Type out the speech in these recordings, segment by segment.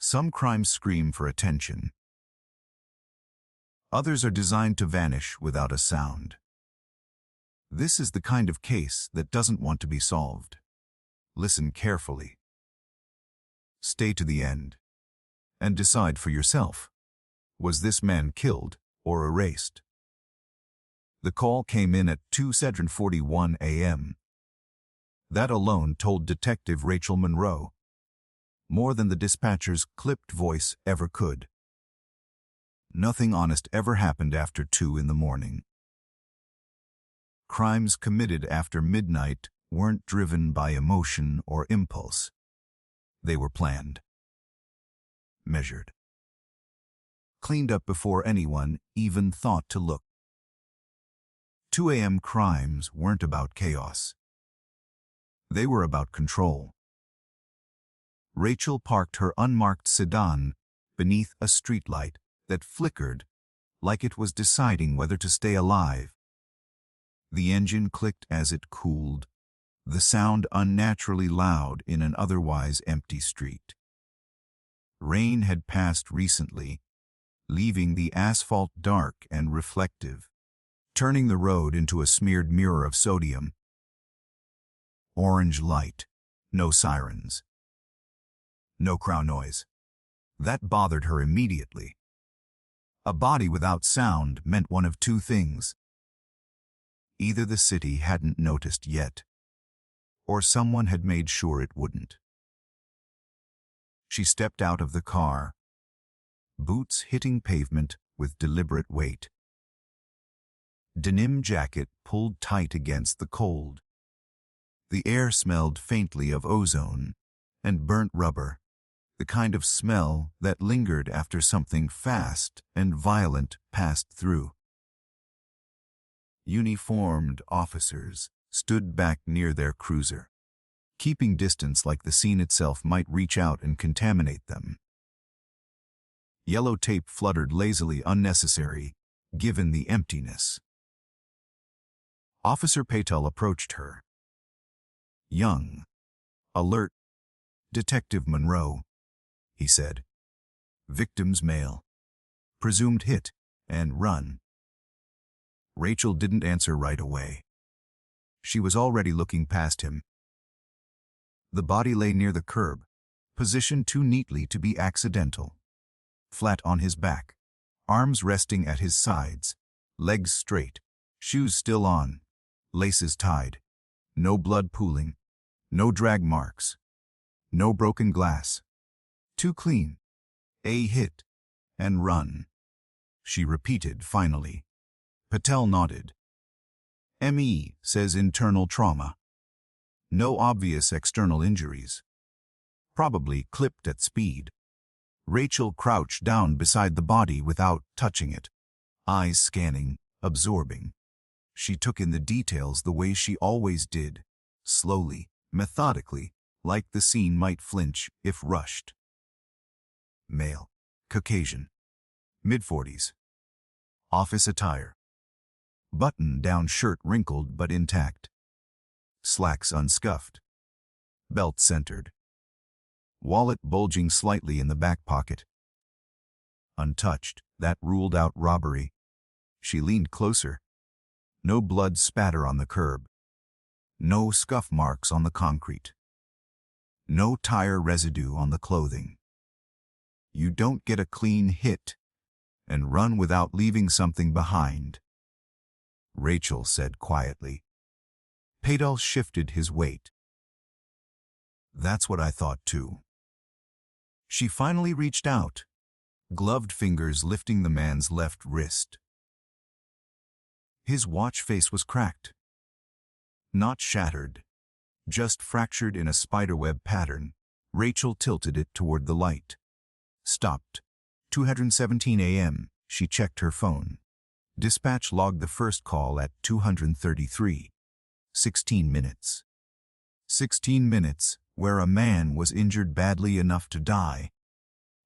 Some crimes scream for attention. Others are designed to vanish without a sound. This is the kind of case that doesn't want to be solved. Listen carefully. Stay to the end. And decide for yourself. Was this man killed or erased? The call came in at 2:41 a.m. That alone told Detective Rachel Monroe more than the dispatcher's clipped voice ever could. Nothing honest ever happened after 2 in the morning. Crimes committed after midnight weren't driven by emotion or impulse. They were planned, measured, cleaned up before anyone even thought to look. 2 a.m. crimes weren't about chaos. They were about control. Rachel parked her unmarked sedan beneath a streetlight that flickered like it was deciding whether to stay alive. The engine clicked as it cooled, the sound unnaturally loud in an otherwise empty street. Rain had passed recently, leaving the asphalt dark and reflective, turning the road into a smeared mirror of sodium. Orange light, no sirens. No crowd noise. That bothered her immediately. A body without sound meant one of two things. Either the city hadn't noticed yet, or someone had made sure it wouldn't. She stepped out of the car, boots hitting pavement with deliberate weight. Denim jacket pulled tight against the cold. The air smelled faintly of ozone and burnt rubber, the kind of smell that lingered after something fast and violent passed through. Uniformed officers stood back near their cruiser, keeping distance like the scene itself might reach out and contaminate them. Yellow tape fluttered lazily, unnecessary, given the emptiness. Officer Patel approached her. Young, alert, Detective Monroe, he said. Victims male. Presumed hit and run. Rachel didn't answer right away. She was already looking past him. The body lay near the curb, positioned too neatly to be accidental. Flat on his back, arms resting at his sides, legs straight, shoes still on, laces tied. No blood pooling, no drag marks, no broken glass. Too clean. A hit and run, she repeated finally. Patel nodded. ME says internal trauma. No obvious external injuries. Probably clipped at speed. Rachel crouched down beside the body without touching it, eyes scanning, absorbing. She took in the details the way she always did, slowly, methodically, like the scene might flinch if rushed. Male, Caucasian, mid-40s. Office attire. Button-down shirt wrinkled but intact. Slacks unscuffed. Belt centered. Wallet bulging slightly in the back pocket. Untouched, that ruled out robbery. She leaned closer. No blood spatter on the curb. No scuff marks on the concrete. No tire residue on the clothing. You don't get a clean hit and run without leaving something behind, Rachel said quietly. Patel shifted his weight. That's what I thought too. She finally reached out, gloved fingers lifting the man's left wrist. His watch face was cracked. Not shattered, just fractured in a spiderweb pattern. Rachel tilted it toward the light. Stopped. 2:17 a.m. She checked her phone. Dispatch logged the first call at 2:33. 16 minutes. 16 minutes where a man was injured badly enough to die,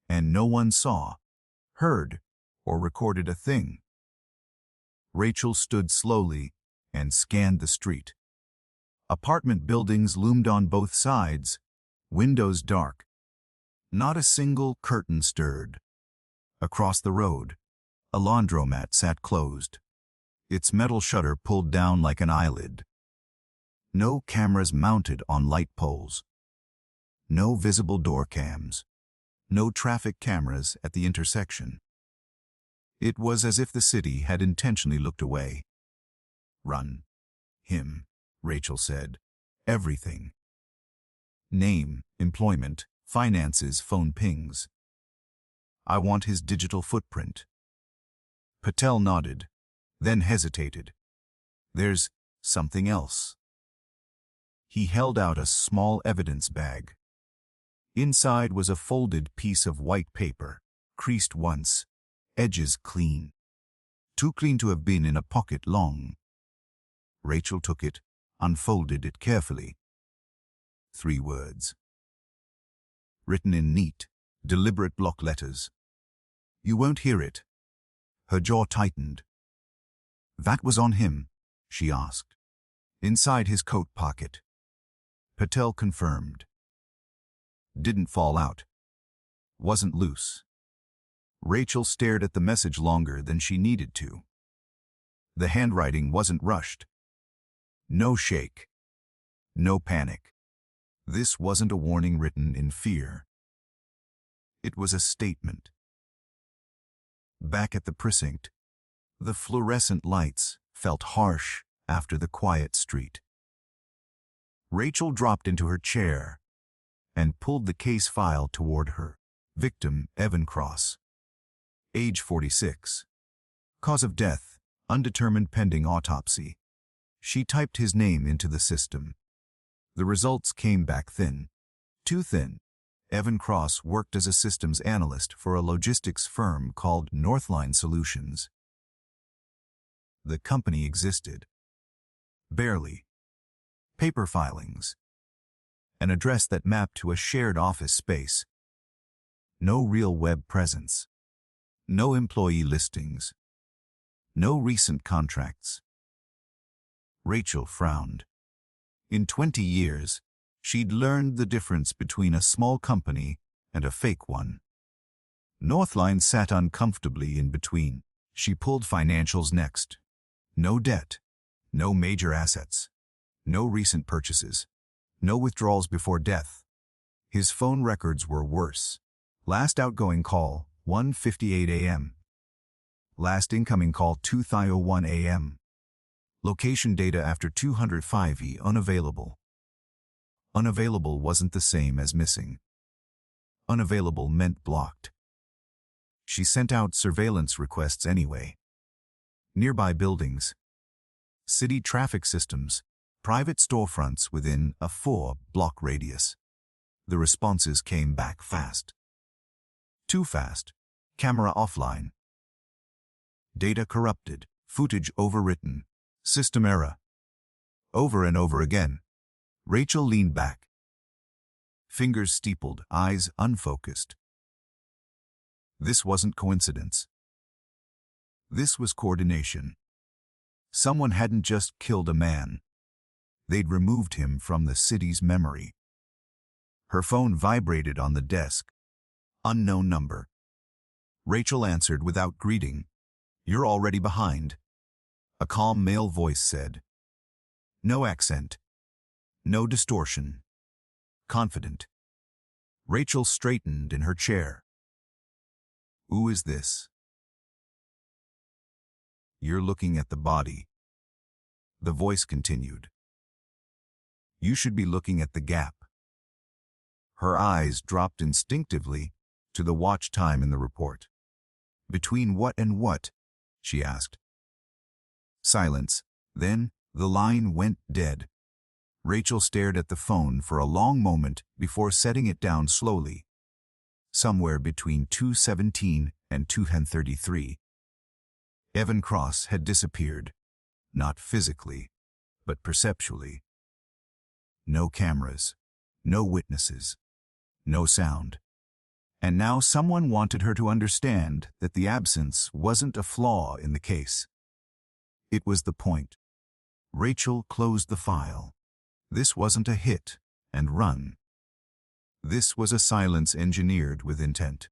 and no one saw, heard, or recorded a thing. Rachel stood slowly and scanned the street. Apartment buildings loomed on both sides, windows dark. Not a single curtain stirred. Across the road, a laundromat sat closed, its metal shutter pulled down like an eyelid. No cameras mounted on light poles. No visible door cams. No traffic cameras at the intersection. It was as if the city had intentionally looked away. Run. Him, Rachel said. Everything. Name, employment, finances, phone pings. I want his digital footprint. Patel nodded, then hesitated. There's something else. He held out a small evidence bag. Inside was a folded piece of white paper, creased once, edges clean. Too clean to have been in a pocket long. Rachel took it, unfolded it carefully. 3 words. Written in neat, deliberate block letters. You won't hear it. Her jaw tightened. That was on him, she asked. Inside his coat pocket. Patel confirmed. Didn't fall out. Wasn't loose. Rachel stared at the message longer than she needed to. The handwriting wasn't rushed. No shake. No panic. This wasn't a warning written in fear. It was a statement. Back at the precinct, the fluorescent lights felt harsh after the quiet street. Rachel dropped into her chair and pulled the case file toward her. Victim, Evan Cross. Age 46. Cause of death, undetermined pending autopsy. She typed his name into the system. The results came back thin. Too thin. Evan Cross worked as a systems analyst for a logistics firm called Northline Solutions. The company existed. Barely. Paper filings. An address that mapped to a shared office space. No real web presence. No employee listings. No recent contracts. Rachel frowned. In 20 years, she'd learned the difference between a small company and a fake one. Northline sat uncomfortably in between. She pulled financials next. No debt. No major assets. No recent purchases. No withdrawals before death. His phone records were worse. Last outgoing call, 1:58 a.m. Last incoming call, 2:01 a.m. Location data after 205E unavailable. Unavailable wasn't the same as missing. Unavailable meant blocked. She sent out surveillance requests anyway. Nearby buildings. City traffic systems. Private storefronts within a 4-block radius. The responses came back fast. Too fast. Camera offline. Data corrupted. Footage overwritten. System error. Over and over again. Rachel leaned back. Fingers steepled, eyes unfocused. This wasn't coincidence. This was coordination. Someone hadn't just killed a man. They'd removed him from the city's memory. Her phone vibrated on the desk. Unknown number. Rachel answered without greeting. You're already behind. A calm male voice said. No accent. No distortion. Confident. Rachel straightened in her chair. Who is this? You're looking at the body. The voice continued. You should be looking at the gap. Her eyes dropped instinctively to the watch time in the report. Between what and what? She asked. Silence. Then the line went dead. Rachel stared at the phone for a long moment before setting it down slowly. Somewhere between 2:17 and 2:33. Evan Cross had disappeared. Not physically, but perceptually. No cameras. No witnesses. No sound. And now someone wanted her to understand that the absence wasn't a flaw in the case. It was the point. Rachel closed the file. This wasn't a hit and run. This was a silence engineered with intent.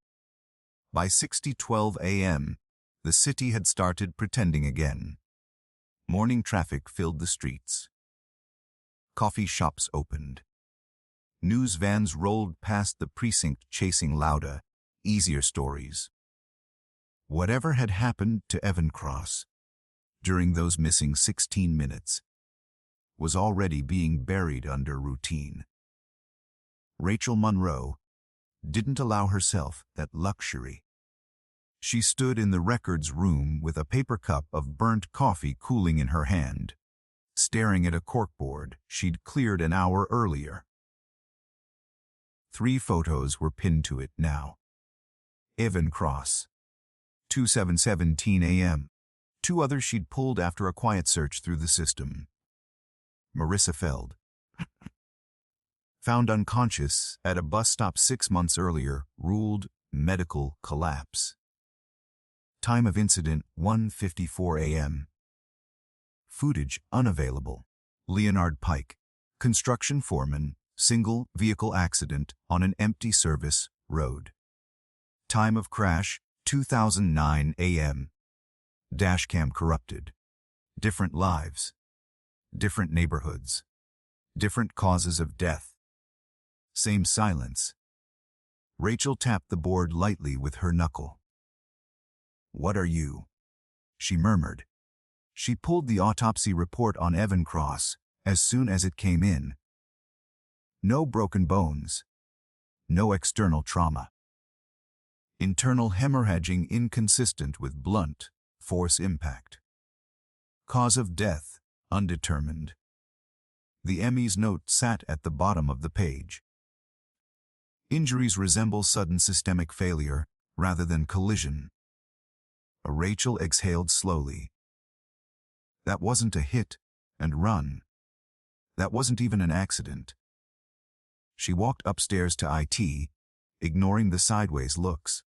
By 6:12 a.m., the city had started pretending again. Morning traffic filled the streets. Coffee shops opened. News vans rolled past the precinct chasing louder, easier stories. Whatever had happened to Evan Cross during those missing 16 minutes was already being buried under routine. Rachel Monroe didn't allow herself that luxury. She stood in the records room with a paper cup of burnt coffee cooling in her hand, staring at a corkboard she'd cleared an hour earlier. 3 photos were pinned to it now. Evan Cross, 2:17 a.m. 2 others she'd pulled after a quiet search through the system. Marissa Feld, found unconscious at a bus stop 6 months earlier, ruled medical collapse. Time of incident 1:54 a.m. Footage unavailable. Leonard Pike, construction foreman, single vehicle accident on an empty service road. Time of crash 2009 a.m. Dashcam corrupted. Different lives. Different neighborhoods. Different causes of death. Same silence. Rachel tapped the board lightly with her knuckle. "What are you?" she murmured. She pulled the autopsy report on Evan Cross as soon as it came in. No broken bones. No external trauma. Internal hemorrhaging inconsistent with blunt force impact. Cause of death undetermined. The ME's note sat at the bottom of the page. Injuries resemble sudden systemic failure rather than collision. Rachel exhaled slowly. That wasn't a hit and run. That wasn't even an accident. She walked upstairs to IT, ignoring the sideways looks.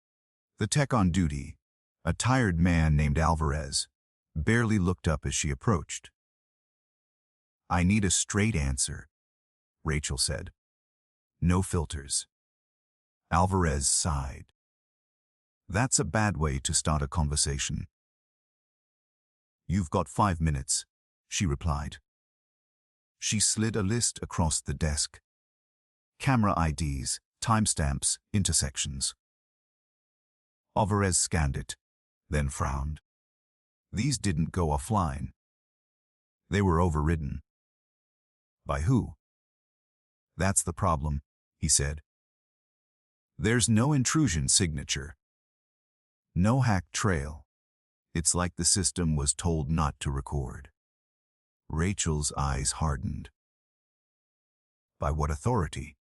The tech on duty, a tired man named Alvarez, barely looked up as she approached. "I need a straight answer," Rachel said. "No filters." Alvarez sighed. "That's a bad way to start a conversation." "You've got 5 minutes," she replied. She slid a list across the desk. Camera IDs, timestamps, intersections. Alvarez scanned it, then frowned. These didn't go offline. They were overridden. By who? "That's the problem," he said. "There's no intrusion signature. No hacked trail. It's like the system was told not to record." Rachel's eyes hardened. "By what authority?"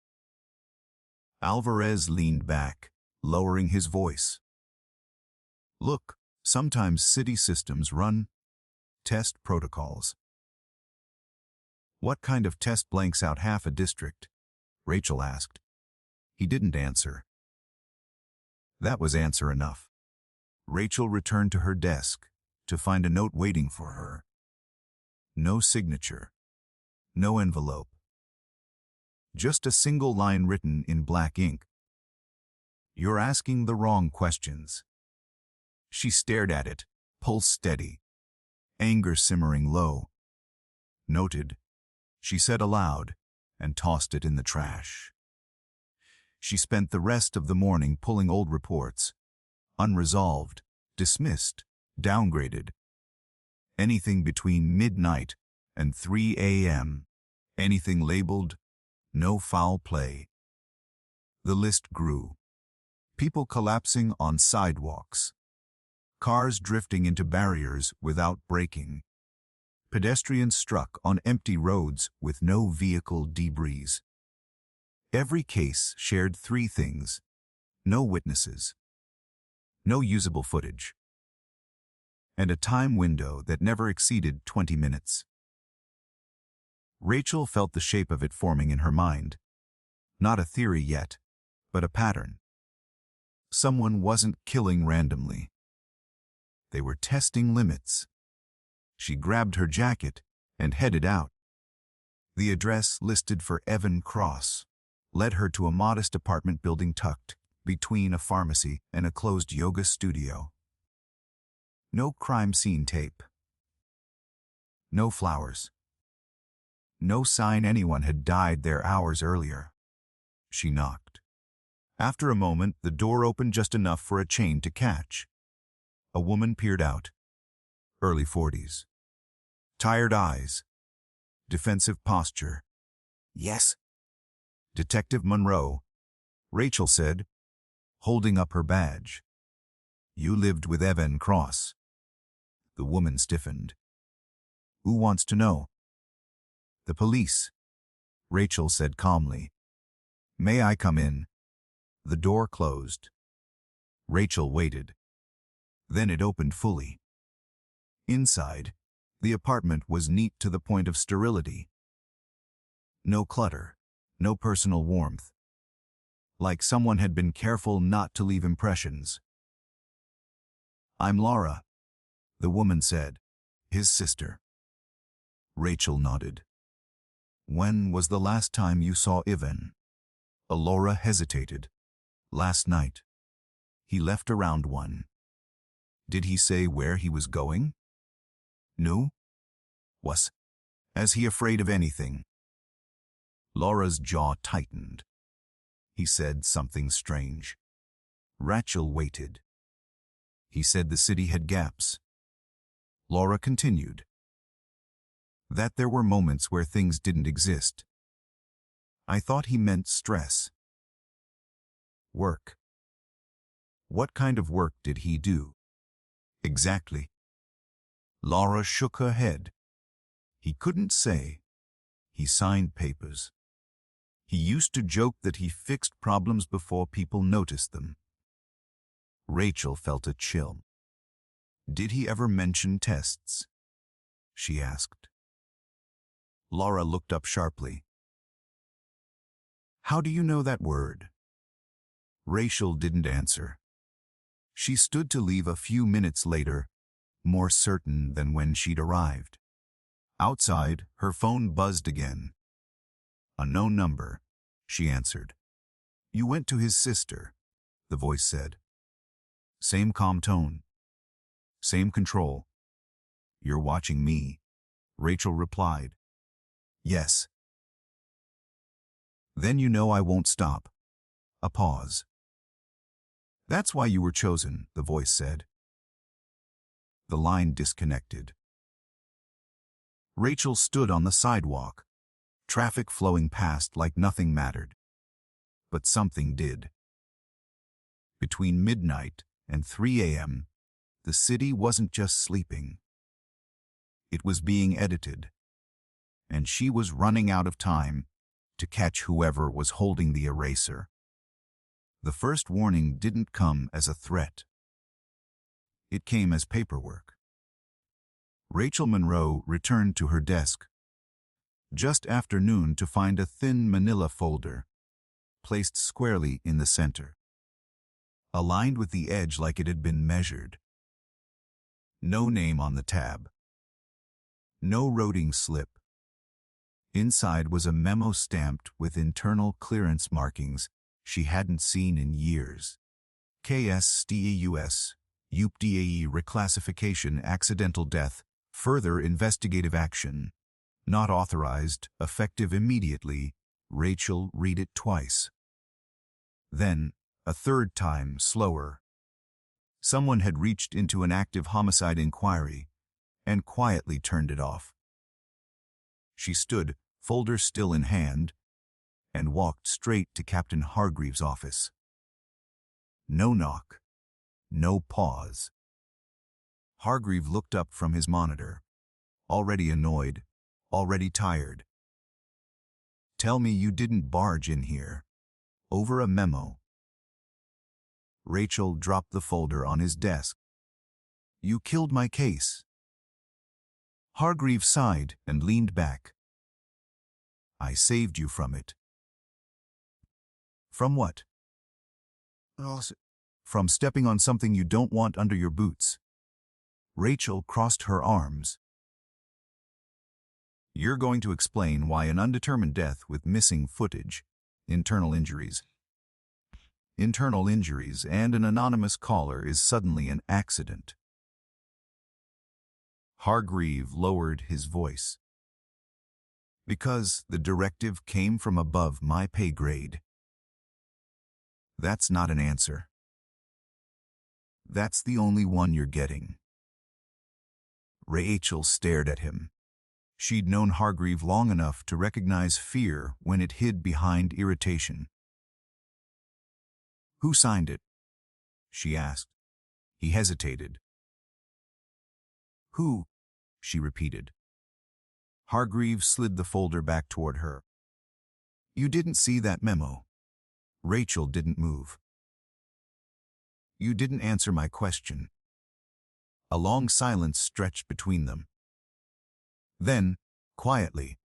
Alvarez leaned back, lowering his voice. "Look, sometimes city systems run test protocols." "What kind of test blanks out half a district?" Rachel asked. He didn't answer. That was answer enough. Rachel returned to her desk to find a note waiting for her. No signature. No envelope. Just a single line written in black ink. "You're asking the wrong questions." She stared at it, pulse steady, anger simmering low. "Noted," she said aloud, and tossed it in the trash. She spent the rest of the morning pulling old reports, unresolved, dismissed, downgraded. Anything between midnight and 3 a.m., anything labeled "no foul play." The list grew. People collapsing on sidewalks. Cars drifting into barriers without braking. Pedestrians struck on empty roads with no vehicle debris. Every case shared 3 things: no witnesses, no usable footage, and a time window that never exceeded 20 minutes. Rachel felt the shape of it forming in her mind. Not a theory yet, but a pattern. Someone wasn't killing randomly. They were testing limits. She grabbed her jacket and headed out. The address listed for Evan Cross, led her to a modest apartment building tucked between a pharmacy and a closed yoga studio. No crime scene tape. No flowers. No sign anyone had died there hours earlier. She knocked. After a moment, the door opened just enough for a chain to catch. A woman peered out. Early 40s. Tired eyes. Defensive posture. "Yes?" "Detective Monroe," Rachel said, holding up her badge. "You lived with Evan Cross." The woman stiffened. "Who wants to know?" "The police," Rachel said calmly. "May I come in?" The door closed. Rachel waited. Then it opened fully. Inside, the apartment was neat to the point of sterility. No clutter, no personal warmth. Like someone had been careful not to leave impressions. "I'm Laura," the woman said, his sister. Rachel nodded. "When was the last time you saw Ivan?" Laura hesitated. "Last night. He left around 1. "Did he say where he was going?" "No." "Was he afraid of anything?" Laura's jaw tightened. "He said something strange." Rachel waited. "He said the city had gaps." Laura continued. "That there were moments where things didn't exist." "I thought he meant stress." "Work." "What kind of work did he do?" "Exactly." Laura shook her head. "He couldn't say. He signed papers. He used to joke that he fixed problems before people noticed them." Rachel felt a chill. "Did he ever mention tests?" she asked. Laura looked up sharply. "How do you know that word?" Rachel didn't answer. She stood to leave a few minutes later, more certain than when she'd arrived. Outside, her phone buzzed again. "A known number," she answered. "You went to his sister," the voice said. Same calm tone. Same control. "You're watching me," Rachel replied. "Yes." "Then you know I won't stop." A pause. "That's why you were chosen," the voice said. The line disconnected. Rachel stood on the sidewalk, traffic flowing past like nothing mattered. But something did. Between midnight and 3 a.m., the city wasn't just sleeping. It was being edited, and she was running out of time to catch whoever was holding the eraser. The first warning didn't come as a threat. It came as paperwork. Rachel Monroe returned to her desk just after noon to find a thin manila folder placed squarely in the center, aligned with the edge like it had been measured. No name on the tab. No routing slip. Inside was a memo stamped with internal clearance markings she hadn't seen in years. KSTAUS, UPDAE reclassification, accidental death, further investigative action. Not authorized, effective immediately. Rachel read it twice. Then, a third time, slower. Someone had reached into an active homicide inquiry and quietly turned it off. She stood, folder still in hand, and walked straight to Captain Hargreaves' office. No knock. No pause. Hargreave looked up from his monitor, already annoyed, already tired. "Tell me you didn't barge in here. Over a memo." Rachel dropped the folder on his desk. "You killed my case." Hargreave sighed and leaned back. "I saved you from it." "From what?" "From stepping on something you don't want under your boots." Rachel crossed her arms. "You're going to explain why an undetermined death with missing footage Internal injuries. Internal injuries and an anonymous caller is suddenly an accident. Hargreave lowered his voice. Because the directive came from above my pay grade. That's not an answer. That's the only one you're getting. Rachel stared at him. She'd known Hargreave long enough to recognize fear when it hid behind irritation. Who signed it? She asked. He hesitated. Who? She repeated. Hargreave slid the folder back toward her. You didn't see that memo. Rachel didn't move. You didn't answer my question. A long silence stretched between them. Then, quietly,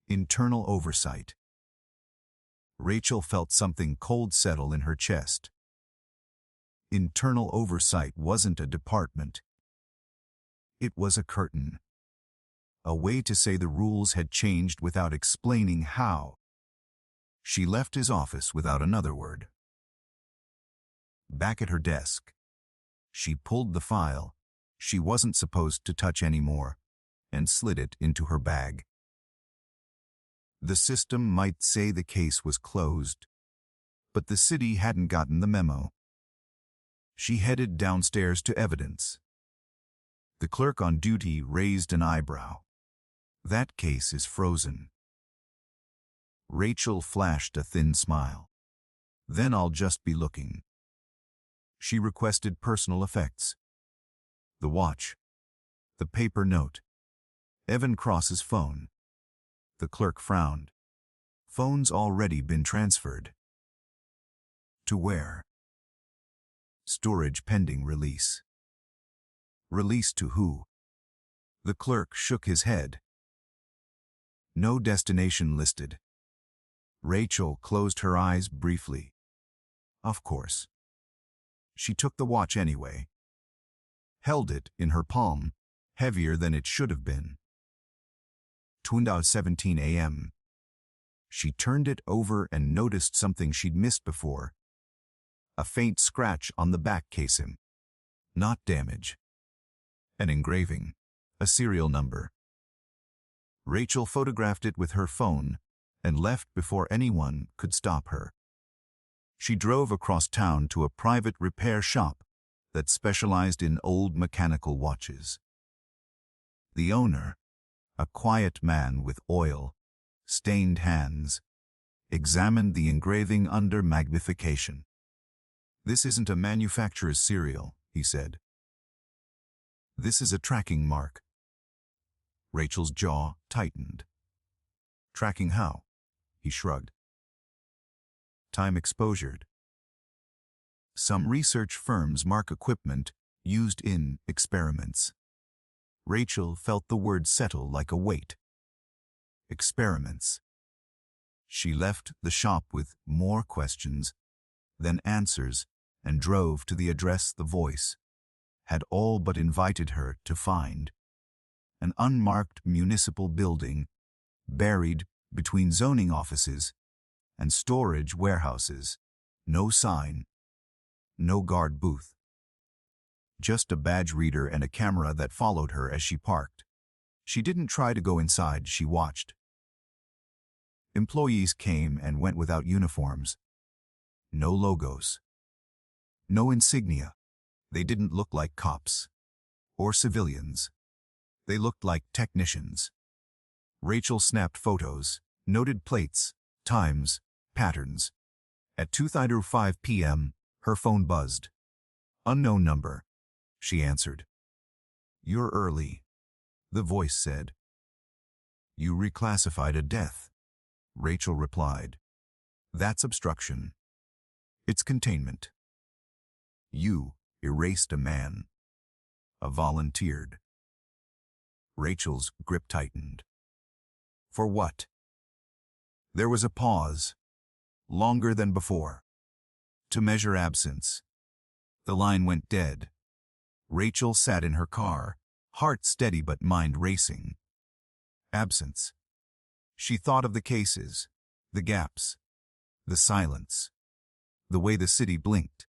internal oversight. Rachel felt something cold settle in her chest. Internal oversight wasn't a department. It was a curtain. A way to say the rules had changed without explaining how. She left his office without another word. Back at her desk, she pulled the file she wasn't supposed to touch anymore and slid it into her bag. The system might say the case was closed, but the city hadn't gotten the memo. She headed downstairs to evidence. The clerk on duty raised an eyebrow. That case is frozen. Rachel flashed a thin smile. Then I'll just be looking. She requested personal effects. The watch. The paper note. Evan Cross's phone. The clerk frowned. Phone's already been transferred. To where? Storage pending release. Release to who? The clerk shook his head. No destination listed. Rachel closed her eyes briefly. Of course. She took the watch anyway. Held it in her palm, heavier than it should have been. 2:17 a.m. She turned it over and noticed something she'd missed before. A faint scratch on the back casing. Not damage. An engraving. A serial number. Rachel photographed it with her phone and left before anyone could stop her. She drove across town to a private repair shop that specialized in old mechanical watches. The owner, a quiet man with oil-stained hands, examined the engraving under magnification. This isn't a manufacturer's serial, he said. This is a tracking mark. Rachel's jaw tightened. Tracking how? He shrugged. Time exposured. Some research firms mark equipment used in experiments. Rachel felt the word settle like a weight. Experiments. She left the shop with more questions than answers and drove to the address the voice had all but invited her to find. An unmarked municipal building buried between zoning offices and storage warehouses. No sign. No guard booth. Just a badge reader and a camera that followed her as she parked. She didn't try to go inside, she watched. Employees came and went without uniforms. No logos. No insignia. They didn't look like cops or civilians. They looked like technicians. Rachel snapped photos, noted plates, times, patterns. At 2:05 p.m., her phone buzzed. Unknown number, she answered. You're early, the voice said. You reclassified a death, Rachel replied. That's obstruction. It's containment. You erased a man. A volunteered. Rachel's grip tightened. For what? There was a pause, longer than before. To measure absence. The line went dead. Rachel sat in her car, heart steady but mind racing. Absence. She thought of the cases, The gaps, the silence, the way the city blinked.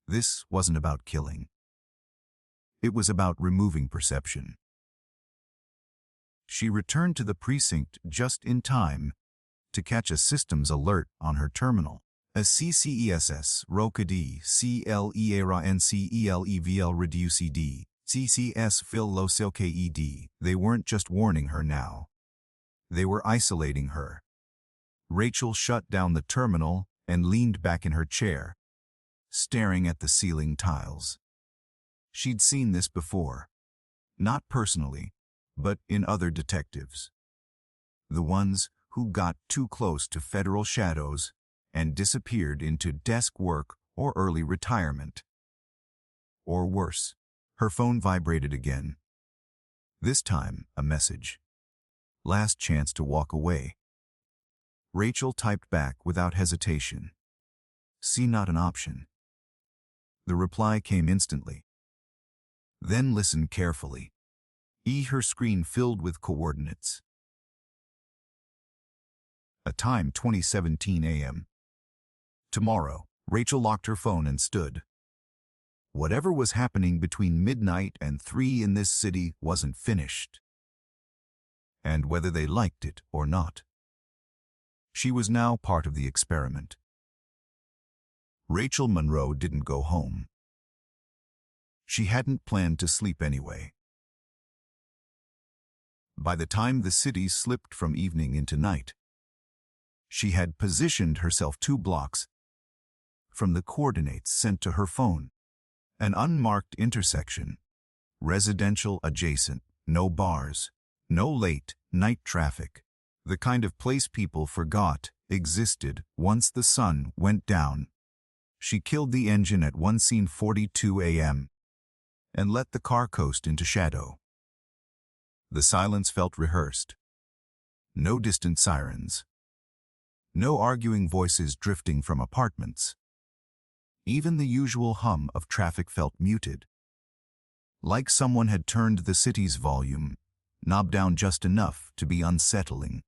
This wasn't about killing. It was about removing perception. She returned to the precinct just in time to catch a systems alert on her terminal. A CCESS ROCAD CLEARA NCELEVL REDUCED CCS Phil LOCLKED. They weren't just warning her now. They were isolating her. Rachel shut down the terminal and leaned back in her chair, staring at the ceiling tiles. She'd seen this before. Not personally, but in other detectives. The ones who got too close to federal shadows and disappeared into desk work or early retirement. Or worse. Her phone vibrated again. This time, a message. Last chance to walk away. Rachel typed back without hesitation. See, not an option. The reply came instantly. Then listen carefully. Her screen filled with coordinates. A time 20:17 a.m. Tomorrow, Rachel locked her phone and stood. Whatever was happening between midnight and 3 in this city wasn't finished. And whether they liked it or not, she was now part of the experiment. Rachel Monroe didn't go home. She hadn't planned to sleep anyway. By the time the city slipped from evening into night, she had positioned herself 2 blocks from the coordinates sent to her phone. An unmarked intersection, residential adjacent, no bars, no late night traffic, the kind of place people forgot existed once the sun went down. She killed the engine at 1:42 a.m. and let the car coast into shadow. The silence felt rehearsed. No distant sirens. No arguing voices drifting from apartments. Even the usual hum of traffic felt muted. Like someone had turned the city's volume knob down just enough to be unsettling.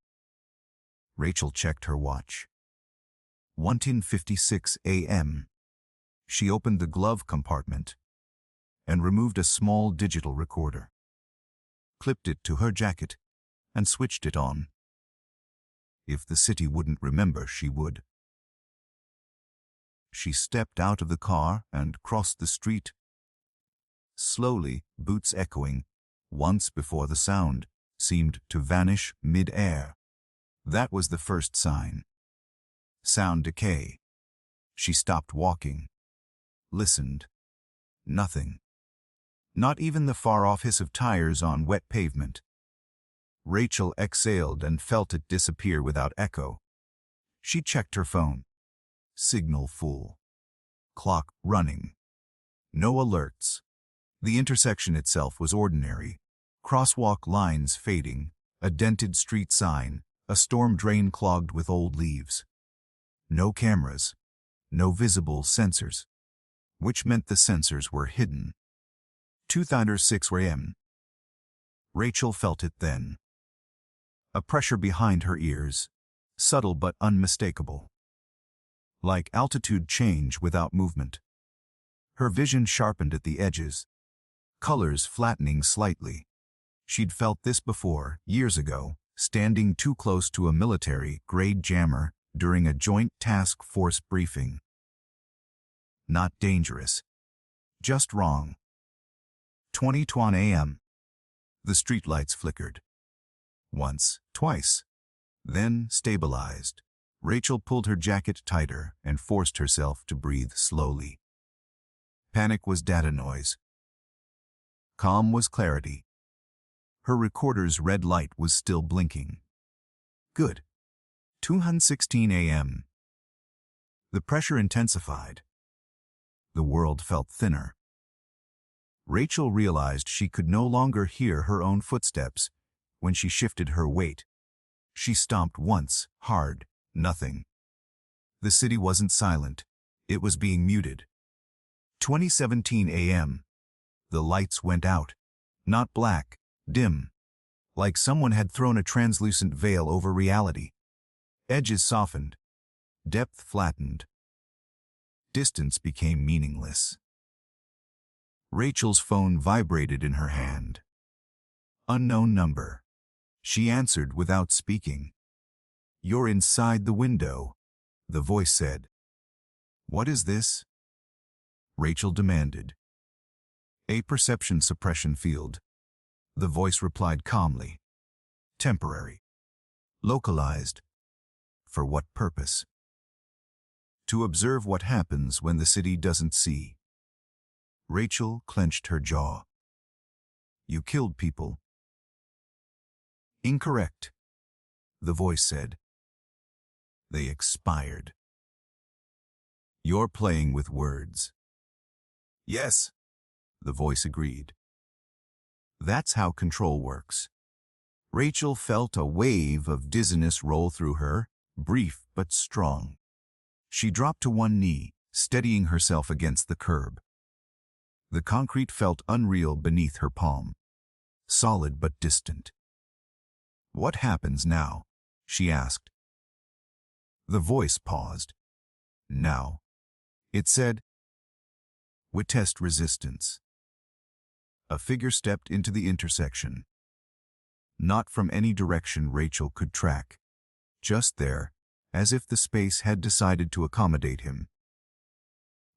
Rachel checked her watch. 1:56 a.m. She opened the glove compartment and removed a small digital recorder, clipped it to her jacket, and switched it on. If the city wouldn't remember, she would. She stepped out of the car and crossed the street. Slowly, boots echoing, once before the sound seemed to vanish mid-air. That was the first sign. Sound decay. She stopped walking. Listened. Nothing. Not even the far-off hiss of tires on wet pavement. Rachel exhaled and felt it disappear without echo. She checked her phone. Signal full. Clock running. No alerts. The intersection itself was ordinary. Crosswalk lines fading, a dented street sign, a storm drain clogged with old leaves. No cameras. No visible sensors. Which meant the sensors were hidden. 2:06 a.m. Rachel felt it then. A pressure behind her ears, subtle but unmistakable. Like altitude change without movement. Her vision sharpened at the edges, colors flattening slightly. She'd felt this before, years ago, standing too close to a military-grade jammer during a joint task force briefing. Not dangerous. Just wrong. 20:20 a.m. The streetlights flickered. Once, twice. Then stabilized. Rachel pulled her jacket tighter and forced herself to breathe slowly. Panic was data noise. Calm was clarity. Her recorder's red light was still blinking. Good. 2:16 a.m. The pressure intensified. The world felt thinner. Rachel realized she could no longer hear her own footsteps when she shifted her weight. She stomped once, hard, nothing. The city wasn't silent. It was being muted. 20:17 a.m. The lights went out. Not black, dim. Like someone had thrown a translucent veil over reality. Edges softened, depth flattened. Distance became meaningless. Rachel's phone vibrated in her hand. Unknown number. She answered without speaking. "You're inside the window," the voice said. "What is this?" Rachel demanded. "A perception suppression field," the voice replied calmly. "Temporary. Localized. For what purpose?" "To observe what happens when the city doesn't see." Rachel clenched her jaw. "You killed people." "Incorrect," the voice said. "They expired." "You're playing with words." "Yes," the voice agreed. "That's how control works." Rachel felt a wave of dizziness roll through her, brief but strong. She dropped to one knee, steadying herself against the curb. The concrete felt unreal beneath her palm, solid but distant. "What happens now?" she asked. The voice paused. "Now," it said, "we test resistance." A figure stepped into the intersection. Not from any direction Rachel could track. Just there, as if the space had decided to accommodate him.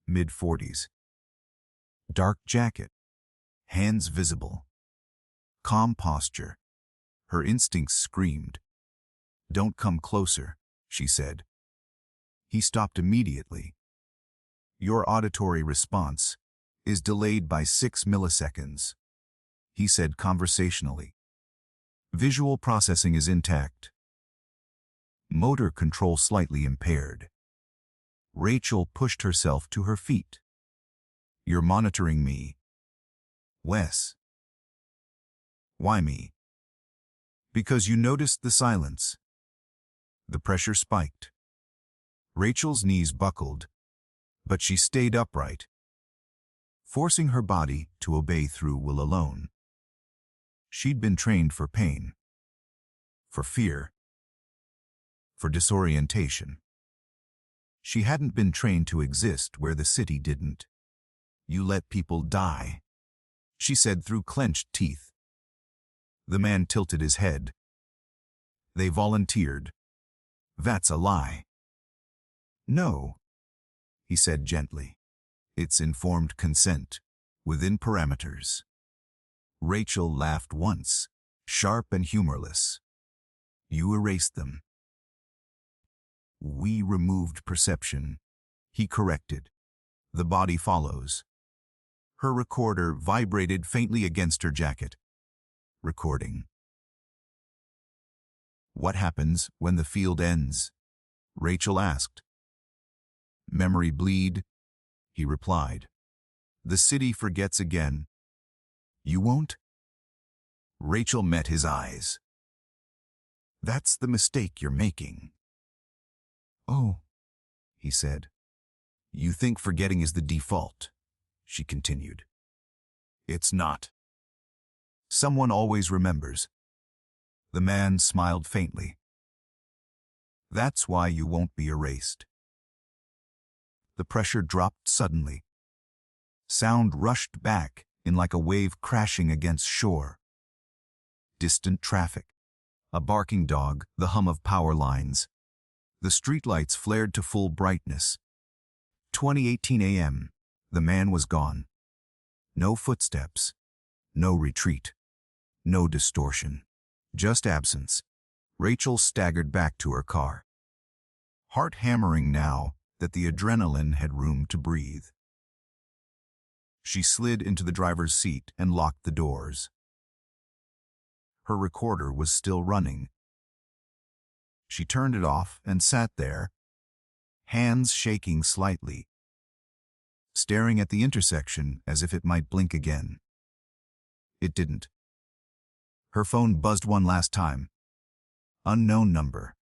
Mid-40s. Dark jacket. Hands visible. Calm posture. Her instincts screamed. "Don't come closer," she said. He stopped immediately. "Your auditory response is delayed by 6 milliseconds," he said conversationally. "Visual processing is intact. Motor control slightly impaired." Rachel pushed herself to her feet. "You're monitoring me." "Wes." "Why me?" "Because you noticed the silence." The pressure spiked. Rachel's knees buckled, but she stayed upright, forcing her body to obey through will alone. She'd been trained for pain, for fear, for disorientation. She hadn't been trained to exist where the city didn't. "You let people die," she said through clenched teeth. The man tilted his head. "They volunteered." "That's a lie." "No," he said gently. "It's informed consent, within parameters." Rachel laughed once, sharp and humorless. "You erased them." "We removed perception," he corrected. "The body follows." Her recorder vibrated faintly against her jacket. Recording. "What happens when the field ends?" Rachel asked. "Memory bleed," he replied. "The city forgets again." "You won't?" Rachel met his eyes. "That's the mistake you're making." "Oh," he said. "You think forgetting is the default," she continued. "It's not. Someone always remembers." The man smiled faintly. "That's why you won't be erased." The pressure dropped suddenly. Sound rushed back in like a wave crashing against shore. Distant traffic. A barking dog, the hum of power lines. The streetlights flared to full brightness. 20:18 a.m. The man was gone. No footsteps. No retreat. No distortion. Just absence. Rachel staggered back to her car. Heart hammering now that the adrenaline had room to breathe. She slid into the driver's seat and locked the doors. Her recorder was still running. She turned it off and sat there, hands shaking slightly, staring at the intersection as if it might blink again. It didn't. Her phone buzzed one last time. Unknown number.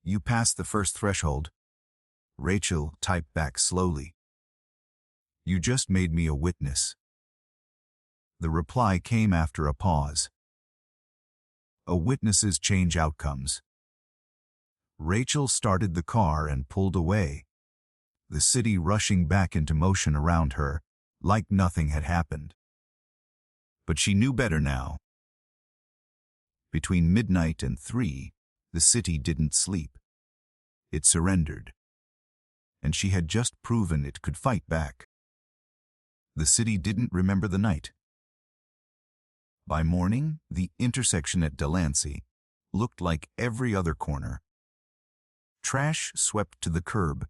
"You passed the first threshold," Rachel typed back slowly. "You just made me a witness." The reply came after a pause. "A witnesses change outcomes." Rachel started the car and pulled away, the city rushing back into motion around her, like nothing had happened. But she knew better now. Between midnight and 3, the city didn't sleep. It surrendered. And she had just proven it could fight back. The city didn't remember the night. By morning, the intersection at Delancey looked like every other corner. Trash swept to the curb,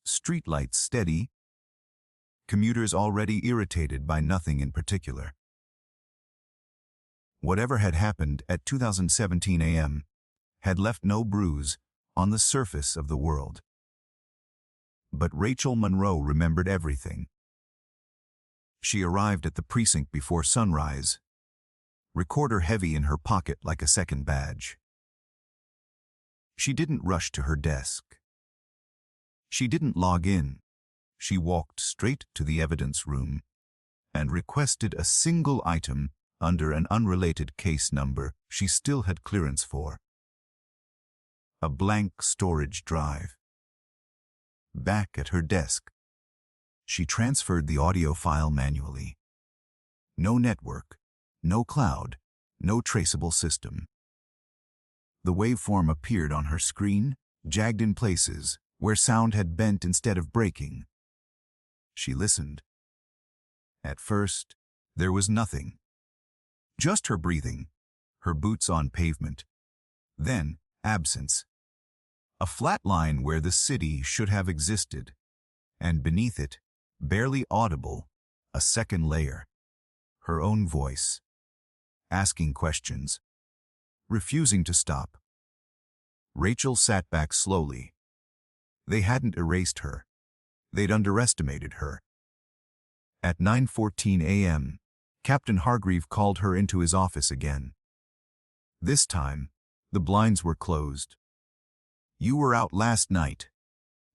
streetlights steady, commuters already irritated by nothing in particular. Whatever had happened at 2017 a.m. had left no bruise on the surface of the world. But Rachel Monroe remembered everything. She arrived at the precinct before sunrise, recorder heavy in her pocket like a second badge. She didn't rush to her desk. She didn't log in. She walked straight to the evidence room and requested a single item under an unrelated case number she still had clearance for. A blank storage drive. Back at her desk, she transferred the audio file manually. No network, no cloud, no traceable system. The waveform appeared on her screen, jagged in places where sound had bent instead of breaking. She listened. At first, there was nothing. Just her breathing, her boots on pavement. Then, absence. A flat line where the city should have existed, and beneath it, barely audible, a second layer. Her own voice, asking questions, refusing to stop. Rachel sat back slowly. They hadn't erased her. They'd underestimated her. At 9:14 a.m., Captain Hargreave called her into his office again. This time, the blinds were closed. "You were out last night,"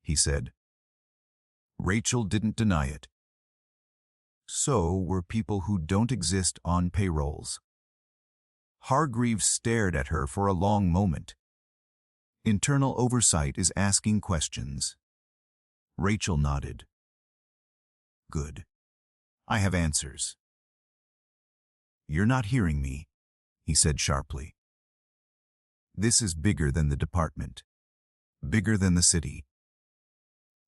he said. Rachel didn't deny it. So were people who don't exist on payrolls. Hargreave stared at her for a long moment. Internal oversight is asking questions. Rachel nodded. Good. I have answers. You're not hearing me, he said sharply. This is bigger than the department. Bigger than the city.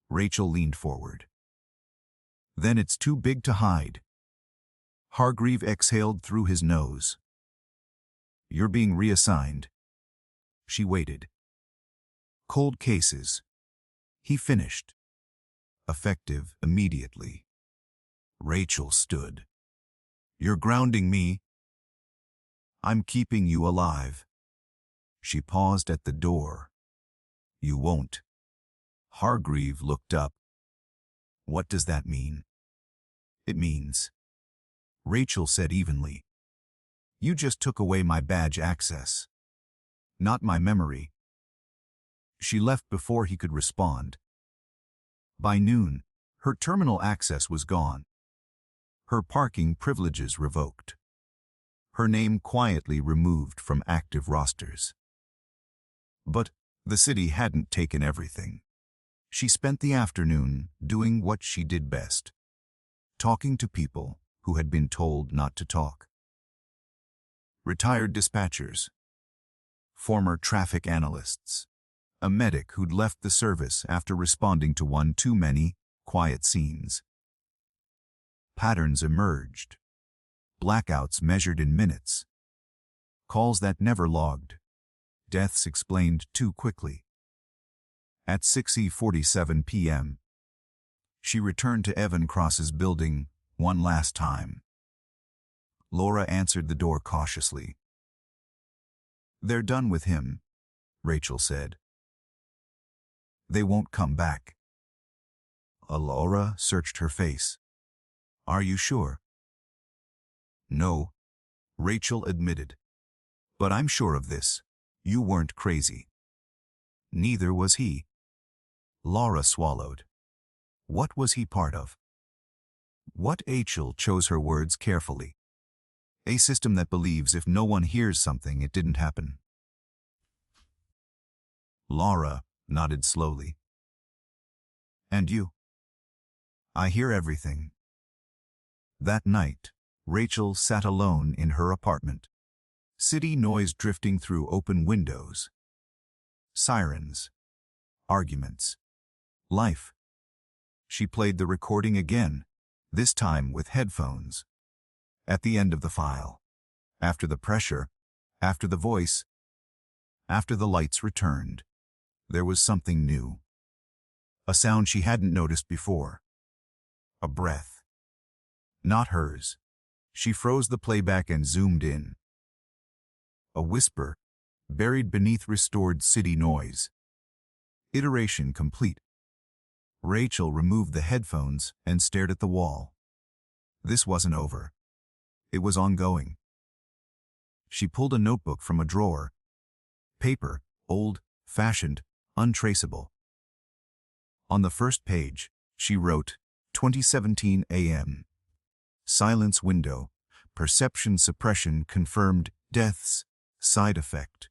Rachel leaned forward. Then it's too big to hide. Hargreave exhaled through his nose. You're being reassigned. She waited. Cold cases. He finished. Effective immediately. Rachel stood. You're grounding me. I'm keeping you alive. She paused at the door. You won't. Hargreave looked up. What does that mean? It means. Rachel said evenly. You just took away my badge access. Not my memory. She left before he could respond. By noon, her terminal access was gone. Her parking privileges revoked. Her name quietly removed from active rosters. But the city hadn't taken everything. She spent the afternoon doing what she did best. Talking to people who had been told not to talk. Retired dispatchers. Former traffic analysts. A medic who'd left the service after responding to one too many quiet scenes. Patterns emerged. Blackouts measured in minutes. Calls that never logged. Deaths explained too quickly. At 6:47 p.m., she returned to Evan Cross's building one last time. Laura answered the door cautiously. They're done with him, Rachel said. They won't come back. Laura searched her face. Are you sure? No, Rachel admitted. But I'm sure of this. You weren't crazy. Neither was he. Laura swallowed. What was he part of? What Rachel chose her words carefully. A system that believes if no one hears something, it didn't happen. Laura nodded slowly. And you? I hear everything. That night, Rachel sat alone in her apartment. City noise drifting through open windows. Sirens. Arguments. Life. She played the recording again, this time with headphones. At the end of the file. After the pressure, after the voice, after the lights returned, there was something new. A sound she hadn't noticed before. A breath. Not hers. She froze the playback and zoomed in. A whisper, buried beneath restored city noise. Iteration complete. Rachel removed the headphones and stared at the wall. This wasn't over. It was ongoing. She pulled a notebook from a drawer. Paper, old-fashioned, untraceable. On the first page, she wrote, 2017 a.m. Silence window, perception suppression confirmed deaths, side effect.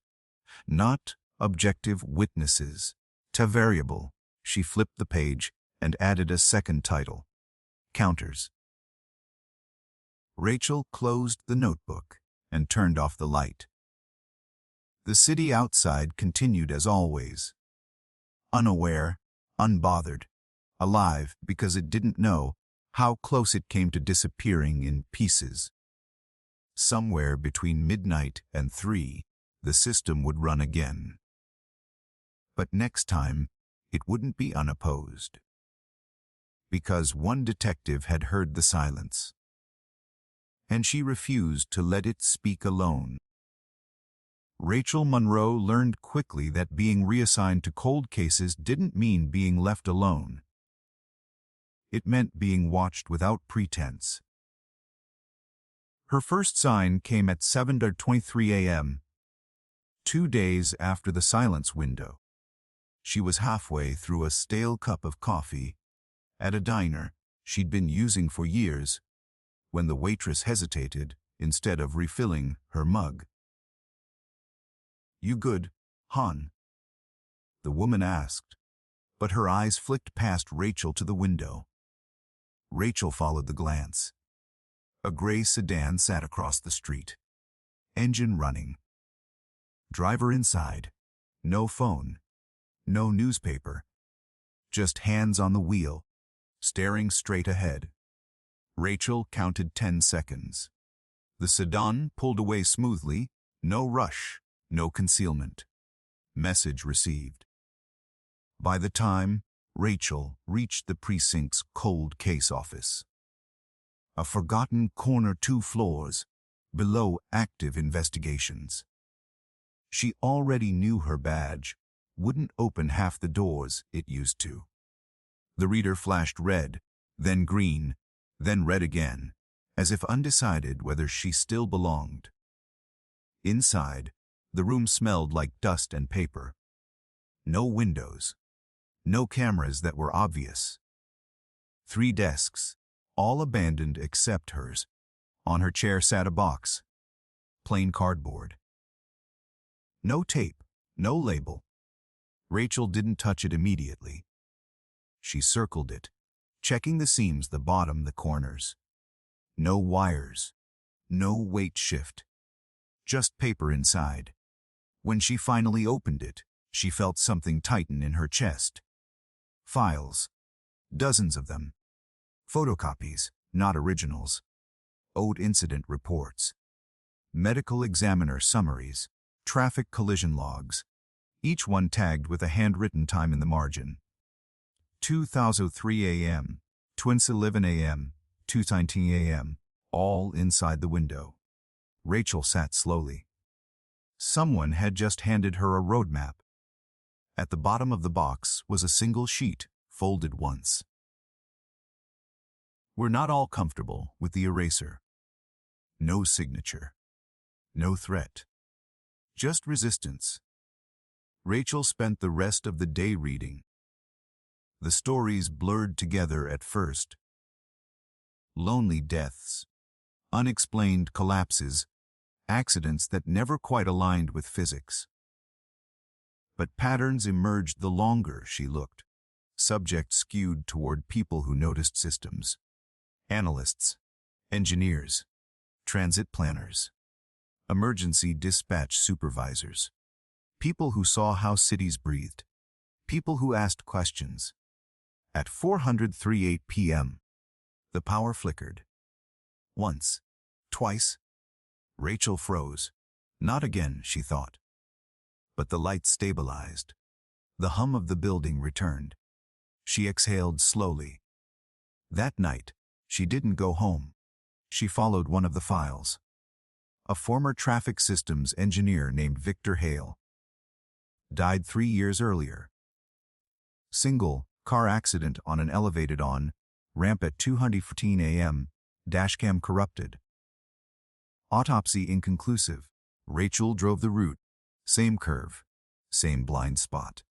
Not objective witnesses. To variable. She flipped the page and added a second title. Counters. Rachel closed the notebook and turned off the light. The city outside continued as always. Unaware, unbothered, alive because it didn't know how close it came to disappearing in pieces. Somewhere between midnight and 3, the system would run again. But next time, it wouldn't be unopposed. Because one detective had heard the silence. And she refused to let it speak alone. Rachel Monroe learned quickly that being reassigned to cold cases didn't mean being left alone. It meant being watched without pretense. Her first sign came at 7:23 a.m., 2 days after the silence window. She was halfway through a stale cup of coffee at a diner she'd been using for years when the waitress hesitated instead of refilling her mug. "You good, hon?" the woman asked, but her eyes flicked past Rachel to the window. Rachel followed the glance. A gray sedan sat across the street. Engine running. Driver inside. No phone. No newspaper. Just hands on the wheel, staring straight ahead. Rachel counted 10 seconds. The sedan pulled away smoothly, no rush, no concealment. Message received. By the time Rachel reached the precinct's cold case office, a forgotten corner 2 floors below active investigations. She already knew her badge wouldn't open half the doors it used to. The reader flashed red, then green, then red again, as if undecided whether she still belonged. Inside, the room smelled like dust and paper. No windows. No cameras that were obvious. 3 desks, all abandoned except hers. On her chair sat a box. Plain cardboard. No tape, no label. Rachel didn't touch it immediately. She circled it, checking the seams, the bottom, the corners. No wires. No weight shift. Just paper inside. When she finally opened it, she felt something tighten in her chest. Files. Dozens of them. Photocopies, not originals. Old incident reports. Medical examiner summaries. Traffic collision logs. Each one tagged with a handwritten time in the margin. 2003 a.m., 11 a.m., 2:19 a.m., all inside the window. Rachel sat slowly. Someone had just handed her a roadmap. At the bottom of the box was a single sheet, folded once. We're not all comfortable with the eraser. No signature. No threat. Just resistance. Rachel spent the rest of the day reading. The stories blurred together at first. Lonely deaths. Unexplained collapses. Accidents that never quite aligned with physics. But patterns emerged the longer she looked. Subjects skewed toward people who noticed systems. Analysts, engineers, transit planners, emergency dispatch supervisors. People who saw how cities breathed. People who asked questions. At 4:03 p.m., the power flickered. Once, twice. Rachel froze. Not again, she thought. But the lights stabilized. The hum of the building returned. She exhaled slowly. That night, she didn't go home. She followed one of the files. A former traffic systems engineer named Victor Hale. Died 3 years earlier. Single, car accident on an elevated ramp at 2:14 a.m., dashcam corrupted. Autopsy inconclusive. Rachel drove the route. Same curve. Same blind spot.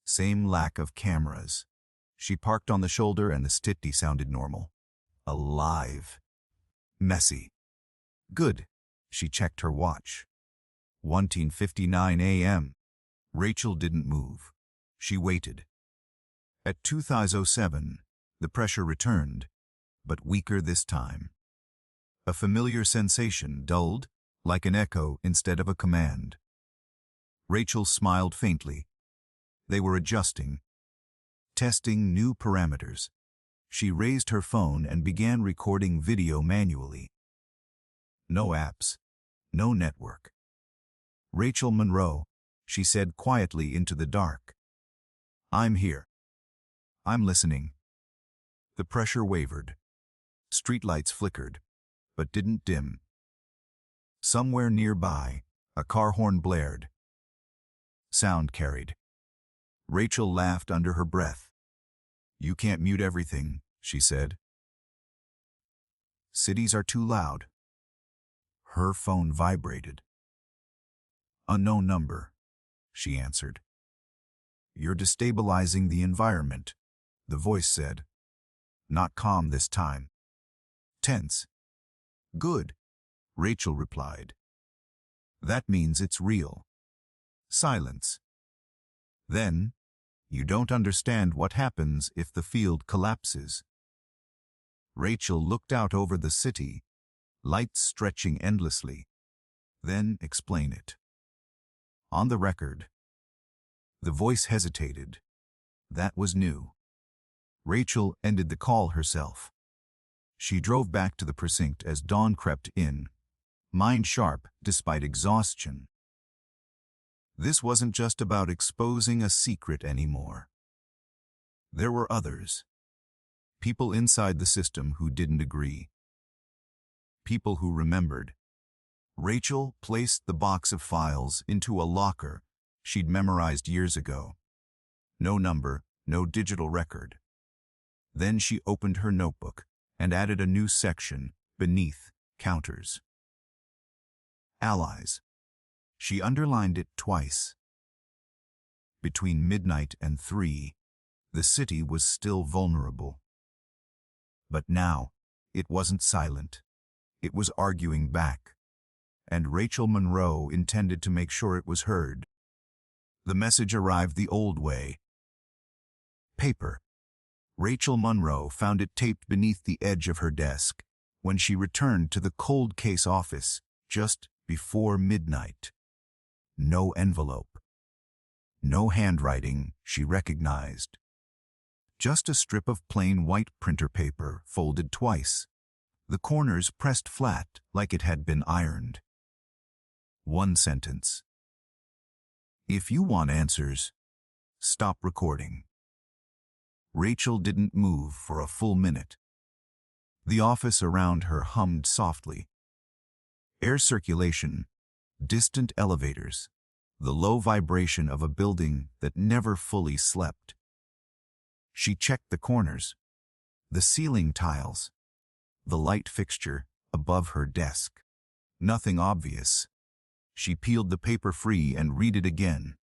Same lack of cameras. She parked on the shoulder and the city sounded normal. Alive. Messy. Good. She checked her watch. 1:59 a.m. Rachel didn't move. She waited. At 2:07, the pressure returned, but weaker this time. A familiar sensation dulled, like an echo instead of a command. Rachel smiled faintly. They were adjusting. Testing new parameters. She raised her phone and began recording video manually. No apps. No network. Rachel Monroe, she said quietly into the dark. I'm here. I'm listening. The pressure wavered. Streetlights flickered, but didn't dim. Somewhere nearby, a car horn blared. Sound carried. Rachel laughed under her breath. You can't mute everything, she said. Cities are too loud. Her phone vibrated. Unknown number, she answered. You're destabilizing the environment, the voice said. Not calm this time. Tense. Good, Rachel replied. That means it's real. Silence. Then, you don't understand what happens if the field collapses. Rachel looked out over the city, lights stretching endlessly. Then explain it. On the record. The voice hesitated. That was new. Rachel ended the call herself. She drove back to the precinct as dawn crept in, mind sharp despite exhaustion. This wasn't just about exposing a secret anymore. There were others. People inside the system who didn't agree. People who remembered. Rachel placed the box of files into a locker she'd memorized years ago. No number, no digital record. Then she opened her notebook and added a new section beneath counters. Allies. She underlined it twice. Between midnight and 3, the city was still vulnerable. But now, it wasn't silent. It was arguing back. And Rachel Monroe intended to make sure it was heard. The message arrived the old way. Paper. Rachel Monroe found it taped beneath the edge of her desk when she returned to the cold case office just before midnight. No envelope. No handwriting she recognized. Just a strip of plain white printer paper folded twice, the corners pressed flat like it had been ironed. One sentence. If you want answers, stop recording. Rachel didn't move for a full minute. The office around her hummed softly. Air circulation, distant elevators, the low vibration of a building that never fully slept. She checked the corners, the ceiling tiles, the light fixture above her desk. Nothing obvious. She peeled the paper free and read it again.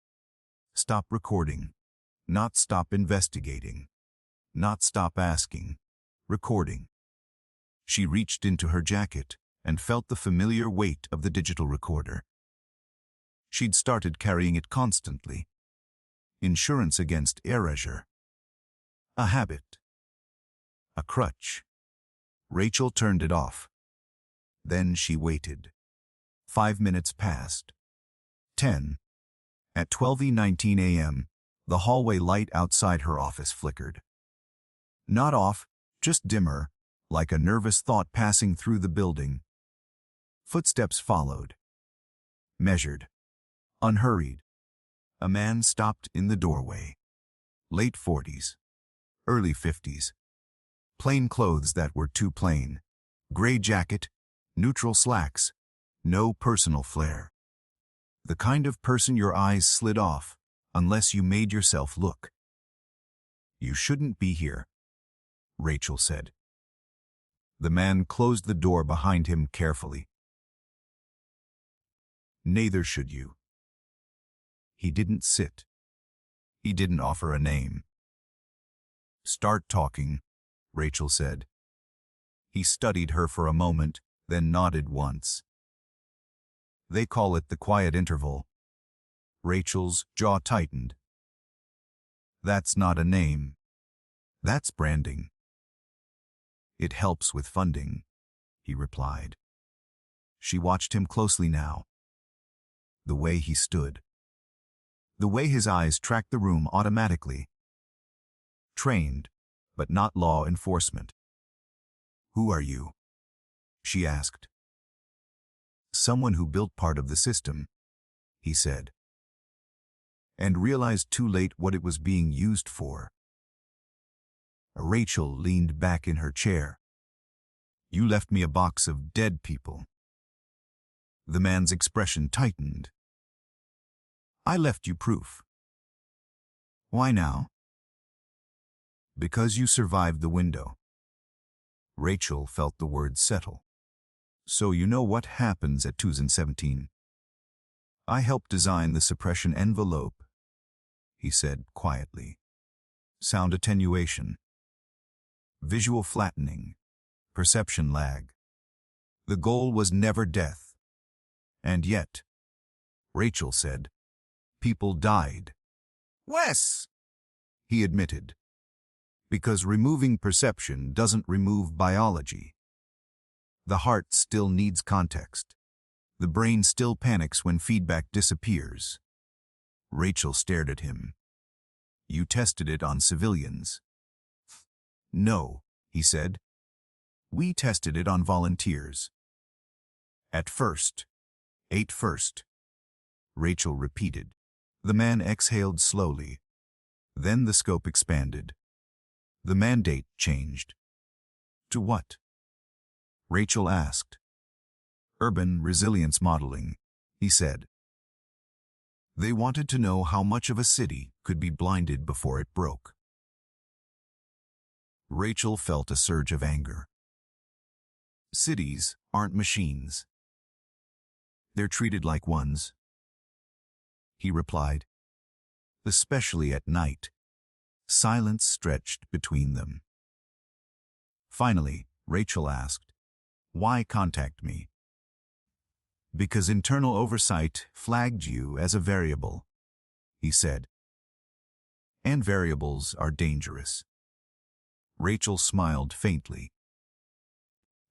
Stop recording. Not stop investigating. Not stop asking. Recording. She reached into her jacket and felt the familiar weight of the digital recorder. She'd started carrying it constantly, Insurance against erasure. A habit. A crutch. Rachel turned it off. Then she waited. 5 minutes passed. 10. At 12:19 a.m., the hallway light outside her office flickered. Not off, just dimmer, like a nervous thought passing through the building. Footsteps followed. Measured. Unhurried. A man stopped in the doorway. Late 40s. Early 50s. Plain clothes that were too plain. Gray jacket, neutral slacks, no personal flair. The kind of person your eyes slid off, unless you made yourself look. "You shouldn't be here," Rachel said. The man closed the door behind him carefully. "Neither should you." He didn't sit. He didn't offer a name. "Start talking," Rachel said. He studied her for a moment, then nodded once. "They call it the quiet interval." Rachel's jaw tightened. "That's not a name. That's branding." "It helps with funding," he replied. She watched him closely now. The way he stood. The way his eyes tracked the room automatically. Trained, but not law enforcement. "Who are you?" she asked. "Someone who built part of the system," he said. And realized too late what it was being used for. Rachel leaned back in her chair. "You left me a box of dead people." The man's expression tightened. "I left you proof." "Why now?" "Because you survived the window." Rachel felt the words settle. "So you know what happens at 2017. "I helped design the suppression envelope," he said quietly. "Sound attenuation. Visual flattening. Perception lag. The goal was never death. And yet," Rachel said, "people died." "Wes," he admitted. "Because removing perception doesn't remove biology. The heart still needs context. The brain still panics when feedback disappears." Rachel stared at him. "You tested it on civilians." "No," he said. "We tested it on volunteers." "At first. First," Rachel repeated. The man exhaled slowly. Then the scope expanded. The mandate changed. "To what?" Rachel asked. "Urban resilience modeling," he said. They wanted to know how much of a city could be blinded before it broke. Rachel felt a surge of anger. "Cities aren't machines. They're treated like ones," he replied. "Especially at night." Silence stretched between them. Finally, Rachel asked, "Why contact me?" "Because internal oversight flagged you as a variable," he said. "And variables are dangerous." Rachel smiled faintly.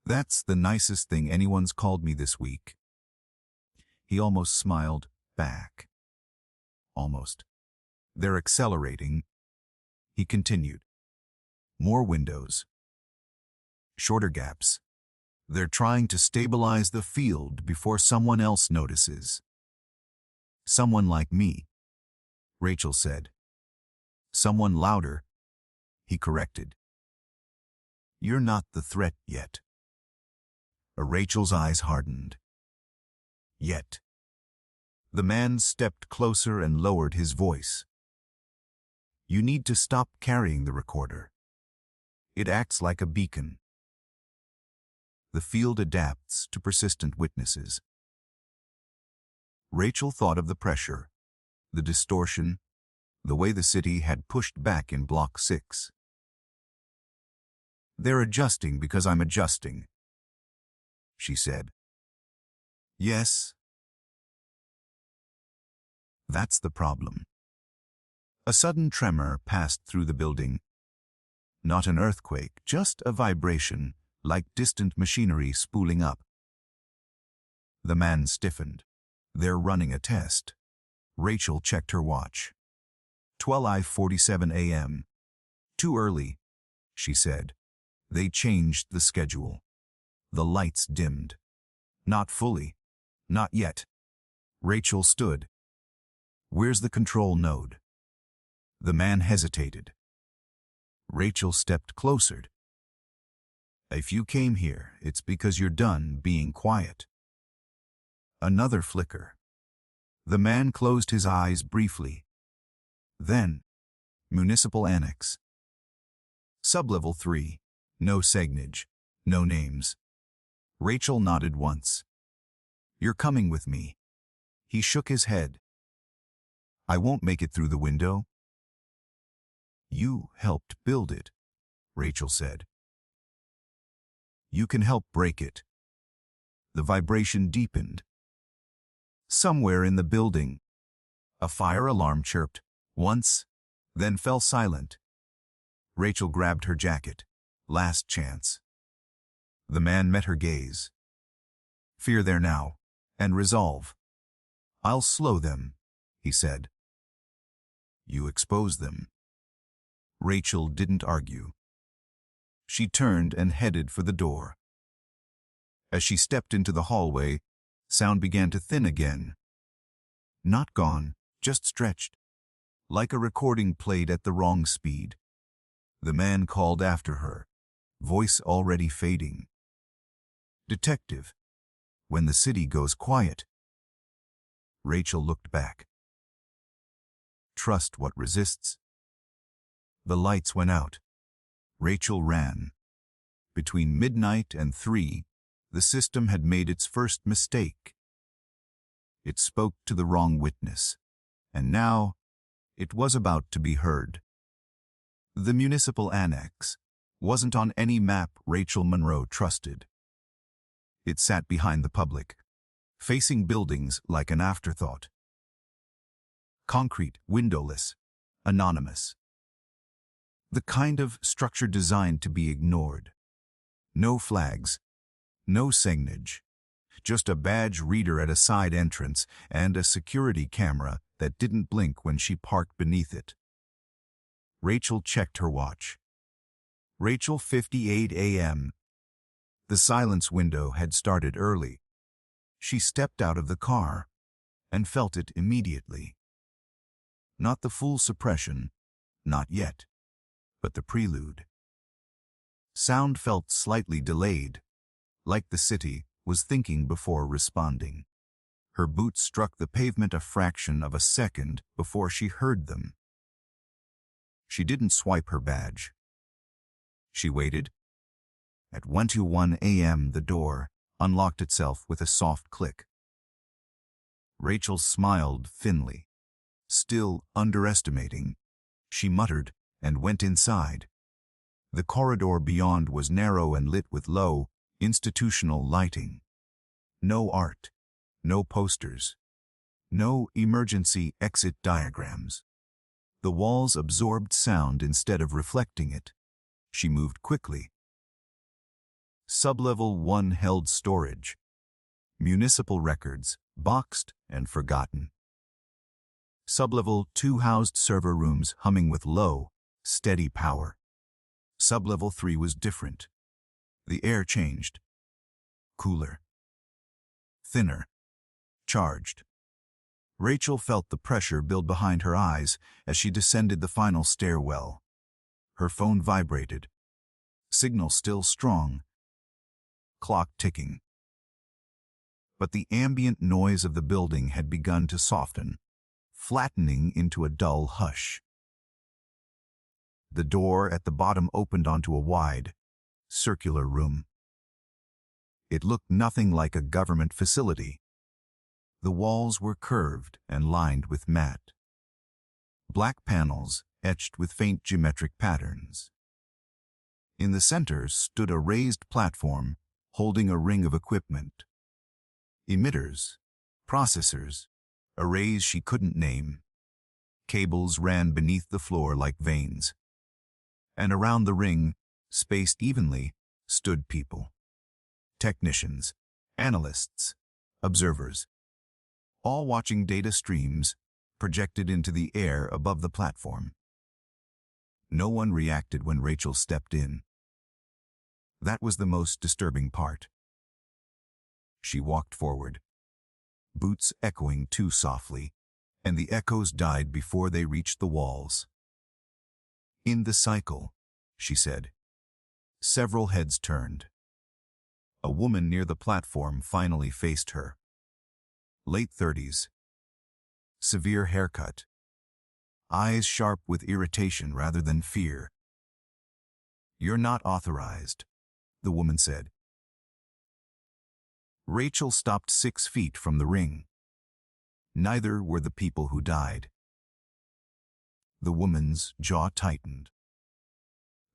"That's the nicest thing anyone's called me this week." He almost smiled back. Almost. "They're accelerating," he continued. "More windows. Shorter gaps. They're trying to stabilize the field before someone else notices." "Someone like me," Rachel said. "Someone louder," he corrected. "You're not the threat yet." Rachel's eyes hardened. "Yet." The man stepped closer and lowered his voice. "You need to stop carrying the recorder. It acts like a beacon. The field adapts to persistent witnesses." Rachel thought of the pressure, the distortion, the way the city had pushed back in Block 6. "They're adjusting because I'm adjusting," she said. "Yes. That's the problem. A sudden tremor passed through the building. Not an earthquake, just a vibration, like distant machinery spooling up. The man stiffened. They're running a test. Rachel checked her watch. 12:47 a.m. Too early, she said. They changed the schedule. The lights dimmed. Not fully. Not yet. Rachel stood. Where's the control node? The man hesitated. Rachel stepped closer. If you came here, it's because you're done being quiet. Another flicker. The man closed his eyes briefly. Then, Municipal Annex. Sublevel 3. No signage. No names. Rachel nodded once. You're coming with me. He shook his head. I won't make it through the window. You helped build it, Rachel said. You can help break it. The vibration deepened. Somewhere in the building, a fire alarm chirped, once, then fell silent. Rachel grabbed her jacket. Last chance. The man met her gaze. Fear there now, and resolve. I'll slow them, he said. You expose them. Rachel didn't argue. She turned and headed for the door. As she stepped into the hallway, sound began to thin again. Not gone, just stretched. Like a recording played at the wrong speed. The man called after her, voice already fading. Detective, when the city goes quiet. Rachel looked back. Trust what resists. The lights went out. Rachel ran. Between midnight and 3, the system had made its first mistake. It spoke to the wrong witness, and now it was about to be heard. The Municipal Annex wasn't on any map Rachel Monroe trusted. It sat behind the public, facing buildings like an afterthought. Concrete, windowless, anonymous. The kind of structure designed to be ignored. No flags, no signage, just a badge reader at a side entrance and a security camera that didn't blink when she parked beneath it. Rachel checked her watch. Rachel 58 a.m. The silence window had started early. She stepped out of the car and felt it immediately. Not the full suppression, not yet, but the prelude. Sound felt slightly delayed, like the city was thinking before responding. Her boots struck the pavement a fraction of a second before she heard them. She didn't swipe her badge. She waited. At 1:01 a.m. the door unlocked itself with a soft click. Rachel smiled thinly. Still underestimating, she muttered and went inside. The corridor beyond was narrow and lit with low, institutional lighting. No art, no posters, no emergency exit diagrams. The walls absorbed sound instead of reflecting it. She moved quickly. Sublevel 1 held storage. Municipal records, boxed and forgotten. Sublevel 2 housed server rooms humming with low, steady power. Sublevel 3 was different. The air changed. Cooler. Thinner. Charged. Rachel felt the pressure build behind her eyes as she descended the final stairwell. Her phone vibrated. Signal still strong. Clock ticking. But the ambient noise of the building had begun to soften, flattening into a dull hush. The door at the bottom opened onto a wide, circular room. It looked nothing like a government facility. The walls were curved and lined with matte. Black panels etched with faint geometric patterns. In the center stood a raised platform holding a ring of equipment. Emitters, processors, arrays she couldn't name. Cables ran beneath the floor like veins. And around the ring, spaced evenly, stood people. Technicians, analysts, observers, all watching data streams projected into the air above the platform. No one reacted when Rachel stepped in. That was the most disturbing part. She walked forward, boots echoing too softly, and the echoes died before they reached the walls. "In the cycle," she said. Several heads turned. A woman near the platform finally faced her. Late 30s. Severe haircut. Eyes sharp with irritation rather than fear. "You're not authorized," the woman said. Rachel stopped 6 feet from the ring. Neither were the people who died. The woman's jaw tightened.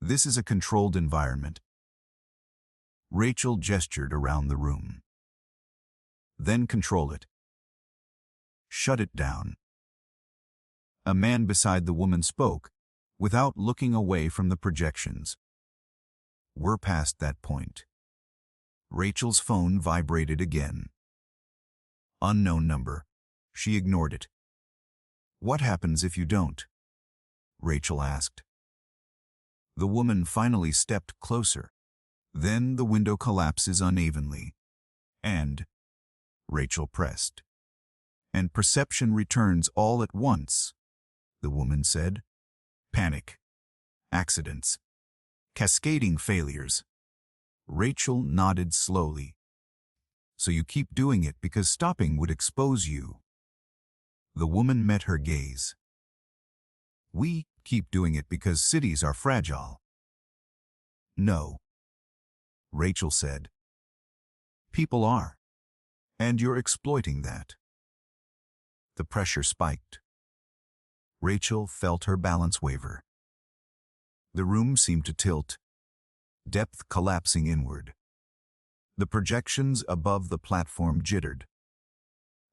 "This is a controlled environment." Rachel gestured around the room. "Then control it. Shut it down." A man beside the woman spoke, without looking away from the projections. "We're past that point." Rachel's phone vibrated again. Unknown number. She ignored it. "What happens if you don't?" Rachel asked. The woman finally stepped closer. "Then the window collapses unevenly. And," Rachel pressed, "and perception returns all at once," the woman said. "Panic. Accidents. Cascading failures." Rachel nodded slowly. "So you keep doing it because stopping would expose you." The woman met her gaze. "We keep doing it because cities are fragile." "No," Rachel said. "People are. And you're exploiting that." The pressure spiked. Rachel felt her balance waver. The room seemed to tilt, depth collapsing inward. The projections above the platform jittered.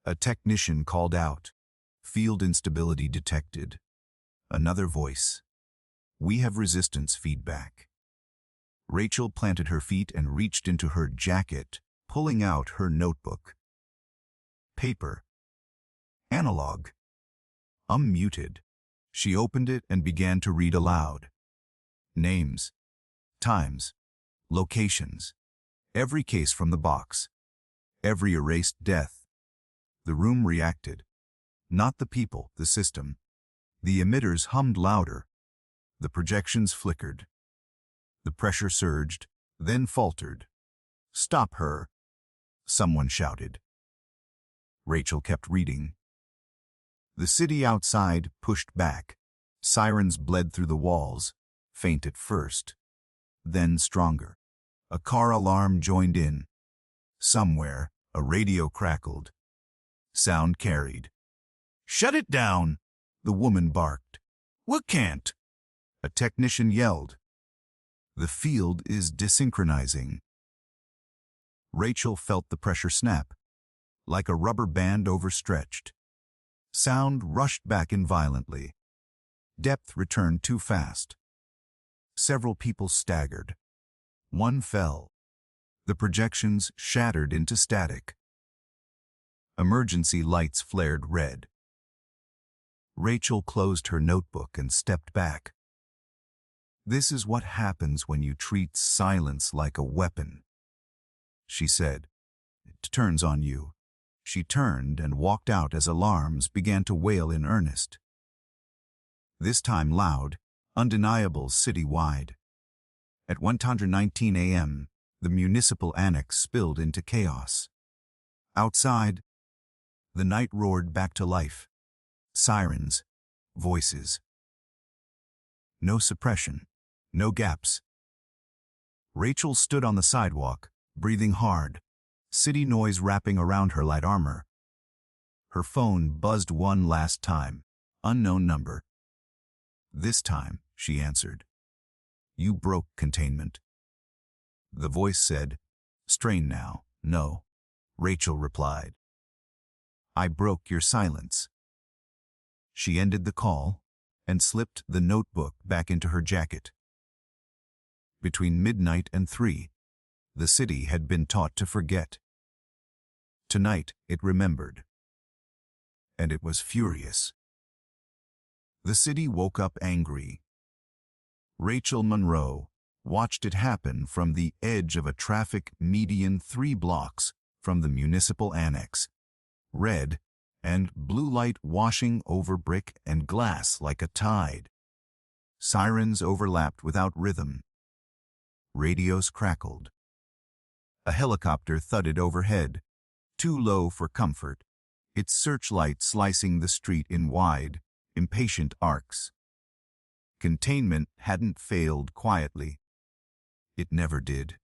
A technician called out, "Field instability detected." Another voice, "We have resistance feedback." Rachel planted her feet and reached into her jacket, pulling out her notebook. Paper. Analog. Unmuted. She opened it and began to read aloud. Names. Times. Locations. Every case from the box. Every erased death. The room reacted. Not the people, the system. The emitters hummed louder. The projections flickered. The pressure surged, then faltered. "Stop her," someone shouted. Rachel kept reading. The city outside pushed back. Sirens bled through the walls, faint at first, then stronger. A car alarm joined in. Somewhere, a radio crackled. Sound carried. "Shut it down," the woman barked. "We can't." A technician yelled. "The field is desynchronizing." Rachel felt the pressure snap, like a rubber band overstretched. Sound rushed back in violently. Depth returned too fast. Several people staggered. One fell. The projections shattered into static. Emergency lights flared red. Rachel closed her notebook and stepped back. "This is what happens when you treat silence like a weapon," she said. "It turns on you." She turned and walked out as alarms began to wail in earnest. This time loud, undeniable citywide. At 1:19 a.m., the municipal annex spilled into chaos. Outside, the night roared back to life. Sirens, voices. No suppression, no gaps. Rachel stood on the sidewalk, breathing hard, city noise wrapping around her light armor. Her phone buzzed one last time. Unknown number. "This time," she answered. "You broke containment." The voice said, "Strain now." "No," Rachel replied. "I broke your silence." She ended the call and slipped the notebook back into her jacket. Between midnight and 3, the city had been taught to forget. Tonight it remembered. And it was furious. The city woke up angry. Rachel Monroe watched it happen from the edge of a traffic median 3 blocks from the municipal annex. Red and blue light washing over brick and glass like a tide. Sirens overlapped without rhythm. Radios crackled. A helicopter thudded overhead, too low for comfort, its searchlight slicing the street in wide, impatient arcs. Containment hadn't failed quietly. It never did.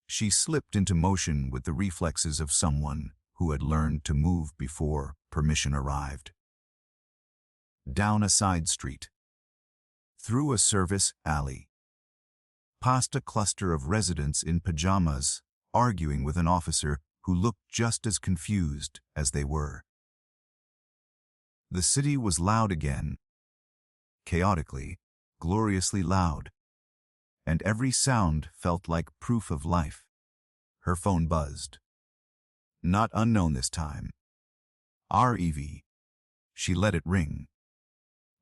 She slipped into motion with the reflexes of someone who had learned to move before permission arrived. Down a side street. Through a service alley. Past a cluster of residents in pajamas, arguing with an officer who looked just as confused as they were. The city was loud again. Chaotically, gloriously loud. And every sound felt like proof of life. Her phone buzzed. Not unknown this time. REV. She let it ring.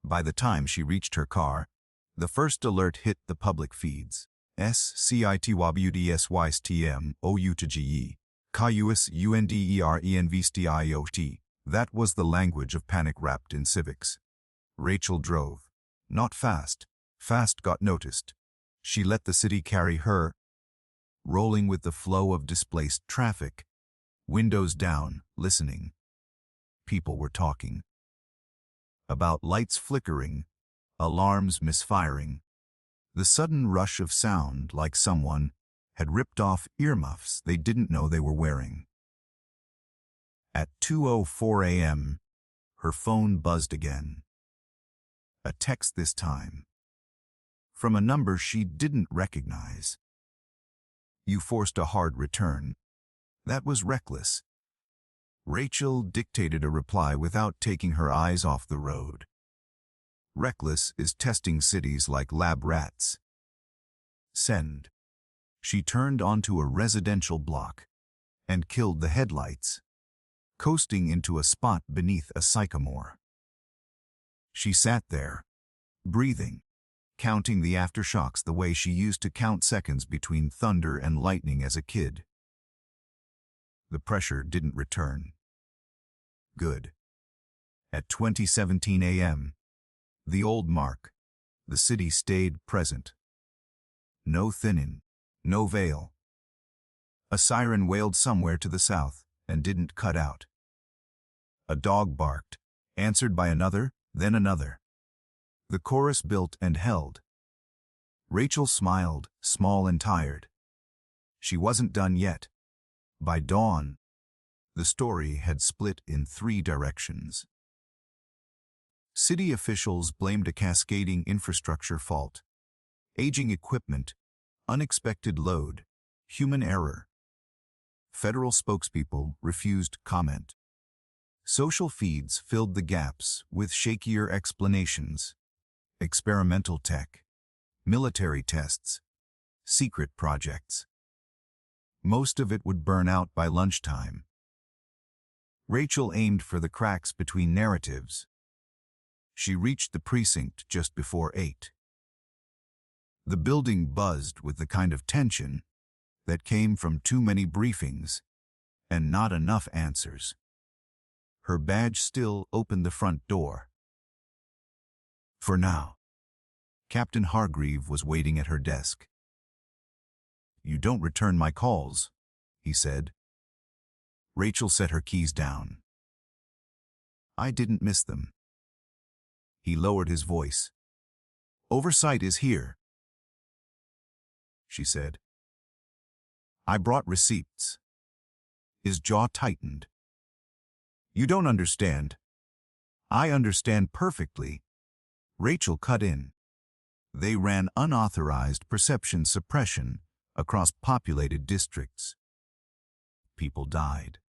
By the time she reached her car, the first alert hit the public feeds. SCITWBUDSYSTM OUTGE. KUS UNDERENVSTIOT. That was the language of panic wrapped in civics. Rachel drove. Not fast. Fast got noticed. She let the city carry her, rolling with the flow of displaced traffic. Windows down, listening. People were talking. About lights flickering, alarms misfiring. The sudden rush of sound like someone had ripped off earmuffs they didn't know they were wearing. At 2:04 a.m., her phone buzzed again. A text this time. From a number she didn't recognize. You forced a hard return. That was reckless. Rachel dictated a reply without taking her eyes off the road. Reckless is testing cities like lab rats. Send. She turned onto a residential block and killed the headlights, coasting into a spot beneath a sycamore. She sat there, breathing, counting the aftershocks the way she used to count seconds between thunder and lightning as a kid. The pressure didn't return. Good. At 20:17 a.m., the old mark, the city stayed present. No thinning, no veil. A siren wailed somewhere to the south and didn't cut out. A dog barked, answered by another, then another. The chorus built and held. Rachel smiled, small and tired. She wasn't done yet. By dawn, the story had split in 3 directions. City officials blamed a cascading infrastructure fault. Aging equipment, unexpected load, human error. Federal spokespeople refused comment. Social feeds filled the gaps with shakier explanations. Experimental tech, military tests, secret projects. Most of it would burn out by lunchtime. Rachel aimed for the cracks between narratives. She reached the precinct just before 8. The building buzzed with the kind of tension that came from too many briefings and not enough answers. Her badge still opened the front door. For now. Captain Hargreave was waiting at her desk. "You don't return my calls," he said. Rachel set her keys down. "I didn't miss them." He lowered his voice. "Oversight is here," she said. "I brought receipts." His jaw tightened. "You don't understand." "I understand perfectly." Rachel cut in. They ran unauthorized perception suppression across populated districts. People died.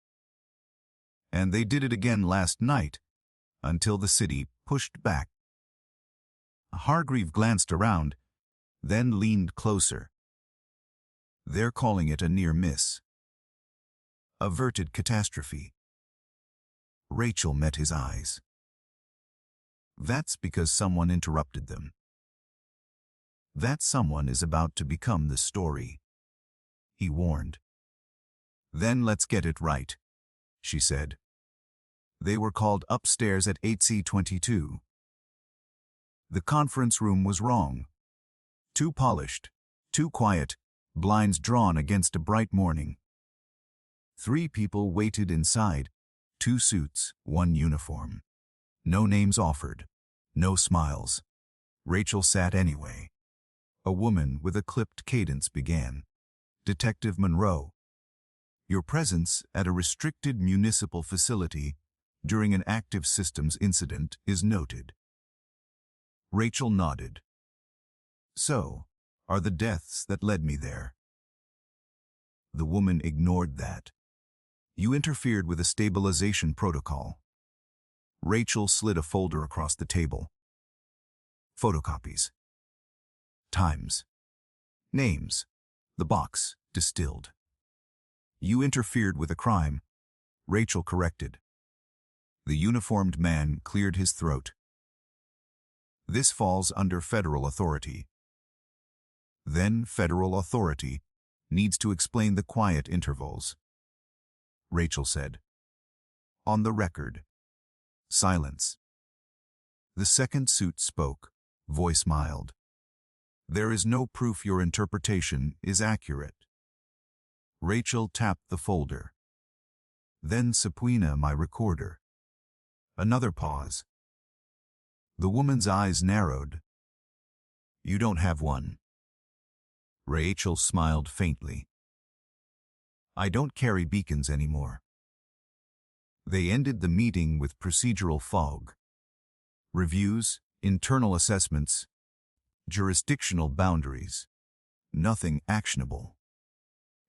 And they did it again last night, until the city pushed back. Hargreave glanced around, then leaned closer. They're calling it a near miss. Averted catastrophe. Rachel met his eyes. That's because someone interrupted them. That someone is about to become the story, he warned. Then let's get it right, she said. They were called upstairs at 8C22. The conference room was wrong. Too polished, too quiet, blinds drawn against a bright morning. 3 people waited inside, 2 suits, 1 uniform. No names offered, no smiles. Rachel sat anyway. A woman with a clipped cadence began. Detective Monroe, your presence at a restricted municipal facility during an active systems incident is noted. Rachel nodded. So, are the deaths that led me there? The woman ignored that. You interfered with a stabilization protocol. Rachel slid a folder across the table. Photocopies. Times. Names. The box, distilled. You interfered with a crime. Rachel corrected. The uniformed man cleared his throat. This falls under federal authority. Then federal authority needs to explain the quiet intervals. Rachel said. On the record. Silence. The second suit spoke, voice mild. There is no proof your interpretation is accurate. Rachel tapped the folder. Then subpoena my recorder. Another pause. The woman's eyes narrowed. You don't have one. Rachel smiled faintly. I don't carry beacons anymore. They ended the meeting with procedural fog. Reviews, internal assessments, jurisdictional boundaries. Nothing actionable.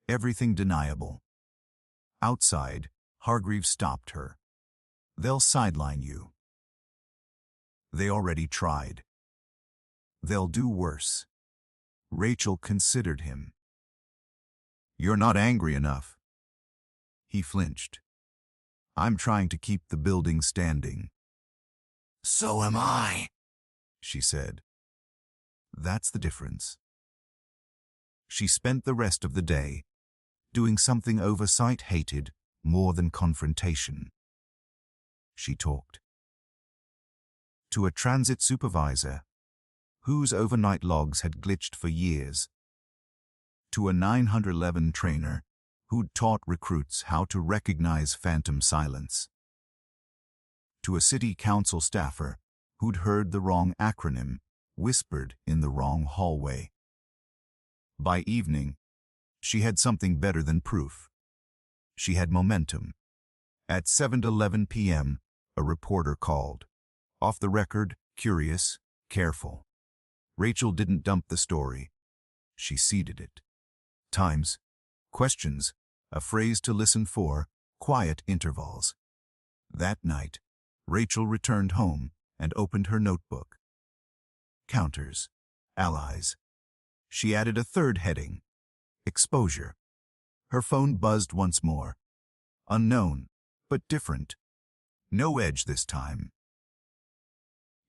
Everything deniable. Outside, Hargreave stopped her. They'll sideline you. They already tried. They'll do worse. Rachel considered him. You're not angry enough. He flinched. I'm trying to keep the building standing. So am I, she said. That's the difference. She spent the rest of the day doing something oversight hated more than confrontation. She talked to a transit supervisor whose overnight logs had glitched for years, to a 911 trainer who'd taught recruits how to recognize phantom silence, to a city council staffer who'd heard the wrong acronym whispered in the wrong hallway. By evening, she had something better than proof. She had momentum. At 7:11 p.m., a reporter called. Off the record, curious, careful. Rachel didn't dump the story. She seeded it. Times, questions, a phrase to listen for, quiet intervals. That night, Rachel returned home and opened her notebook. Counters, allies. She added a third heading, exposure. Her phone buzzed once more. Unknown, but different. No edge this time.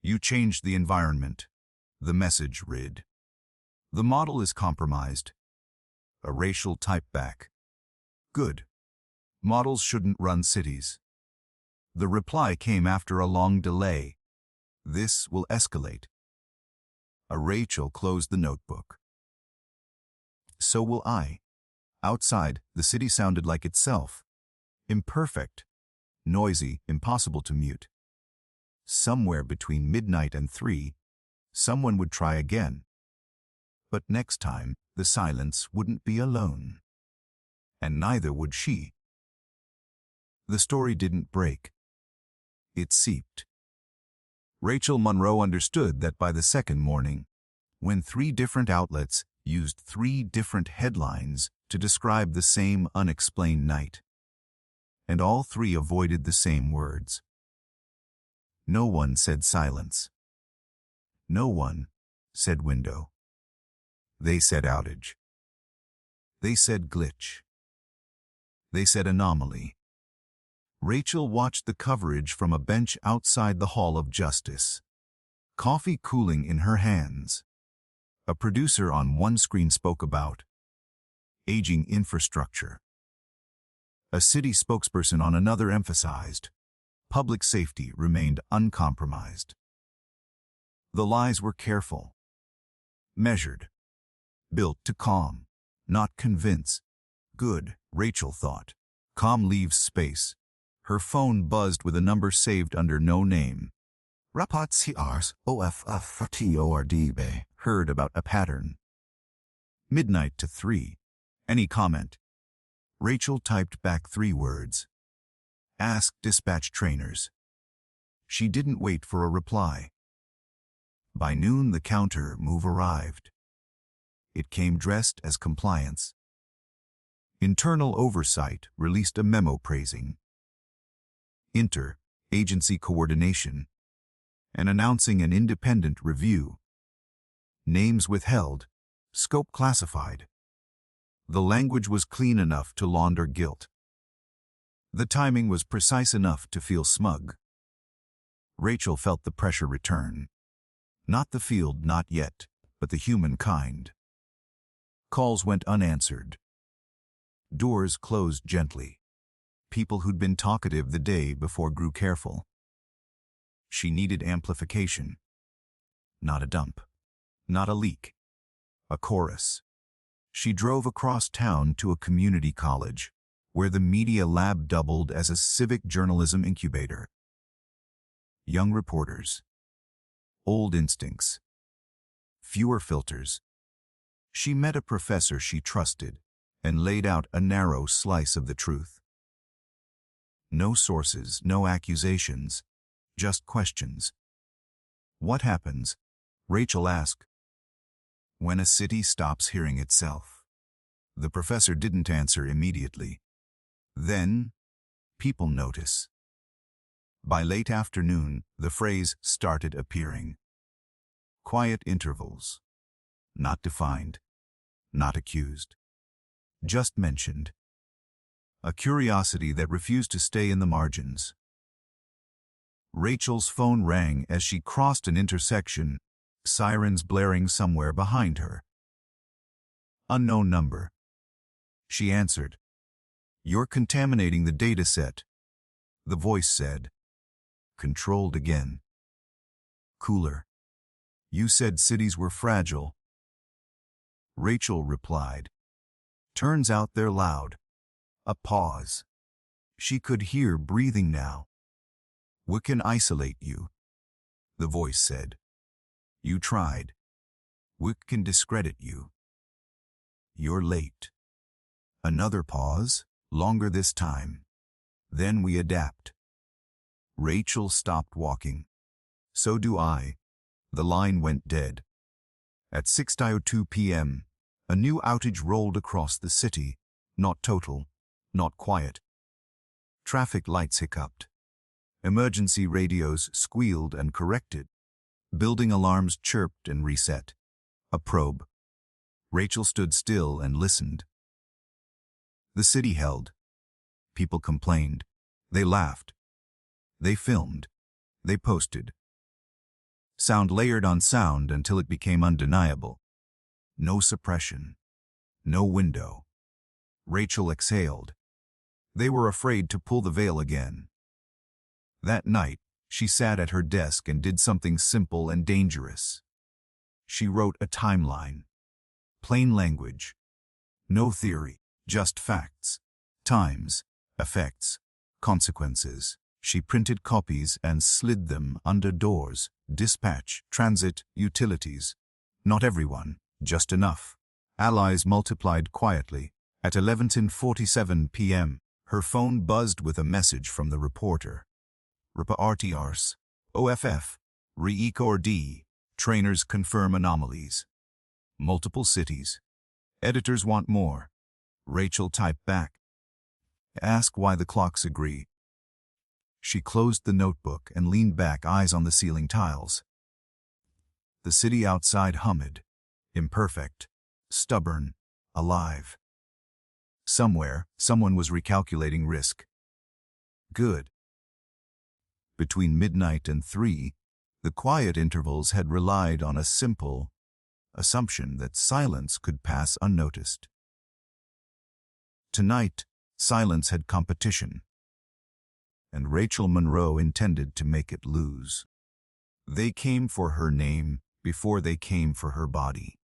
You changed the environment, the message read. The model is compromised. A racial typeback. Good. Models shouldn't run cities. The reply came after a long delay. This will escalate. Rachel closed the notebook. So will I. Outside, the city sounded like itself. Imperfect. Noisy, impossible to mute. Somewhere between midnight and 3, someone would try again. But next time, the silence wouldn't be alone. And neither would she. The story didn't break. It seeped. Rachel Monroe understood that by the second morning, when 3 different outlets used 3 different headlines to describe the same unexplained night, and all 3 avoided the same words. No one said silence. No one said window. They said outage. They said glitch. They said anomaly. Rachel watched the coverage from a bench outside the Hall of Justice, coffee cooling in her hands. A producer on one screen spoke about aging infrastructure. A city spokesperson on another emphasized public safety remained uncompromised. The lies were careful, measured, built to calm, not convince. Good, Rachel thought. Calm leaves space. Her phone buzzed with a number saved under no name. Rapat CRs OFF heard about a pattern. Midnight to 3. Any comment? Rachel typed back 3 words. Ask dispatch trainers. She didn't wait for a reply. By noon the counter move arrived. It came dressed as compliance. Internal Oversight released a memo praising inter-agency coordination and announcing an independent review. Names withheld, scope classified. The language was clean enough to launder guilt. The timing was precise enough to feel smug. Rachel felt the pressure return. Not the field, not yet, but the humankind. Calls went unanswered. Doors closed gently. People who'd been talkative the day before grew careful. She needed amplification. Not a dump. Not a leak. A chorus. She drove across town to a community college, where the media lab doubled as a civic journalism incubator. Young reporters. Old instincts. Fewer filters. She met a professor she trusted and laid out a narrow slice of the truth. No sources, no accusations, just questions. What happens, Rachel asked, when a city stops hearing itself? The professor didn't answer immediately. Then, people notice. By late afternoon, the phrase started appearing. Quiet intervals. Not defined. Not accused. Just mentioned. A curiosity that refused to stay in the margins. Rachel's phone rang as she crossed an intersection, sirens blaring somewhere behind her. Unknown number. She answered. You're contaminating the data set, the voice said. Controlled again. Cooler. You said cities were fragile. Rachel replied. Turns out they're loud. A pause. She could hear breathing now. What can isolate you? The voice said. You tried. What can discredit you? You're late. Another pause, longer this time. Then we adapt. Rachel stopped walking. So do I. The line went dead. At 6:02 p.m., a new outage rolled across the city, not total, not quiet. Traffic lights hiccuped. Emergency radios squealed and corrected. Building alarms chirped and reset. A probe. Rachel stood still and listened. The city held. People complained. They laughed. They filmed. They posted. Sound layered on sound until it became undeniable. No suppression. No window. Rachel exhaled. They were afraid to pull the veil again. That night, she sat at her desk and did something simple and dangerous. She wrote a timeline. Plain language. No theory, just facts. Times, effects, consequences. She printed copies and slid them under doors, dispatch, transit, utilities. Not everyone, just enough. Allies multiplied quietly. At 11:47 p.m., her phone buzzed with a message from the reporter. RTRs, OFF, RECORD, trainers confirm anomalies. Multiple cities. Editors want more. Rachel typed back. Ask why the clocks agree. She closed the notebook and leaned back, eyes on the ceiling tiles. The city outside hummed, imperfect, stubborn, alive. Somewhere, someone was recalculating risk. Good. Between midnight and 3, the quiet intervals had relied on a simple assumption that silence could pass unnoticed. Tonight, silence had competition, and Rachel Monroe intended to make it lose. They came for her name before they came for her body.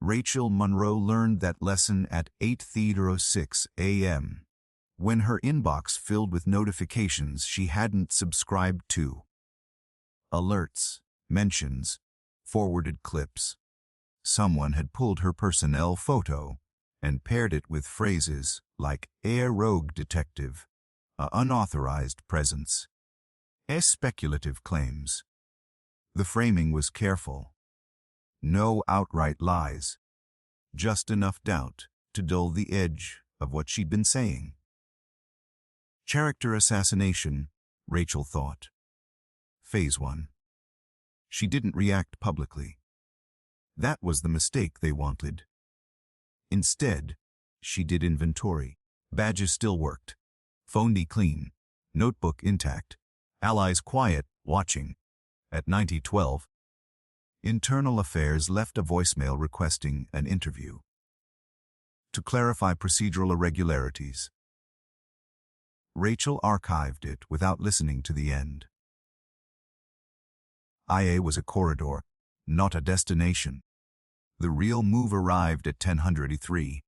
Rachel Monroe learned that lesson at 8:06 a.m., when her inbox filled with notifications she hadn't subscribed to. Alerts, mentions, forwarded clips. Someone had pulled her personnel photo and paired it with phrases like "a rogue detective," "a unauthorized presence," speculative claims. The framing was careful. No outright lies, just enough doubt to dull the edge of what she'd been saying. Character assassination, Rachel thought. Phase 1. She didn't react publicly. That was the mistake they wanted. Instead, she did inventory. Badges still worked. Phone clean. Notebook intact. Allies quiet, watching. At 9012, Internal Affairs left a voicemail requesting an interview to clarify procedural irregularities. Rachel archived it without listening to the end. IA was a corridor, not a destination. The real move arrived at 10:03.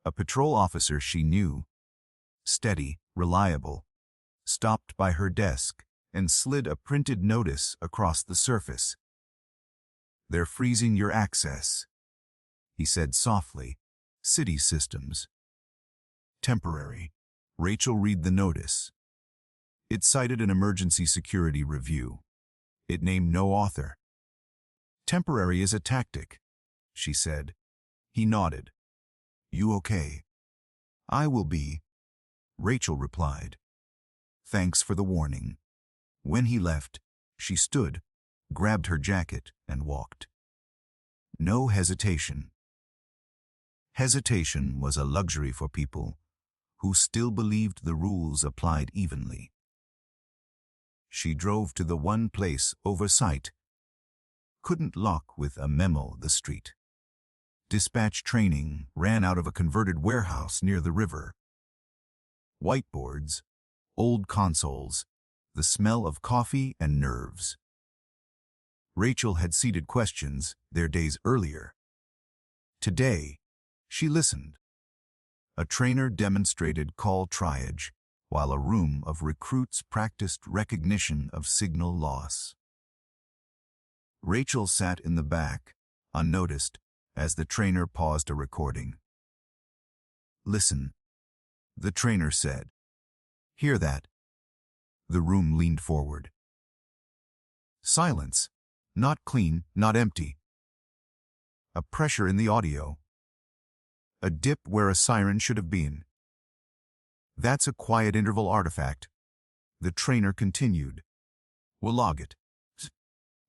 A patrol officer she knew, steady, reliable, stopped by her desk and slid a printed notice across the surface. "They're freezing your access," he said softly. "City systems. Temporary." Rachel read the notice. It cited an emergency security review. It named no author. "Temporary is a tactic," she said. He nodded. "You okay?" "I will be," Rachel replied. "Thanks for the warning." When he left, she stood, grabbed her jacket, and walked. No hesitation. Hesitation was a luxury for people who still believed the rules applied evenly. She drove to the one place oversight couldn't lock with a memo the street. Dispatch training ran out of a converted warehouse near the river. Whiteboards, old consoles, the smell of coffee and nerves. Rachel had seeded questions there days earlier. Today, she listened. A trainer demonstrated call triage, while a room of recruits practiced recognition of signal loss. Rachel sat in the back, unnoticed, as the trainer paused a recording. "Listen," the trainer said. "Hear that?" The room leaned forward. Silence. Not clean, not empty. A pressure in the audio. A dip where a siren should have been. "That's a quiet interval artifact," the trainer continued. "We'll log it.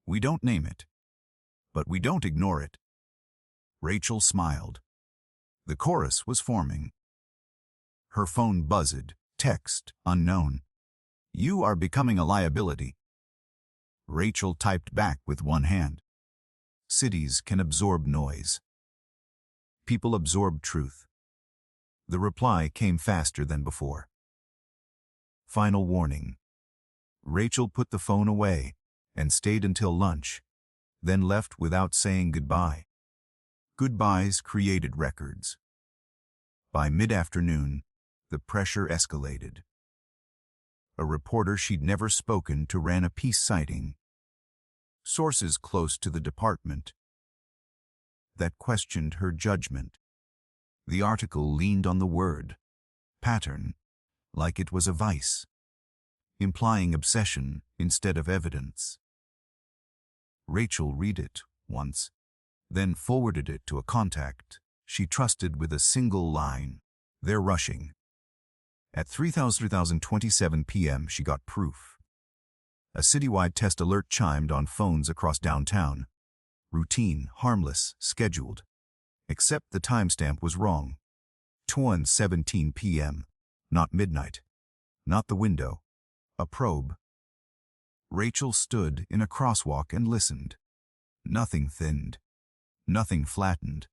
We don't name it, but we don't ignore it." Rachel smiled. The chorus was forming. Her phone buzzed. Text, unknown. "You are becoming a liability." Rachel typed back with one hand. Cities can absorb noise. People absorb truth. The reply came faster than before. Final warning. Rachel put the phone away and stayed until lunch, then left without saying goodbye. Goodbyes created records. By mid-afternoon, the pressure escalated. A reporter she'd never spoken to ran a piece citing sources close to the department that questioned her judgment. The article leaned on the word pattern, like it was a vice, implying obsession instead of evidence. Rachel read it once, then forwarded it to a contact she trusted with a single line: "They're rushing." At 3:27 p.m., she got proof. A citywide test alert chimed on phones across downtown. Routine, harmless, scheduled. Except the timestamp was wrong. 2:17 p.m. Not midnight. Not the window. A probe. Rachel stood in a crosswalk and listened. Nothing thinned. Nothing flattened.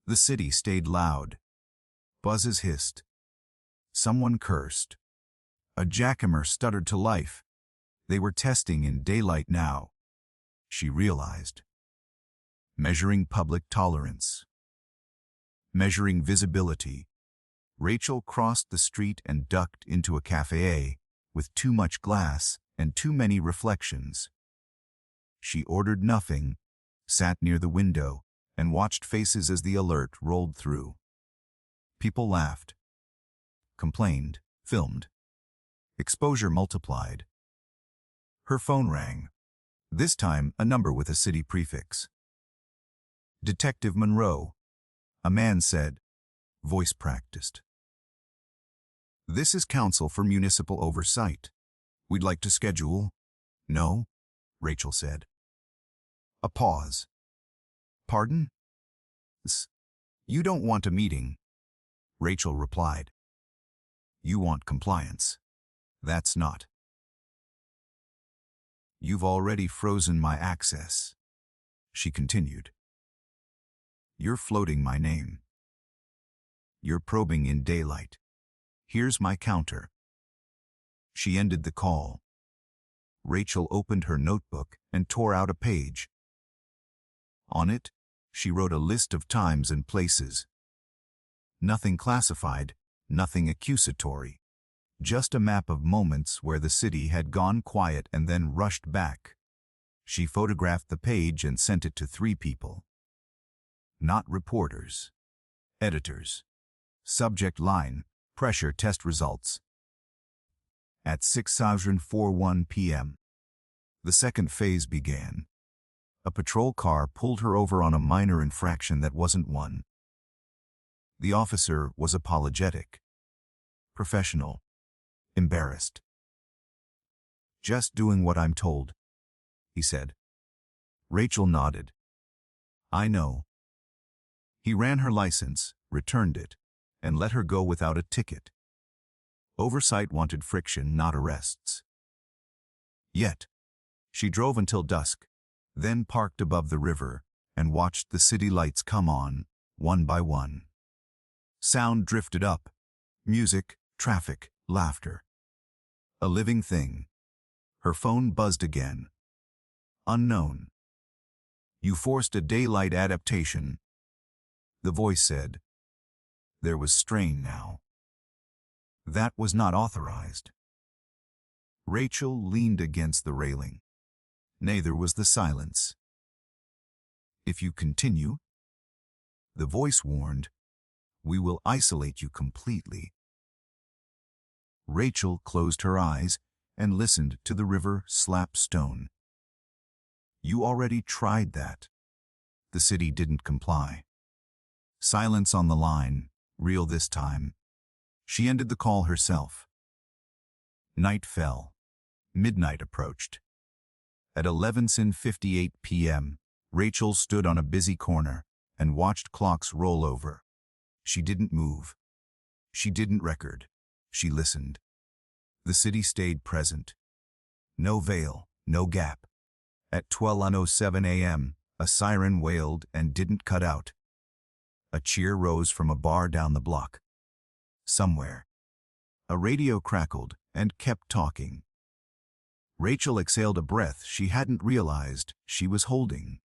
The city stayed loud. Buzzes hissed. Someone cursed. A jackhammer stuttered to life. They were testing in daylight now. She realized. Measuring public tolerance. Measuring visibility. Rachel crossed the street and ducked into a cafe with too much glass and too many reflections. She ordered nothing, sat near the window, and watched faces as the alert rolled through. People laughed, complained, filmed. Exposure multiplied. Her phone rang. This time, a number with a city prefix. Detective Monroe. A man said. Voice practiced. This is Council for Municipal Oversight. We'd like to schedule. No, Rachel said. A pause. Pardon? You don't want a meeting, Rachel replied. You want compliance. That's not. You've already frozen my access, she continued. You're floating my name. You're probing in daylight. Here's my counter. She ended the call. Rachel opened her notebook and tore out a page. On it, she wrote a list of times and places. Nothing classified, nothing accusatory. Just a map of moments where the city had gone quiet and then rushed back. She photographed the page and sent it to 3 people. Not reporters. Editors. Subject line, pressure test results. At 6:41 p.m., the second phase began. A patrol car pulled her over on a minor infraction that wasn't one. The officer was apologetic. Professional. Embarrassed. Just doing what I'm told, he said. Rachel nodded. I know. He ran her license, returned it, and let her go without a ticket. Oversight wanted friction, not arrests. Yet, she drove until dusk, then parked above the river and watched the city lights come on, one by one. Sound drifted up. Music, traffic, laughter. A living thing. Her phone buzzed again. Unknown. You forced a daylight adaptation. The voice said. There was strain now. That was not authorized. Rachel leaned against the railing. Neither was the silence. If you continue, the voice warned, we will isolate you completely. Rachel closed her eyes and listened to the river slap stone. You already tried that. The city didn't comply. Silence on the line, real this time. She ended the call herself. Night fell. Midnight approached. At 11:58 p.m., Rachel stood on a busy corner and watched clocks roll over. She didn't move. She didn't record. She listened. The city stayed present. No veil, no gap. At 12:07 a.m., a siren wailed and didn't cut out. A cheer rose from a bar down the block. Somewhere, a radio crackled and kept talking. Rachel exhaled a breath she hadn't realized she was holding.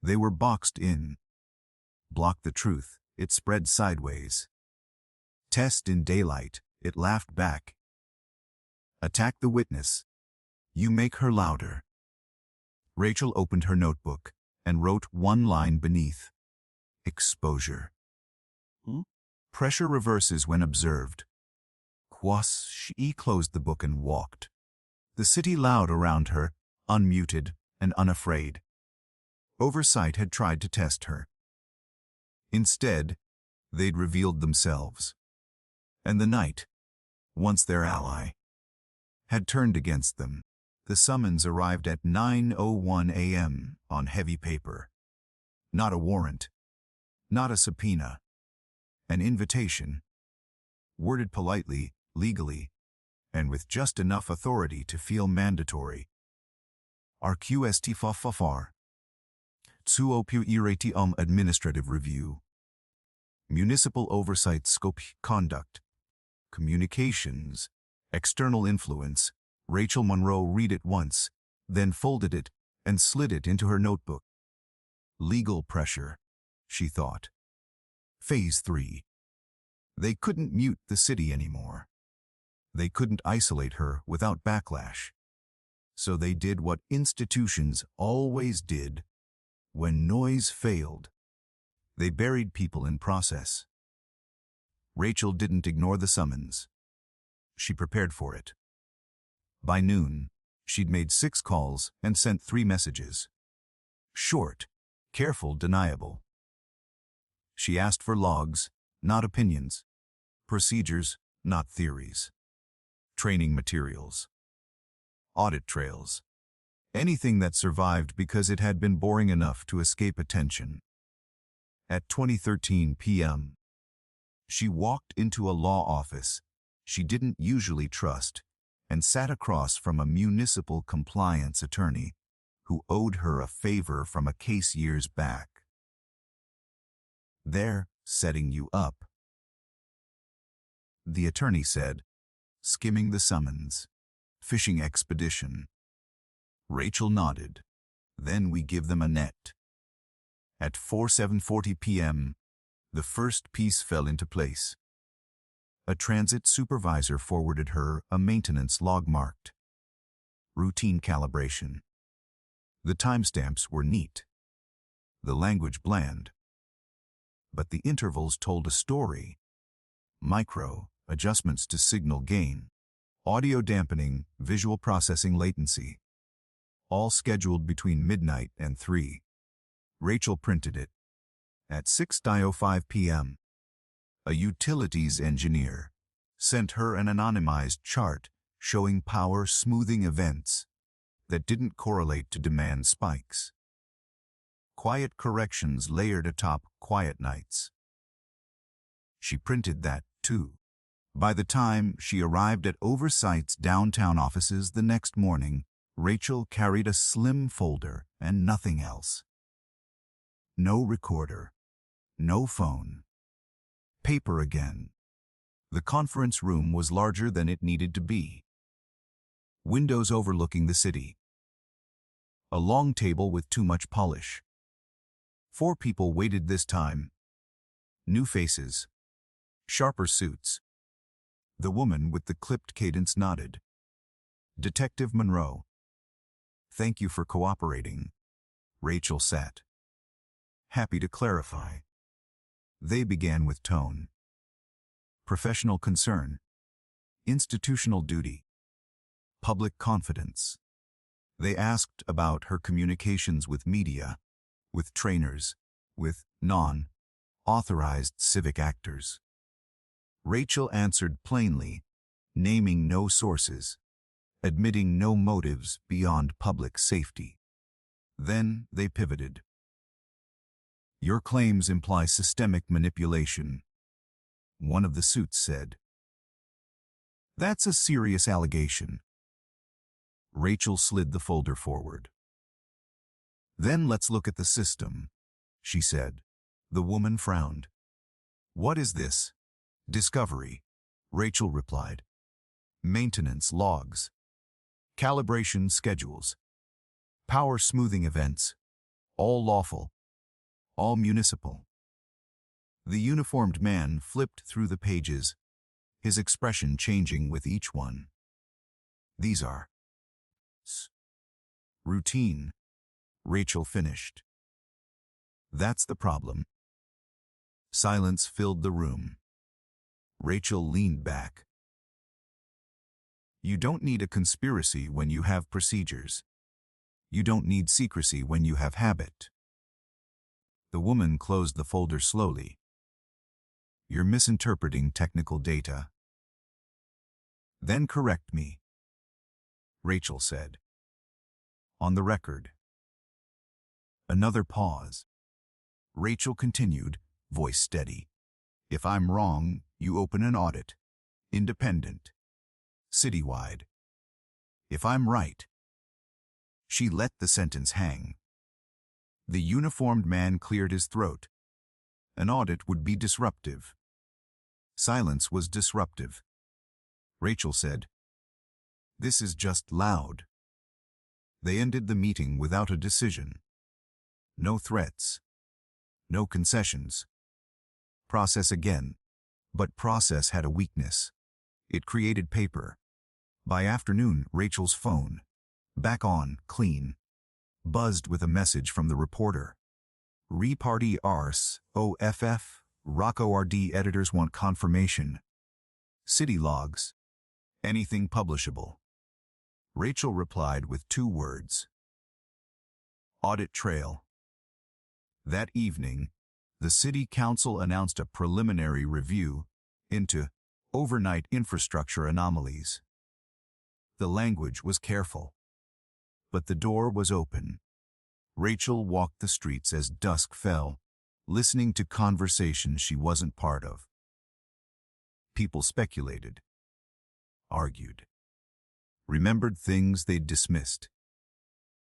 They were boxed in. Block the truth, it spread sideways. Test in daylight, it laughed back. Attack the witness. You make her louder. Rachel opened her notebook and wrote one line beneath. Exposure. Pressure reverses when observed. She closed the book and walked. The city loud around her, unmuted and unafraid. Oversight had tried to test her. Instead, they'd revealed themselves. And the night, once their ally, had turned against them. The summons arrived at 9:01 a.m. on heavy paper. Not a warrant, not a subpoena, an invitation, worded politely, legally, and with just enough authority to feel mandatory. RQST FAFAR. Tsuopirati Administrative Review. Municipal Oversight Scope Conduct. Communications. External Influence. Rachel Monroe read it once, then folded it and slid it into her notebook. Legal pressure, she thought. Phase 3. They couldn't mute the city anymore. They couldn't isolate her without backlash. So they did what institutions always did when noise failed. They buried people in process. Rachel didn't ignore the summons. She prepared for it. By noon, she'd made 6 calls and sent 3 messages. Short, careful, deniable. She asked for logs, not opinions. Procedures, not theories. Training materials. Audit trails. Anything that survived because it had been boring enough to escape attention. At 20:13 p.m., she walked into a law office she didn't usually trust and sat across from a municipal compliance attorney who owed her a favor from a case years back. "They're setting you up," the attorney said, skimming the summons. "Fishing expedition." Rachel nodded. "Then we give them a net." At 7:40 p.m., the first piece fell into place. A transit supervisor forwarded her a maintenance log marked routine calibration. The timestamps were neat, the language bland, but the intervals told a story. Micro adjustments to signal gain, audio dampening, visual processing latency, all scheduled between midnight and 3. Rachel printed it. At 6:05 p.m., a utilities engineer sent her an anonymized chart showing power smoothing events that didn't correlate to demand spikes. Quiet corrections layered atop quiet nights. She printed that, too. By the time she arrived at Oversight's downtown offices the next morning, Rachel carried a slim folder and nothing else. No recorder, no phone. Paper again. The conference room was larger than it needed to be. Windows overlooking the city. A long table with too much polish. 4 people waited this time. New faces. Sharper suits. The woman with the clipped cadence nodded. "Detective Monroe." "Thank you for cooperating." Rachel sat. "Happy to clarify." They began with tone. Professional concern. Institutional duty. Public confidence. They asked about her communications with media, with trainers, with non-authorized civic actors. Rachel answered plainly, naming no sources, admitting no motives beyond public safety. Then they pivoted. "Your claims imply systemic manipulation," one of the suits said. "That's a serious allegation." Rachel slid the folder forward. "Then let's look at the system," she said. The woman frowned. "What is this?" "Discovery," Rachel replied. "Maintenance logs. Calibration schedules. Power smoothing events. All lawful. All municipal." The uniformed man flipped through the pages, his expression changing with each one. "These are routine," Rachel finished. "That's the problem." Silence filled the room. Rachel leaned back. "You don't need a conspiracy when you have procedures. You don't need secrecy when you have habit." The woman closed the folder slowly. "You're misinterpreting technical data." Then correct me, Rachel said. On the record. Another pause. Rachel continued, voice steady. If I'm wrong, you open an audit. Independent. Citywide. If I'm right. She let the sentence hang. The uniformed man cleared his throat. An audit would be disruptive. Silence was disruptive. Rachel said, "This is just loud." They ended the meeting without a decision. No threats. No concessions. Process again. But process had a weakness. It created paper. By afternoon, Rachel's phone, back on, clean, buzzed with a message from the reporter. Reparty Ars, OFF, Rocco RD editors want confirmation. City logs. Anything publishable. Rachel replied with 2 words. Audit trail. That evening, the city council announced a preliminary review into overnight infrastructure anomalies. The language was careful, but the door was open. Rachel walked the streets as dusk fell, listening to conversations she wasn't part of. People speculated, argued, remembered things they'd dismissed.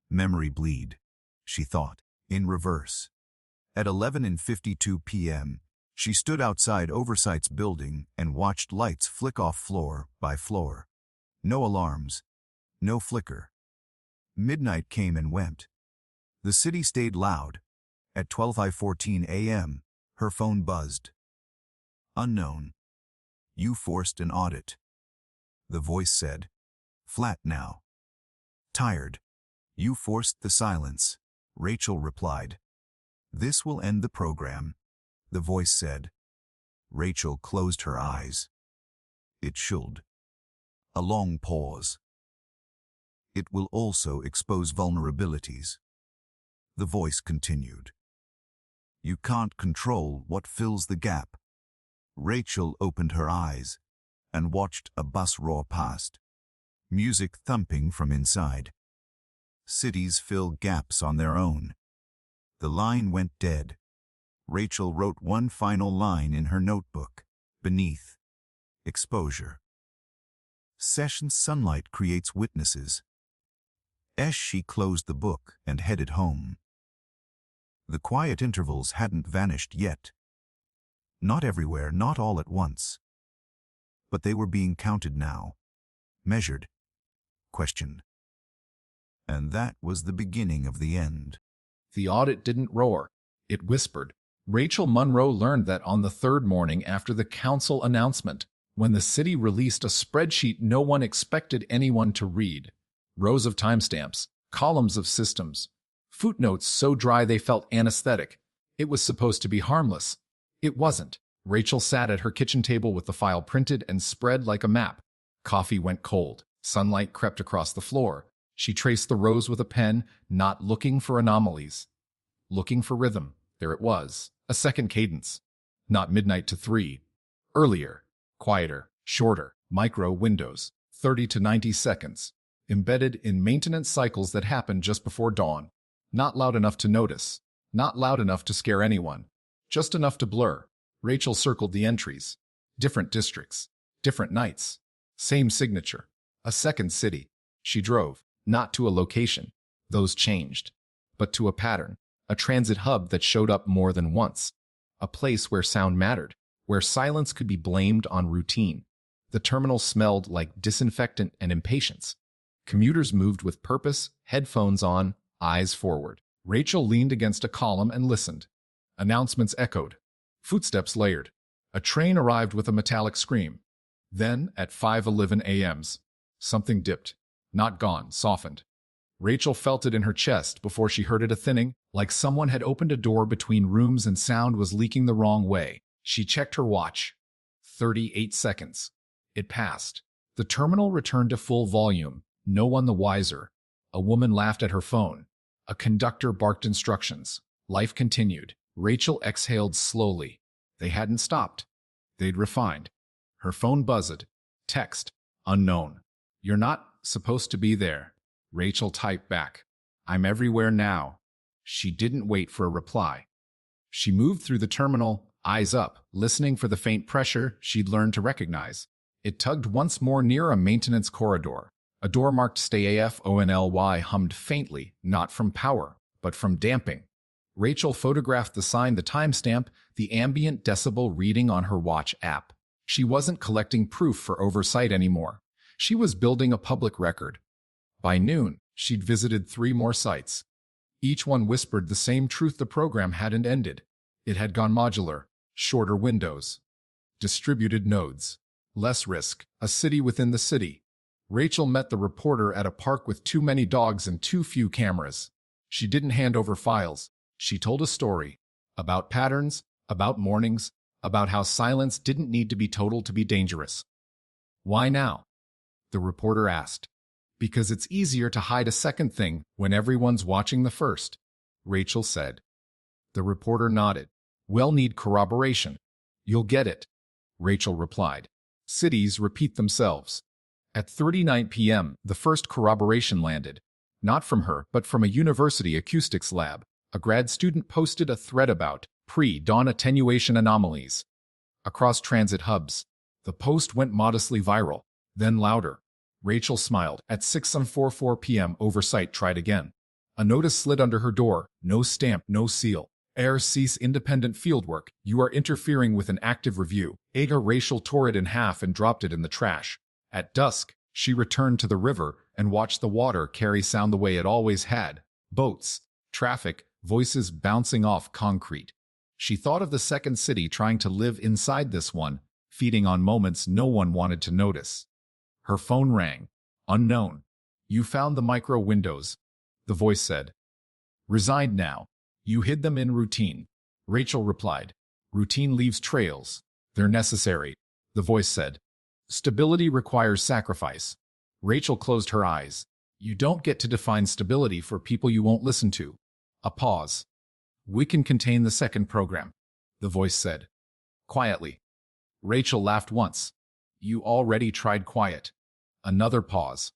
Memory bleed, she thought, in reverse. At 11:52 p.m., she stood outside Oversight's building and watched lights flick off floor by floor. No alarms, no flicker. Midnight came and went. The city stayed loud. At 12:14 a.m., her phone buzzed. Unknown. You forced an audit. The voice said. Flat now. Tired. You forced the silence. Rachel replied. This will end the program, the voice said. Rachel closed her eyes. It should. A long pause. It will also expose vulnerabilities. The voice continued. You can't control what fills the gap. Rachel opened her eyes and watched a bus roar past. Music thumping from inside. Cities fill gaps on their own. The line went dead. Rachel wrote one final line in her notebook. Beneath. Exposure. Session sunlight creates witnesses. As she closed the book and headed home. The quiet intervals hadn't vanished yet. Not everywhere, not all at once. But they were being counted now. Measured. Questioned. And that was the beginning of the end. The audit didn't roar. It whispered. Rachel Monroe learned that on the 3rd morning after the council announcement, when the city released a spreadsheet no one expected anyone to read. Rows of timestamps, columns of systems, footnotes so dry they felt anesthetic. It was supposed to be harmless. It wasn't. Rachel sat at her kitchen table with the file printed and spread like a map. Coffee went cold. Sunlight crept across the floor. She traced the rows with a pen, not looking for anomalies. Looking for rhythm. There it was. A second cadence. Not midnight to 3. Earlier. Quieter. Shorter. Micro windows. 30 to 90 seconds. Embedded in maintenance cycles that happened just before dawn. Not loud enough to notice. Not loud enough to scare anyone. Just enough to blur. Rachel circled the entries. Different districts. Different nights. Same signature. A second city. She drove. Not to a location. Those changed. But to a pattern. A transit hub that showed up more than once. A place where sound mattered. Where silence could be blamed on routine. The terminal smelled like disinfectant and impatience. Commuters moved with purpose, headphones on, eyes forward. Rachel leaned against a column and listened. Announcements echoed. Footsteps layered. A train arrived with a metallic scream. Then, at 5:11 a.m., something dipped. Not gone, softened. Rachel felt it in her chest before she heard it a thinning, like someone had opened a door between rooms and sound was leaking the wrong way. She checked her watch. 38 seconds. It passed. The terminal returned to full volume, no one the wiser. A woman laughed at her phone. A conductor barked instructions. Life continued. Rachel exhaled slowly. They hadn't stopped. They'd refined. Her phone buzzed. Text. Unknown. You're not supposed to be there. Rachel typed back. I'm everywhere now. She didn't wait for a reply. She moved through the terminal, eyes up, listening for the faint pressure she'd learned to recognize. It tugged once more near a maintenance corridor. A door marked Stay AFONLY hummed faintly, not from power, but from damping. Rachel photographed the sign, the timestamp, the ambient decibel reading on her watch app. She wasn't collecting proof for oversight anymore. She was building a public record. By noon, she'd visited 3 more sites. Each one whispered the same truth: the program hadn't ended. It had gone modular, shorter windows, distributed nodes, less risk, a city within the city. Rachel met the reporter at a park with too many dogs and too few cameras. She didn't hand over files. She told a story about patterns, about mornings, about how silence didn't need to be total to be dangerous. Why now? The reporter asked. Because it's easier to hide a second thing when everyone's watching the first, Rachel said. The reporter nodded. We'll need corroboration. You'll get it, Rachel replied. Cities repeat themselves. At 3:39 p.m., the first corroboration landed. Not from her, but from a university acoustics lab. A grad student posted a thread about pre-dawn attenuation anomalies across transit hubs. The post went modestly viral, then louder. Rachel smiled. At 6:44 p.m., oversight tried again. A notice slid under her door. No stamp, no seal. Cease independent fieldwork. You are interfering with an active review. Rachel tore it in half and dropped it in the trash. At dusk, she returned to the river and watched the water carry sound the way it always had. Boats, traffic, voices bouncing off concrete. She thought of the second city trying to live inside this one, feeding on moments no one wanted to notice. Her phone rang. Unknown. You found the micro windows, the voice said. Resigned now. You hid them in routine. Rachel replied. Routine leaves trails. They're necessary, the voice said. Stability requires sacrifice. Rachel closed her eyes. You don't get to define stability for people you won't listen to. A pause. We can contain the second program, the voice said. Quietly. Rachel laughed once. You already tried quiet. Another pause.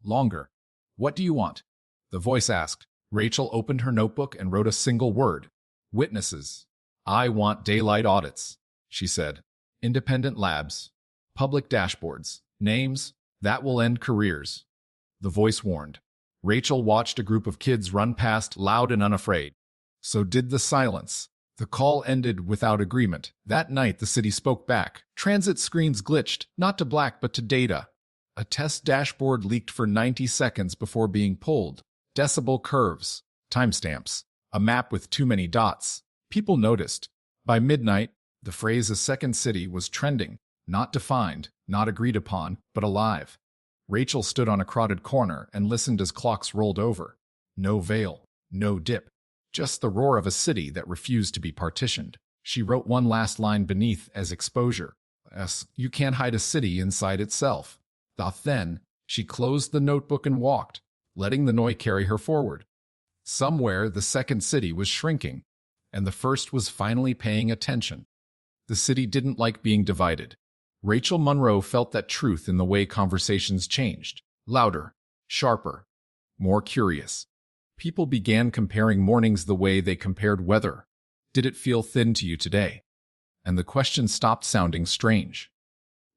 Longer. What do you want? The voice asked. Rachel opened her notebook and wrote a single word. Witnesses. I want daylight audits, she said. Independent labs. Public dashboards. Names. That will end careers. The voice warned. Rachel watched a group of kids run past, loud and unafraid. So did the silence. The call ended without agreement. That night, the city spoke back. Transit screens glitched, not to black but to data. A test dashboard leaked for 90 seconds before being pulled. Decibel curves, timestamps, a map with too many dots. People noticed. By midnight, the phrase "a second city" was trending, not defined, not agreed upon, but alive. Rachel stood on a crowded corner and listened as clocks rolled over. No veil, no dip. Just the roar of a city that refused to be partitioned. She wrote one last line beneath as exposure. You can't hide a city inside itself. Then, she closed the notebook and walked, letting the noise carry her forward. Somewhere, the second city was shrinking, and the first was finally paying attention. The city didn't like being divided. Rachel Monroe felt that truth in the way conversations changed. Louder, sharper, more curious. People began comparing mornings the way they compared weather. Did it feel thin to you today? And the question stopped sounding strange.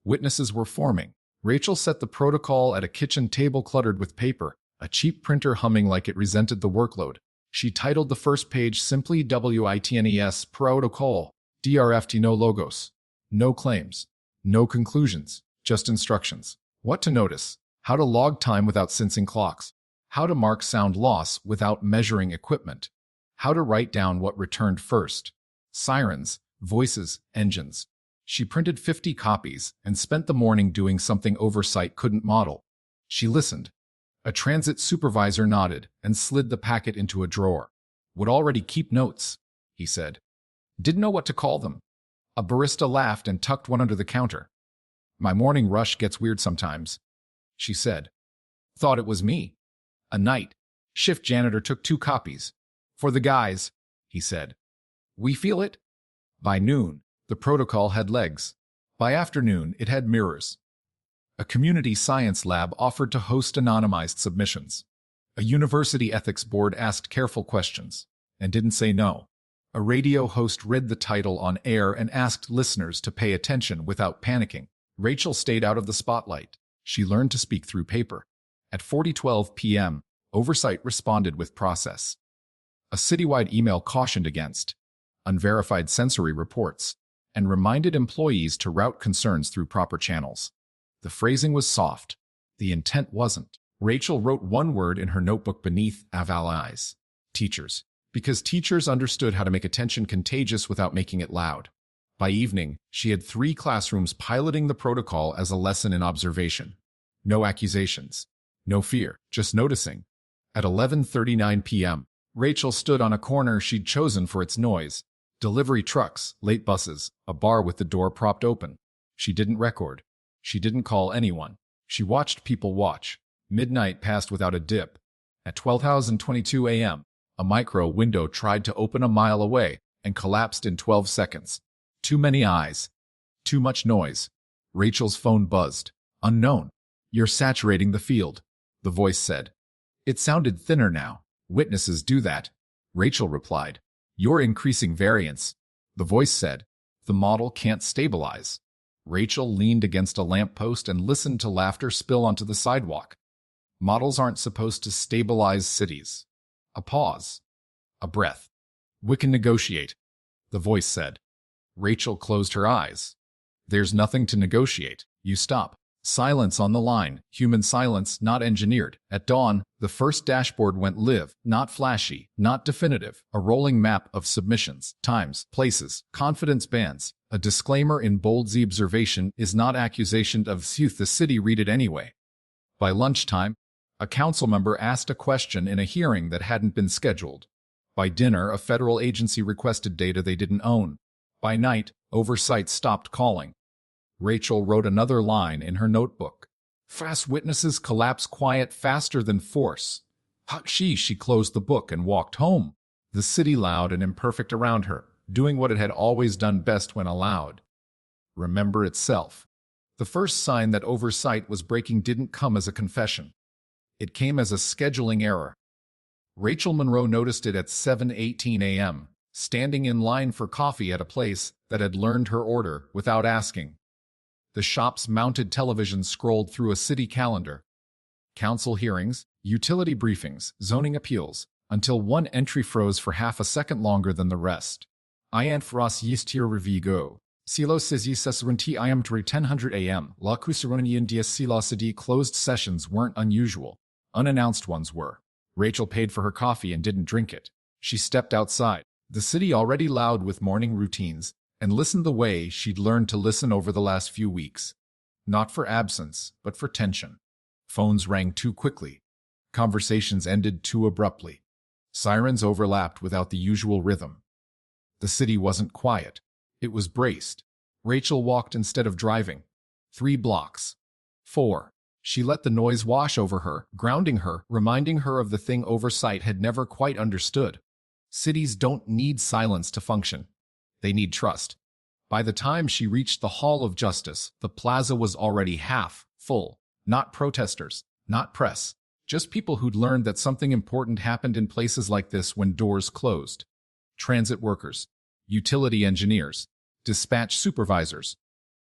Witnesses were forming. Rachel set the protocol at a kitchen table cluttered with paper, a cheap printer humming like it resented the workload. She titled the first page simply WITNES Protocol, DRFT, no logos, no claims, no conclusions, just instructions. What to notice, how to log time without sensing clocks, how to mark sound loss without measuring equipment, how to write down what returned first, sirens, voices, engines. She printed 50 copies and spent the morning doing something oversight couldn't model. She listened. A transit supervisor nodded and slid the packet into a drawer. Would already keep notes, he said. Didn't know what to call them. A barista laughed and tucked one under the counter. My morning rush gets weird sometimes, she said. Thought it was me. A night shift janitor took 2 copies. For the guys, he said. We feel it? By noon, the protocol had legs. By afternoon, it had mirrors. A community science lab offered to host anonymized submissions. A university ethics board asked careful questions and didn't say no. A radio host read the title on air and asked listeners to pay attention without panicking. Rachel stayed out of the spotlight. She learned to speak through paper. At 4:12 p.m., Oversight responded with process. A citywide email cautioned against unverified sensory reports and reminded employees to route concerns through proper channels. The phrasing was soft. The intent wasn't. Rachel wrote one word in her notebook beneath avalize. Teachers. Because teachers understood how to make attention contagious without making it loud. By evening, she had 3 classrooms piloting the protocol as a lesson in observation. No accusations. No fear, just noticing. At 11:39 p.m., Rachel stood on a corner she'd chosen for its noise. Delivery trucks, late buses, a bar with the door propped open. She didn't record. She didn't call anyone. She watched people watch. Midnight passed without a dip. At 12:22 a.m., a micro window tried to open a mile away and collapsed in 12 seconds. Too many eyes. Too much noise. Rachel's phone buzzed. Unknown. You're saturating the field, the voice said. It sounded thinner now. Witnesses do that. Rachel replied. You're increasing variance, the voice said. The model can't stabilize. Rachel leaned against a lamppost and listened to laughter spill onto the sidewalk. Models aren't supposed to stabilize cities. A pause. A breath. We can negotiate, the voice said. Rachel closed her eyes. There's nothing to negotiate. You stop. Silence on the line. Human silence, not engineered. At dawn, the first dashboard went live, not flashy, not definitive. A rolling map of submissions, times, places, confidence bands. A disclaimer in bold: the observation is not accusation of youth. The city read it anyway. By lunchtime, a council member asked a question in a hearing that hadn't been scheduled. By dinner, a federal agency requested data they didn't own. By night, Oversight stopped calling. Rachel wrote another line in her notebook. Fast witnesses collapse quiet faster than force. She closed the book and walked home. The city loud and imperfect around her, doing what it had always done best when allowed. Remember itself. The first sign that Oversight was breaking didn't come as a confession. It came as a scheduling error. Rachel Monroe noticed it at 7:18 a.m., standing in line for coffee at a place that had learned her order without asking. The shop's mounted television scrolled through a city calendar. Council hearings, utility briefings, zoning appeals, until one entry froze for half a second longer than the rest. I fros yistir revigo. Silo sizi sesrunti I am 1000 am. La kusarunian dia sila city. Closed sessions weren't unusual. Unannounced ones were. Rachel paid for her coffee and didn't drink it. She stepped outside, the city already loud with morning routines, and listened the way she'd learned to listen over the last few weeks. Not for absence, but for tension. Phones rang too quickly. Conversations ended too abruptly. Sirens overlapped without the usual rhythm. The city wasn't quiet. It was braced. Rachel walked instead of driving. 3 blocks. 4. She let the noise wash over her, grounding her, reminding her of the thing Oversight had never quite understood. Cities don't need silence to function. They need trust. By the time she reached the Hall of Justice, the plaza was already half full. Not protesters, not press, just people who'd learned that something important happened in places like this when doors closed. Transit workers, utility engineers, dispatch supervisors,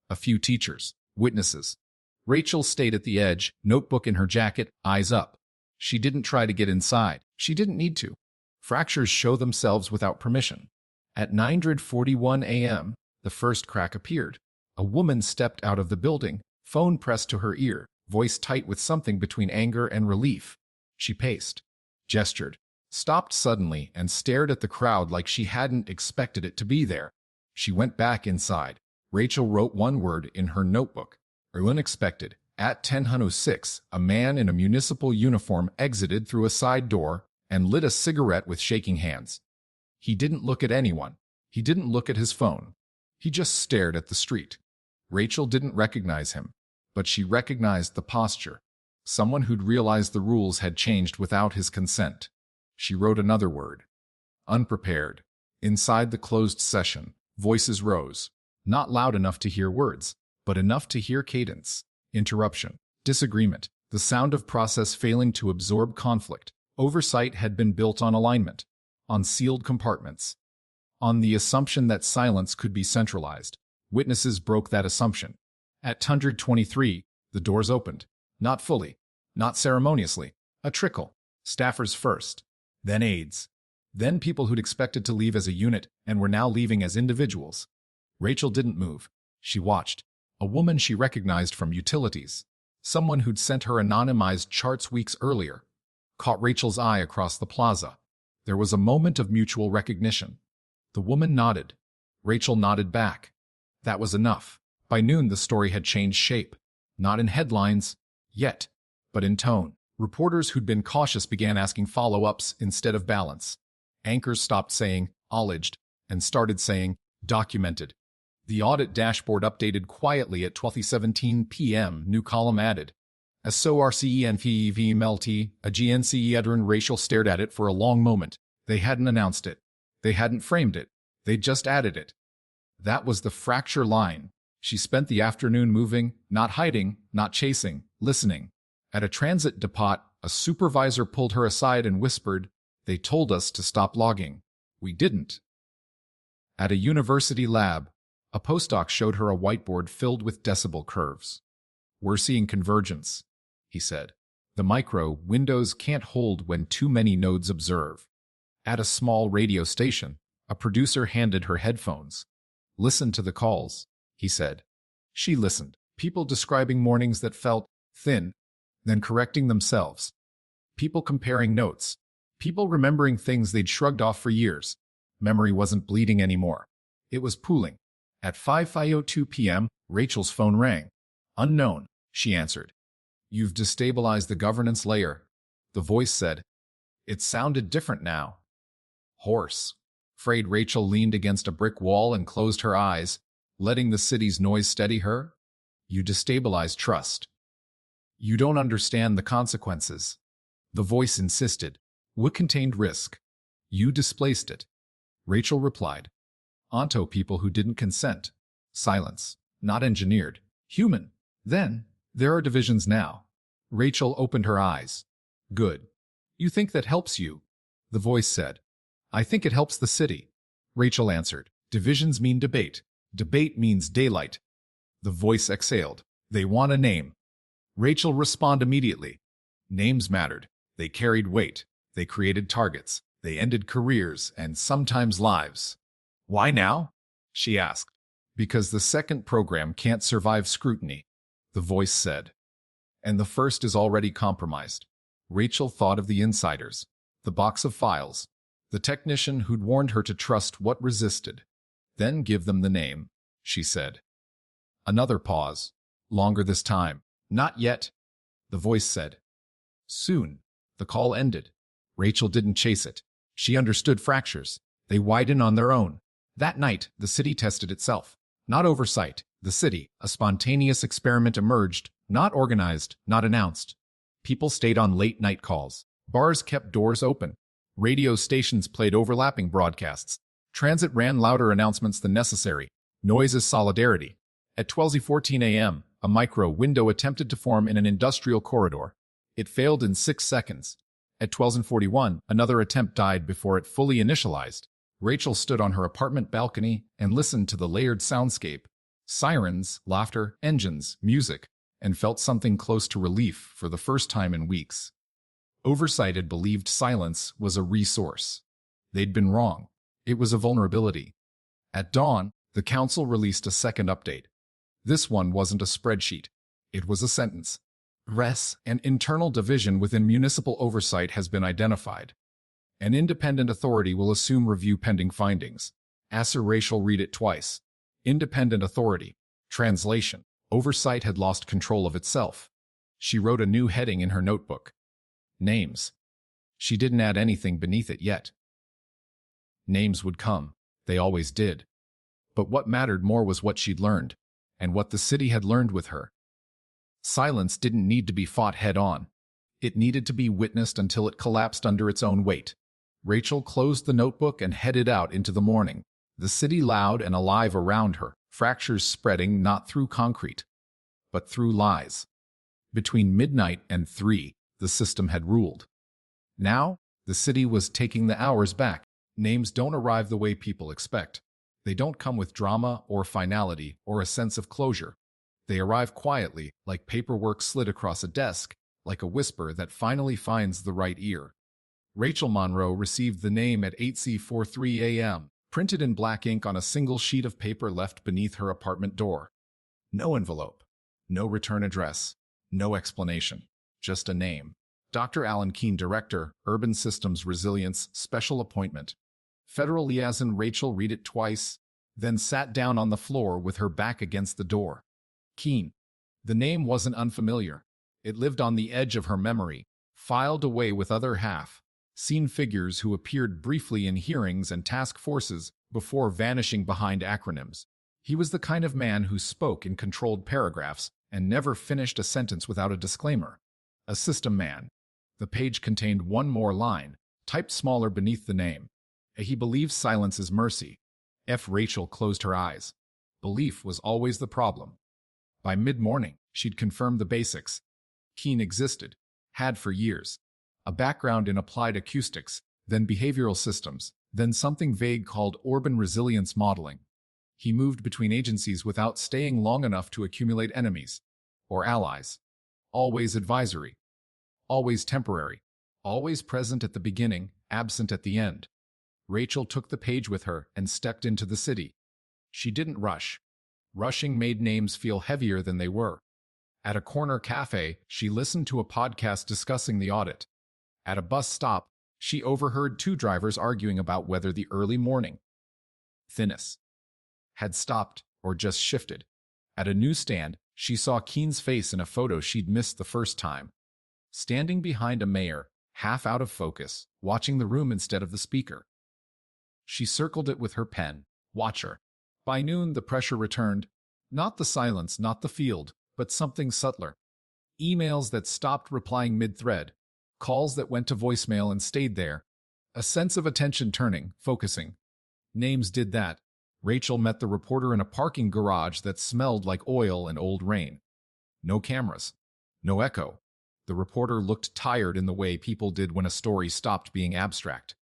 a few teachers, witnesses. Rachel stayed at the edge, notebook in her jacket, eyes up. She didn't try to get inside. She didn't need to. Fractures show themselves without permission. At 9:41 a.m., the first crack appeared. A woman stepped out of the building, phone pressed to her ear, voice tight with something between anger and relief. She paced, gestured, stopped suddenly, and stared at the crowd like she hadn't expected it to be there. She went back inside. Rachel wrote one word in her notebook. Unexpected. At 10:06, a man in a municipal uniform exited through a side door and lit a cigarette with shaking hands. He didn't look at anyone. He didn't look at his phone. He just stared at the street. Rachel didn't recognize him, but she recognized the posture. Someone who'd realized the rules had changed without his consent. She wrote another word. Unprepared. Inside the closed session, voices rose. Not loud enough to hear words, but enough to hear cadence. Interruption. Disagreement. The sound of process failing to absorb conflict. Oversight had been built on alignment, on sealed compartments, on the assumption that silence could be centralized. Witnesses broke that assumption. At 123, the doors opened. Not fully, not ceremoniously. A trickle. Staffers first, then aides, then people who'd expected to leave as a unit and were now leaving as individuals. Rachel didn't move. She watched. A woman she recognized from utilities. Someone who'd sent her anonymized charts weeks earlier. Caught Rachel's eye across the plaza. There was a moment of mutual recognition. The woman nodded. Rachel nodded back. That was enough. By noon, the story had changed shape. Not in headlines, yet, but in tone. Reporters who'd been cautious began asking follow-ups instead of balance. Anchors stopped saying, "alleged," and started saying, "documented." The audit dashboard updated quietly at 12:17 p.m. New column added. As so RCENFEV MELT, a GNCE Edrin. Rachel stared at it for a long moment. They hadn't announced it. They hadn't framed it. They'd just added it. That was the fracture line. She spent the afternoon moving, not hiding, not chasing, listening. At a transit depot, a supervisor pulled her aside and whispered, "They told us to stop logging. We didn't." At a university lab, a postdoc showed her a whiteboard filled with decibel curves. "We're seeing convergence," he said. "The micro windows can't hold when too many nodes observe." At a small radio station, a producer handed her headphones. "Listen to the calls," he said. She listened. People describing mornings that felt thin, then correcting themselves. People comparing notes. People remembering things they'd shrugged off for years. Memory wasn't bleeding anymore. It was pooling. At 5:02 p.m., Rachel's phone rang. "Unknown," she answered. "You've destabilized the governance layer," the voice said. It sounded different now. Hoarse. Afraid, Rachel leaned against a brick wall and closed her eyes, letting the city's noise steady her. "You destabilized trust. You don't understand the consequences." The voice insisted. "What contained risk? You displaced it." Rachel replied. "Onto people who didn't consent. Silence. Not engineered. Human. Then, there are divisions now." Rachel opened her eyes. "Good. You think that helps you?" The voice said. "I think it helps the city." Rachel answered. "Divisions mean debate. Debate means daylight." The voice exhaled. "They want a name." Rachel responded immediately. Names mattered. They carried weight. They created targets. They ended careers and sometimes lives. "Why now?" she asked. "Because the second program can't survive scrutiny," the voice said. "And the first is already compromised." Rachel thought of the insiders, the box of files, the technician who'd warned her to trust what resisted. "Then give them the name," she said. Another pause. Longer this time. "Not yet," the voice said. "Soon." The call ended. Rachel didn't chase it. She understood fractures. They widen on their own. That night, the city tested itself. Not oversight. The city, a spontaneous experiment emerged, not organized, not announced. People stayed on late-night calls. Bars kept doors open. Radio stations played overlapping broadcasts. Transit ran louder announcements than necessary. Noise is solidarity. At 12:14 a.m., a micro window attempted to form in an industrial corridor. It failed in 6 seconds. At 12:41, another attempt died before it fully initialized. Rachel stood on her apartment balcony and listened to the layered soundscape. Sirens, laughter, engines, music, and felt something close to relief for the first time in weeks. Oversight had believed silence was a resource. They'd been wrong. It was a vulnerability. At dawn, the council released a second update. This one wasn't a spreadsheet. It was a sentence. An internal division within municipal oversight has been identified. An independent authority will assume review pending findings. Rachel read it twice. Independent authority. Translation. Oversight had lost control of itself. She wrote a new heading in her notebook. Names. She didn't add anything beneath it yet. Names would come. They always did. But what mattered more was what she'd learned, and what the city had learned with her. Silence didn't need to be fought head-on. It needed to be witnessed until it collapsed under its own weight. Rachel closed the notebook and headed out into the morning. The city loud and alive around her, fractures spreading not through concrete, but through lies. Between midnight and 3, the system had ruled. Now, the city was taking the hours back. Names don't arrive the way people expect. They don't come with drama or finality or a sense of closure. They arrive quietly, like paperwork slid across a desk, like a whisper that finally finds the right ear. Rachel Monroe received the name at 8:43 a.m., printed in black ink on a single sheet of paper left beneath her apartment door. No envelope, no return address, no explanation, just a name. Dr. Alan Keene, Director, Urban Systems Resilience, Special Appointment. Federal Liaison. Rachel read it twice, then sat down on the floor with her back against the door. Keene. The name wasn't unfamiliar. It lived on the edge of her memory, filed away with other half-seen figures who appeared briefly in hearings and task forces before vanishing behind acronyms. He was the kind of man who spoke in controlled paragraphs and never finished a sentence without a disclaimer. A system man. The page contained one more line, typed smaller beneath the name. He believes silence is mercy. Rachel closed her eyes. Belief was always the problem. By mid-morning, she'd confirmed the basics. Keene existed, had for years. A background in applied acoustics, then behavioral systems, then something vague called urban resilience modeling. He moved between agencies without staying long enough to accumulate enemies. Or allies. Always advisory. Always temporary. Always present at the beginning, absent at the end. Rachel took the page with her and stepped into the city. She didn't rush. Rushing made names feel heavier than they were. At a corner cafe, she listened to a podcast discussing the audit. At a bus stop, she overheard 2 drivers arguing about whether the early morning thinness had stopped or just shifted. At a newsstand, she saw Keene's face in a photo she'd missed the first time. Standing behind a mayor, half out of focus, watching the room instead of the speaker. She circled it with her pen. Watcher. By noon, the pressure returned. Not the silence, not the field, but something subtler. Emails that stopped replying mid-thread. Calls that went to voicemail and stayed there. A sense of attention turning, focusing. Names did that. Rachel met the reporter in a parking garage that smelled like oil and old rain. No cameras. No echo. The reporter looked tired in the way people did when a story stopped being abstract.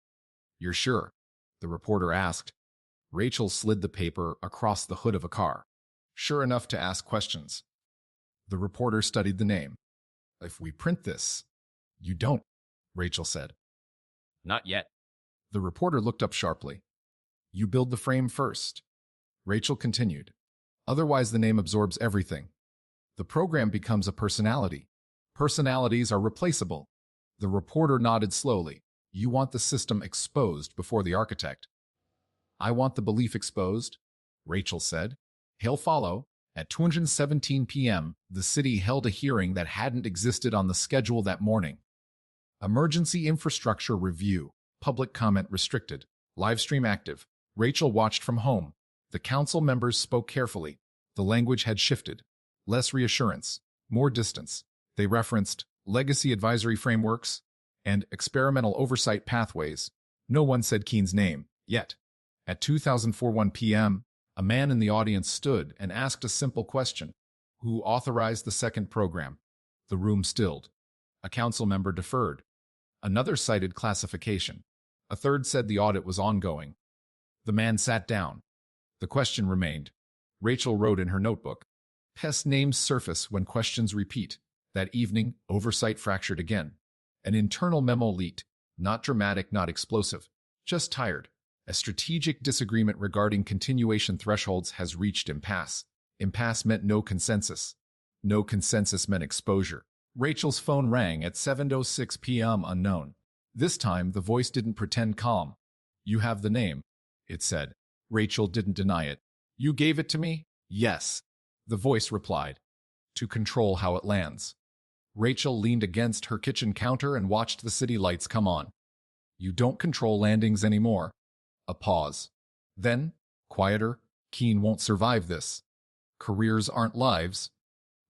"You're sure?" the reporter asked. Rachel slid the paper across the hood of a car. Sure enough to ask questions. The reporter studied the name. "If we print this..." "You don't," Rachel said. Not yet. The reporter looked up sharply. "You build the frame first," Rachel continued. "Otherwise the name absorbs everything. The program becomes a personality. Personalities are replaceable." The reporter nodded slowly. "You want the system exposed before the architect." "I want the belief exposed," Rachel said. "He'll follow." At 2:17 p.m., the city held a hearing that hadn't existed on the schedule that morning. Emergency infrastructure review. Public comment restricted. Livestream active. Rachel watched from home. The council members spoke carefully. The language had shifted. Less reassurance. More distance. They referenced legacy advisory frameworks and experimental oversight pathways. No one said Keene's name, yet. At 2041 p.m., a man in the audience stood and asked a simple question. Who authorized the second program? The room stilled. A council member deferred. Another cited classification. A third said the audit was ongoing. The man sat down. The question remained. Rachel wrote in her notebook. Pest names surface when questions repeat. That evening, oversight fractured again. An internal memo leaked. Not dramatic, not explosive. Just tired. A strategic disagreement regarding continuation thresholds has reached impasse. Impasse meant no consensus. No consensus meant exposure. Rachel's phone rang at 7:06 p.m. unknown. This time, the voice didn't pretend calm. "You have the name," it said. Rachel didn't deny it. "You gave it to me?" "Yes," the voice replied. "To control how it lands." Rachel leaned against her kitchen counter and watched the city lights come on. "You don't control landings anymore." A pause. Then, quieter, "Keene won't survive this." "Careers aren't lives,"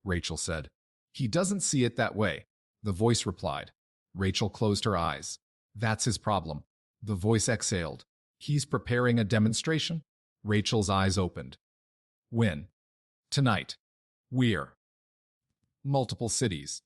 Rachel said. "He doesn't see it that way," the voice replied. Rachel closed her eyes. "That's his problem." The voice exhaled. "He's preparing a demonstration?" Rachel's eyes opened. "When?" "Tonight. We're multiple cities.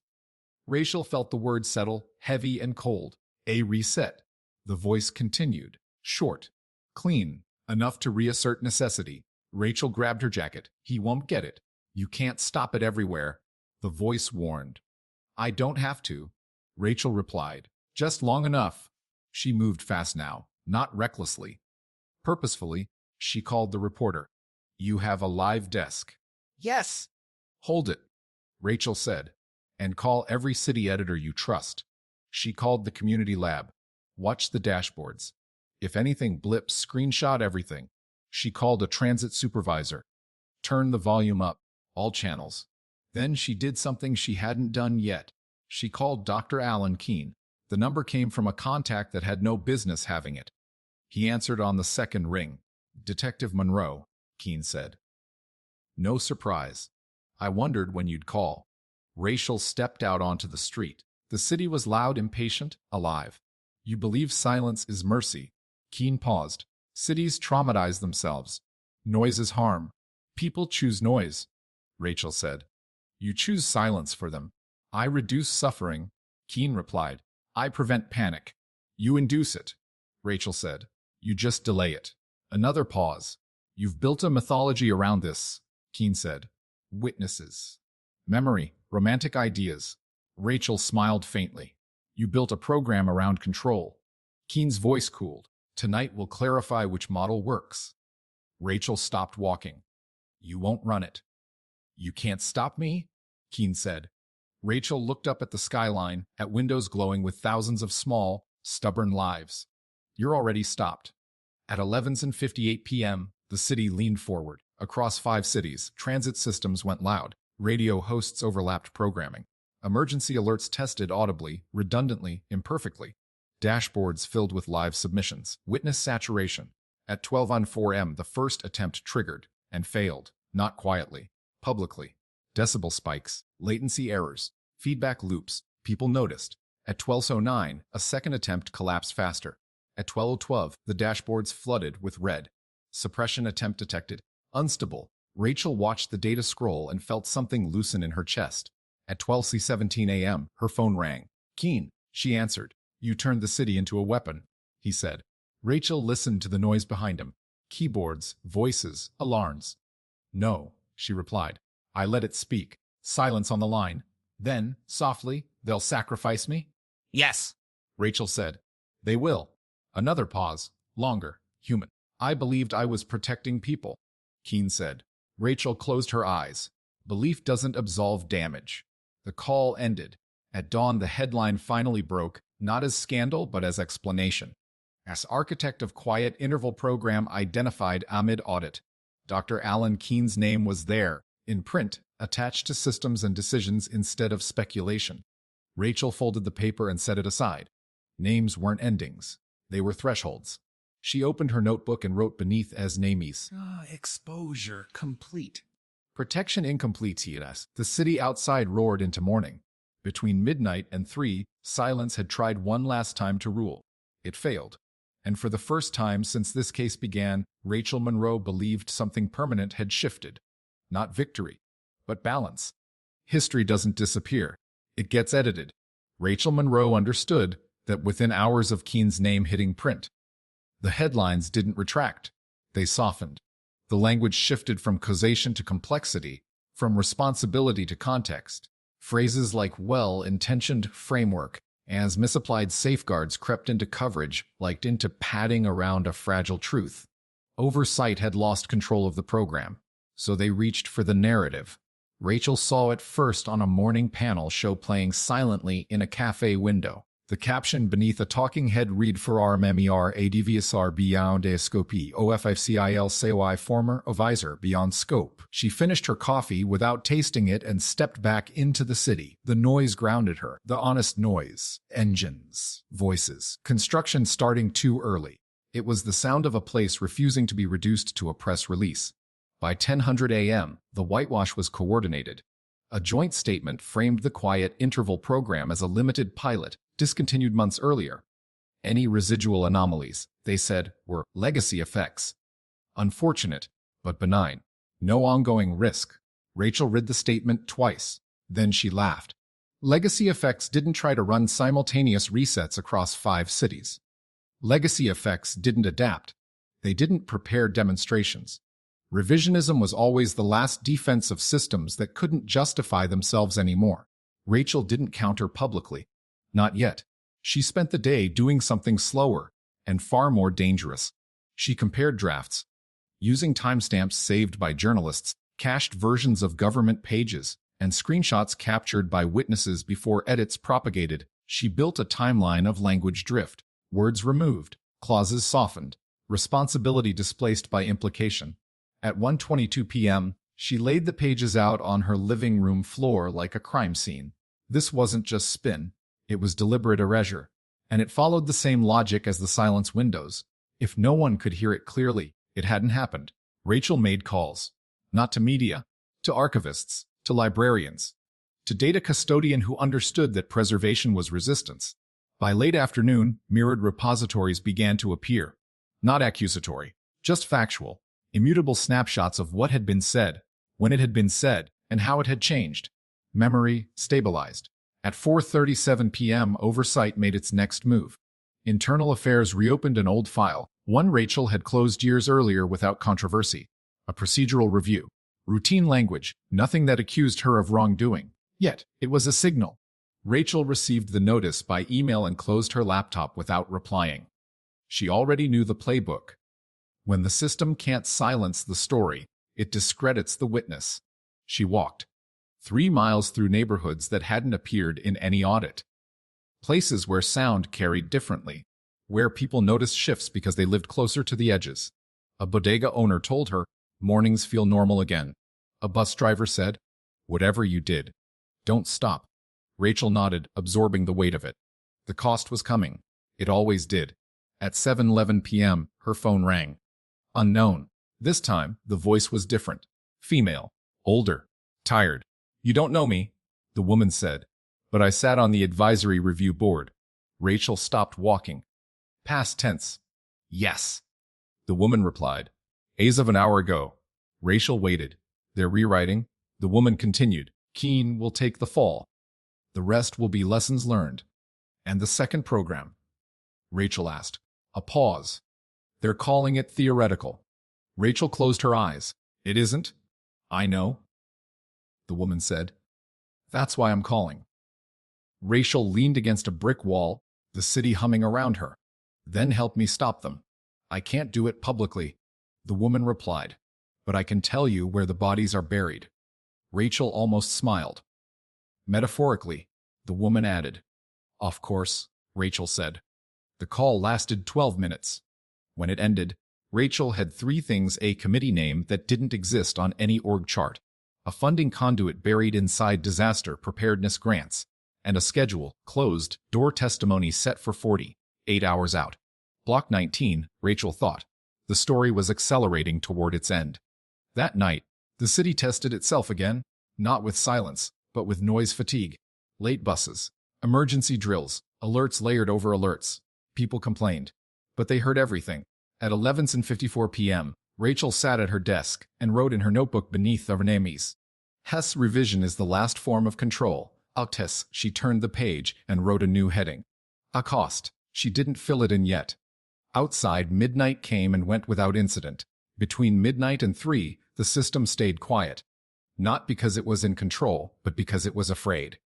Rachel felt the word settle, heavy and cold. A reset. The voice continued, short, clean, enough to reassert necessity. Rachel grabbed her jacket. He won't get it. You can't stop it everywhere. The voice warned. I don't have to, Rachel replied. Just long enough. She moved fast now, not recklessly. Purposefully, she called the reporter. You have a live desk. Yes. Hold it, Rachel said, and call every city editor you trust. She called the community lab. Watch the dashboards. If anything blips, screenshot everything. She called a transit supervisor. Turn the volume up, all channels. Then she did something she hadn't done yet. She called Dr. Alan Keene. The number came from a contact that had no business having it. He answered on the second ring. Detective Monroe, Keene said. No surprise. I wondered when you'd call. Rachel stepped out onto the street. The city was loud, impatient, alive. You believe silence is mercy. Keene paused. Cities traumatize themselves. Noise is harm. People choose noise, Rachel said. You choose silence for them. I reduce suffering, Keene replied. I prevent panic. You induce it, Rachel said. You just delay it. Another pause. You've built a mythology around this, Keene said. Witnesses. Memory, romantic ideas. Rachel smiled faintly. You built a program around control. Keene's voice cooled. Tonight we'll clarify which model works. Rachel stopped walking. You won't run it. You can't stop me? Keene said. Rachel looked up at the skyline, at windows glowing with thousands of small, stubborn lives. You're already stopped. At 11:58 p.m., the city leaned forward. Across 5 cities, transit systems went loud. Radio hosts overlapped programming. Emergency alerts tested audibly, redundantly, imperfectly. Dashboards filled with live submissions. Witness saturation. At 12:04 m, the first attempt triggered, and failed, not quietly, publicly. Decibel spikes, latency errors, feedback loops. People noticed. At 12:09, a second attempt collapsed faster. At 12:12, the dashboards flooded with red. Suppression attempt detected. Unstable. Rachel watched the data scroll and felt something loosen in her chest. At 12:17 a.m., her phone rang. Keene, she answered. You turned the city into a weapon, he said. Rachel listened to the noise behind him. Keyboards, voices, alarms. No, she replied. I let it speak. Silence on the line. Then, softly, they'll sacrifice me? Yes, Rachel said. They will. Another pause. Longer. Human. I believed I was protecting people, Keene said. Rachel closed her eyes. Belief doesn't absolve damage. The call ended. At dawn, the headline finally broke, not as scandal, but as explanation. As architect of quiet interval program identified amid audit. Dr. Alan Keene's name was there, in print, attached to systems and decisions instead of speculation. Rachel folded the paper and set it aside. Names weren't endings. They were thresholds. She opened her notebook and wrote beneath as names. Exposure complete. Protection incomplete, TS. The city outside roared into morning. Between midnight and 3, silence had tried one last time to rule. It failed. And for the first time since this case began, Rachel Monroe believed something permanent had shifted. Not victory, but balance. History doesn't disappear. It gets edited. Rachel Monroe understood that within hours of Keene's name hitting print, the headlines didn't retract. They softened. The language shifted from causation to complexity, from responsibility to context. Phrases like well-intentioned framework as misapplied safeguards crept into coverage, like into padding around a fragile truth. Oversight had lost control of the program, so they reached for the narrative. Rachel saw it first on a morning panel show playing silently in a cafe window. The caption beneath a talking head read for RMMER ADVSR beyond a scopy OFICIL COI former advisor beyond scope. She finished her coffee without tasting it and stepped back into the city. The noise grounded her. The honest noise. Engines. Voices. Construction starting too early. It was the sound of a place refusing to be reduced to a press release. By 10:00 a.m., the whitewash was coordinated. A joint statement framed the quiet interval program as a limited pilot, discontinued months earlier. Any residual anomalies, they said, were legacy effects. Unfortunate, but benign. No ongoing risk. Rachel read the statement twice. Then she laughed. Legacy Effects didn't try to run simultaneous resets across 5 cities. Legacy Effects didn't adapt. They didn't prepare demonstrations. Revisionism was always the last defense of systems that couldn't justify themselves anymore. Rachel didn't counter publicly. Not yet. She spent the day doing something slower and far more dangerous. She compared drafts, using timestamps saved by journalists, cached versions of government pages, and screenshots captured by witnesses before edits propagated. She built a timeline of language drift, words removed, clauses softened, responsibility displaced by implication. At 1:22 p.m., she laid the pages out on her living room floor like a crime scene. This wasn't just spin. It was deliberate erasure, and it followed the same logic as the silence windows. If no one could hear it clearly, it hadn't happened. Rachel made calls. Not to media, to archivists, to librarians, to data custodian who understood that preservation was resistance. By late afternoon, mirrored repositories began to appear. Not accusatory, just factual, immutable snapshots of what had been said, when it had been said, and how it had changed. Memory stabilized. At 4:37 p.m., Oversight made its next move. Internal Affairs reopened an old file, one Rachel had closed years earlier without controversy. A procedural review. Routine language, nothing that accused her of wrongdoing. Yet, it was a signal. Rachel received the notice by email and closed her laptop without replying. She already knew the playbook. When the system can't silence the story, it discredits the witness. She walked 3 miles through neighborhoods that hadn't appeared in any audit. Places where sound carried differently, where people noticed shifts because they lived closer to the edges. A bodega owner told her, "Mornings feel normal again." A bus driver said, "Whatever you did, don't stop." Rachel nodded, absorbing the weight of it. The cost was coming. It always did. At 7:11 p.m., her phone rang. Unknown. This time, the voice was different. Female. Older. Tired. "You don't know me," the woman said. "But I sat on the advisory review board." Rachel stopped walking. Past tense. "Yes," the woman replied. "As of an hour ago." Rachel waited. "They're rewriting." The woman continued. "Keen will take the fall. The rest will be lessons learned." "And the second program?" Rachel asked. A pause. "They're calling it theoretical." Rachel closed her eyes. "It isn't?" "I know," the woman said. "That's why I'm calling." Rachel leaned against a brick wall, the city humming around her. "Then help me stop them." "I can't do it publicly," the woman replied. "But I can tell you where the bodies are buried." Rachel almost smiled. "Metaphorically," the woman added. "Of course," Rachel said. The call lasted 12 minutes. When it ended, Rachel had 3 things: a committee name that didn't exist on any org chart, a funding conduit buried inside disaster preparedness grants, and a schedule, closed, door testimony set for 48 hours out. Block 19, Rachel thought. The story was accelerating toward its end. That night, the city tested itself again, not with silence, but with noise fatigue. Late buses, emergency drills, alerts layered over alerts. People complained, but they heard everything. At 11:54 p.m., Rachel sat at her desk and wrote in her notebook beneath her names. Hess revision is the last form of control. Hess. She turned the page and wrote a new heading. A cost. She didn't fill it in yet. Outside, midnight came and went without incident. Between midnight and 3, the system stayed quiet. Not because it was in control, but because it was afraid.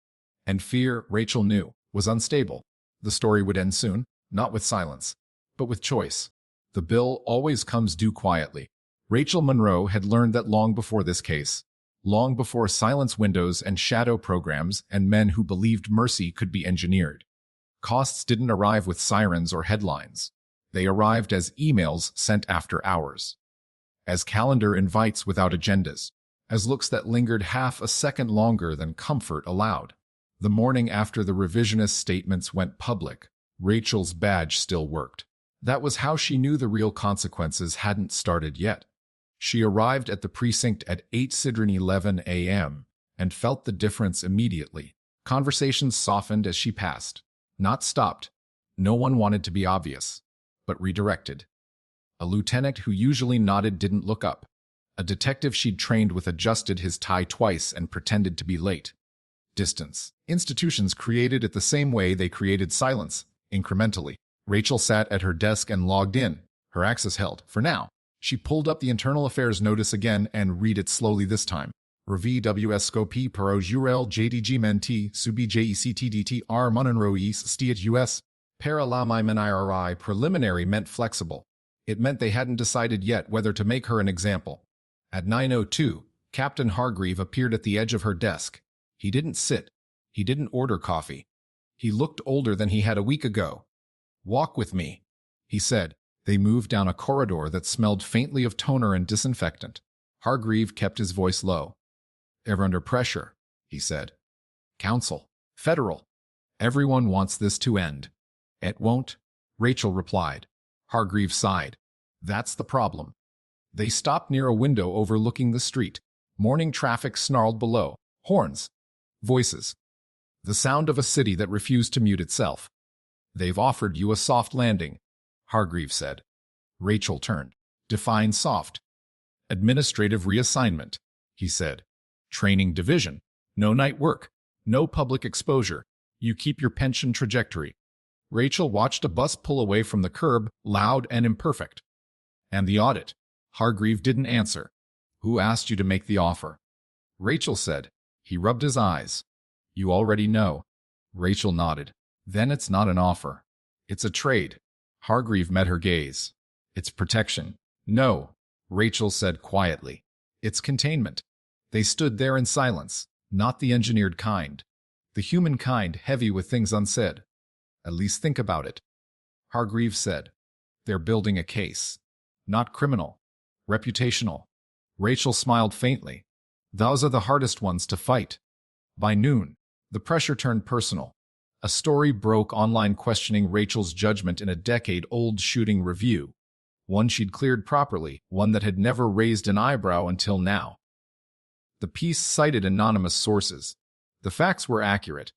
And fear, Rachel knew, was unstable. The story would end soon, not with silence, but with choice. The bill always comes due quietly. Rachel Monroe had learned that long before this case, long before silence windows and shadow programs and men who believed mercy could be engineered. Costs didn't arrive with sirens or headlines. They arrived as emails sent after hours, as calendar invites without agendas, as looks that lingered half a second longer than comfort allowed. The morning after the revisionist statements went public, Rachel's badge still worked. That was how she knew the real consequences hadn't started yet. She arrived at the precinct at 8:11 a.m. and felt the difference immediately. Conversations softened as she passed. Not stopped. No one wanted to be obvious, but redirected. A lieutenant who usually nodded didn't look up. A detective she'd trained with adjusted his tie twice and pretended to be late. Distance. Institutions created it the same way they created silence, incrementally. Rachel sat at her desk and logged in, her access held, for now. She pulled up the internal affairs notice again and read it slowly this time. RVWS Scopi Pro Jurel JDG Menti Subi JECTDTR Monenrois Stiat US Paralami Preliminary meant flexible. It meant they hadn't decided yet whether to make her an example. At 9:02, Captain Hargreave appeared at the edge of her desk. He didn't sit. He didn't order coffee. He looked older than he had a week ago. "Walk with me," he said. They moved down a corridor that smelled faintly of toner and disinfectant. Hargreave kept his voice low. "They're under pressure," he said. "Council. Federal. Everyone wants this to end." "It won't," Rachel replied. Hargreave sighed. "That's the problem." They stopped near a window overlooking the street. Morning traffic snarled below. Horns. Voices. The sound of a city that refused to mute itself. "They've offered you a soft landing," Hargreave said. Rachel turned. "Define soft." "Administrative reassignment," he said. "Training division. No night work. No public exposure. You keep your pension trajectory." Rachel watched a bus pull away from the curb, loud and imperfect. "And the audit?" Hargreave didn't answer. "Who asked you to make the offer?" Rachel said. He rubbed his eyes. "You already know." Rachel nodded. "Then it's not an offer. It's a trade." Hargreave met her gaze. "It's protection." "No," Rachel said quietly. "It's containment." They stood there in silence, not the engineered kind. The human kind, heavy with things unsaid. "At least think about it," Hargreave said. "They're building a case. Not criminal. Reputational." Rachel smiled faintly. "Those are the hardest ones to fight." By noon, the pressure turned personal. A story broke online questioning Rachel's judgment in a decade-old shooting review. One she'd cleared properly, one that had never raised an eyebrow until now. The piece cited anonymous sources. The facts were accurate.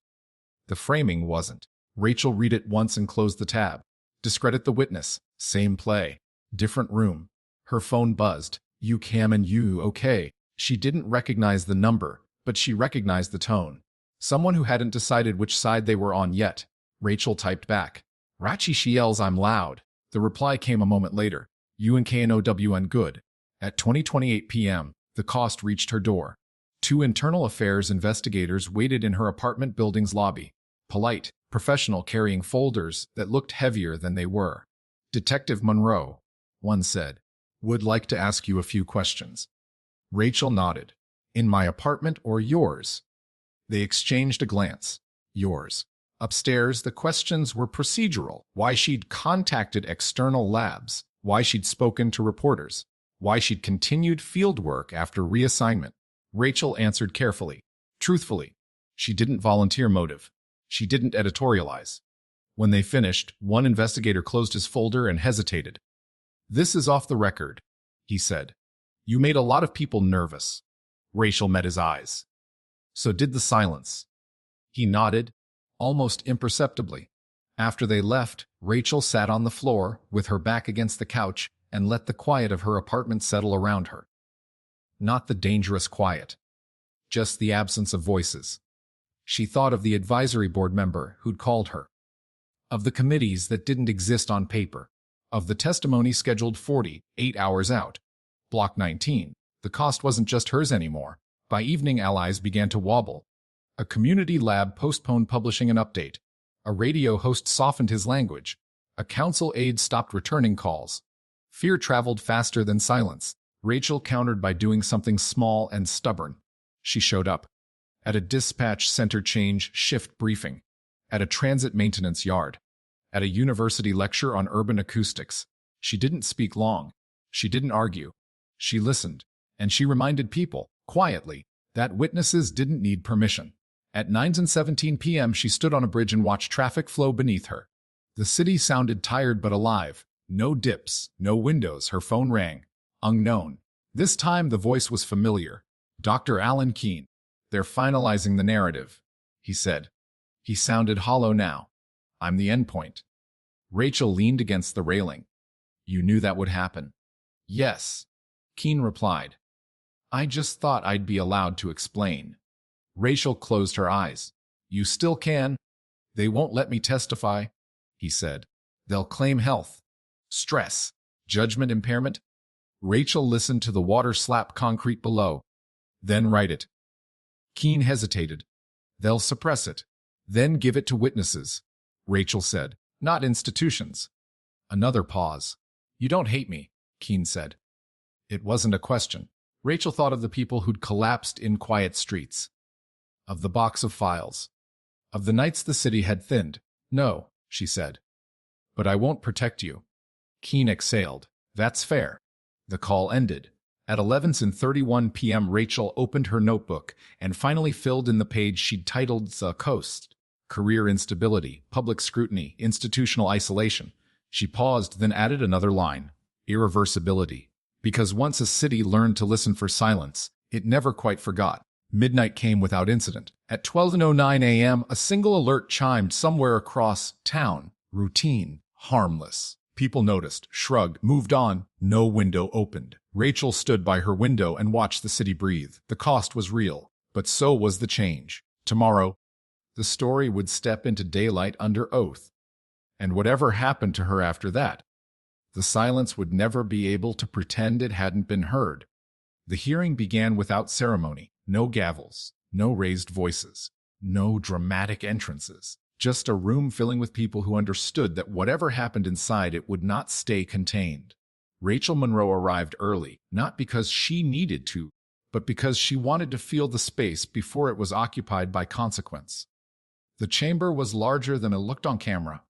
The framing wasn't. Rachel read it once and closed the tab. Discredit the witness. Same play. Different room. Her phone buzzed. "You Cam and you okay?" She didn't recognize the number, but she recognized the tone. Someone who hadn't decided which side they were on yet. Rachel typed back. "Rachi she yells I'm loud." The reply came a moment later. "You and KNOWN good." At 20:28 p.m., the cost reached her door. Two internal affairs investigators waited in her apartment building's lobby. Polite, professional, carrying folders that looked heavier than they were. "Detective Monroe," one said, "would like to ask you a few questions." Rachel nodded. "In my apartment or yours?" They exchanged a glance. "Yours." Upstairs, the questions were procedural. Why she'd contacted external labs, why she'd spoken to reporters, why she'd continued field work after reassignment. Rachel answered carefully, truthfully. She didn't volunteer motive. She didn't editorialize. When they finished, one investigator closed his folder and hesitated. "This is off the record," he said. "You made a lot of people nervous." Rachel met his eyes. "So did the silence." He nodded, almost imperceptibly. After they left, Rachel sat on the floor, with her back against the couch, and let the quiet of her apartment settle around her. Not the dangerous quiet. Just the absence of voices. She thought of the advisory board member who'd called her. Of the committees that didn't exist on paper. Of the testimony scheduled 48 hours out. Block 19. The cost wasn't just hers anymore. By evening, allies began to wobble. A community lab postponed publishing an update. A radio host softened his language. A council aide stopped returning calls. Fear traveled faster than silence. Rachel countered by doing something small and stubborn. She showed up. At a dispatch center change shift briefing. At a transit maintenance yard. At a university lecture on urban acoustics. She didn't speak long. She didn't argue. She listened. And she reminded people, quietly, that witnesses didn't need permission. At 9:17 p.m. she stood on a bridge and watched traffic flow beneath her. The city sounded tired but alive. No dips, no windows. Her phone rang. Unknown. This time the voice was familiar. Dr. Alan Keene. "They're finalizing the narrative," he said. He sounded hollow now. "I'm the endpoint." Rachel leaned against the railing. "You knew that would happen." "Yes," Keene replied. "I just thought I'd be allowed to explain." Rachel closed her eyes. You still can. They won't let me testify, he said. They'll claim health, stress, judgment impairment. Rachel listened to the water slap concrete below. Then write it. Keene hesitated. They'll suppress it, then give it to witnesses, Rachel said. Not institutions. Another pause. You don't hate me, Keene said. It wasn't a question. Rachel thought of the people who'd collapsed in quiet streets, of the box of files, of the nights the city had thinned. No, she said. But I won't protect you. Keene exhaled. That's fair. The call ended. At 11:31 p.m. Rachel opened her notebook and finally filled in the page she'd titled The Coast. Career instability, public scrutiny, institutional isolation. She paused, then added another line. Irreversibility. Because once a city learned to listen for silence, it never quite forgot. Midnight came without incident. At 12:09 a.m., a single alert chimed somewhere across town. Routine. Harmless. People noticed, shrugged, moved on. No window opened. Rachel stood by her window and watched the city breathe. The cost was real, but so was the change. Tomorrow, the story would step into daylight under oath. And whatever happened to her after that, the silence would never be able to pretend it hadn't been heard. The hearing began without ceremony. No gavels, no raised voices, no dramatic entrances. Just a room filling with people who understood that whatever happened inside it would not stay contained. Rachel Monroe arrived early, not because she needed to, but because she wanted to feel the space before it was occupied by consequence. The chamber was larger than it looked on camera.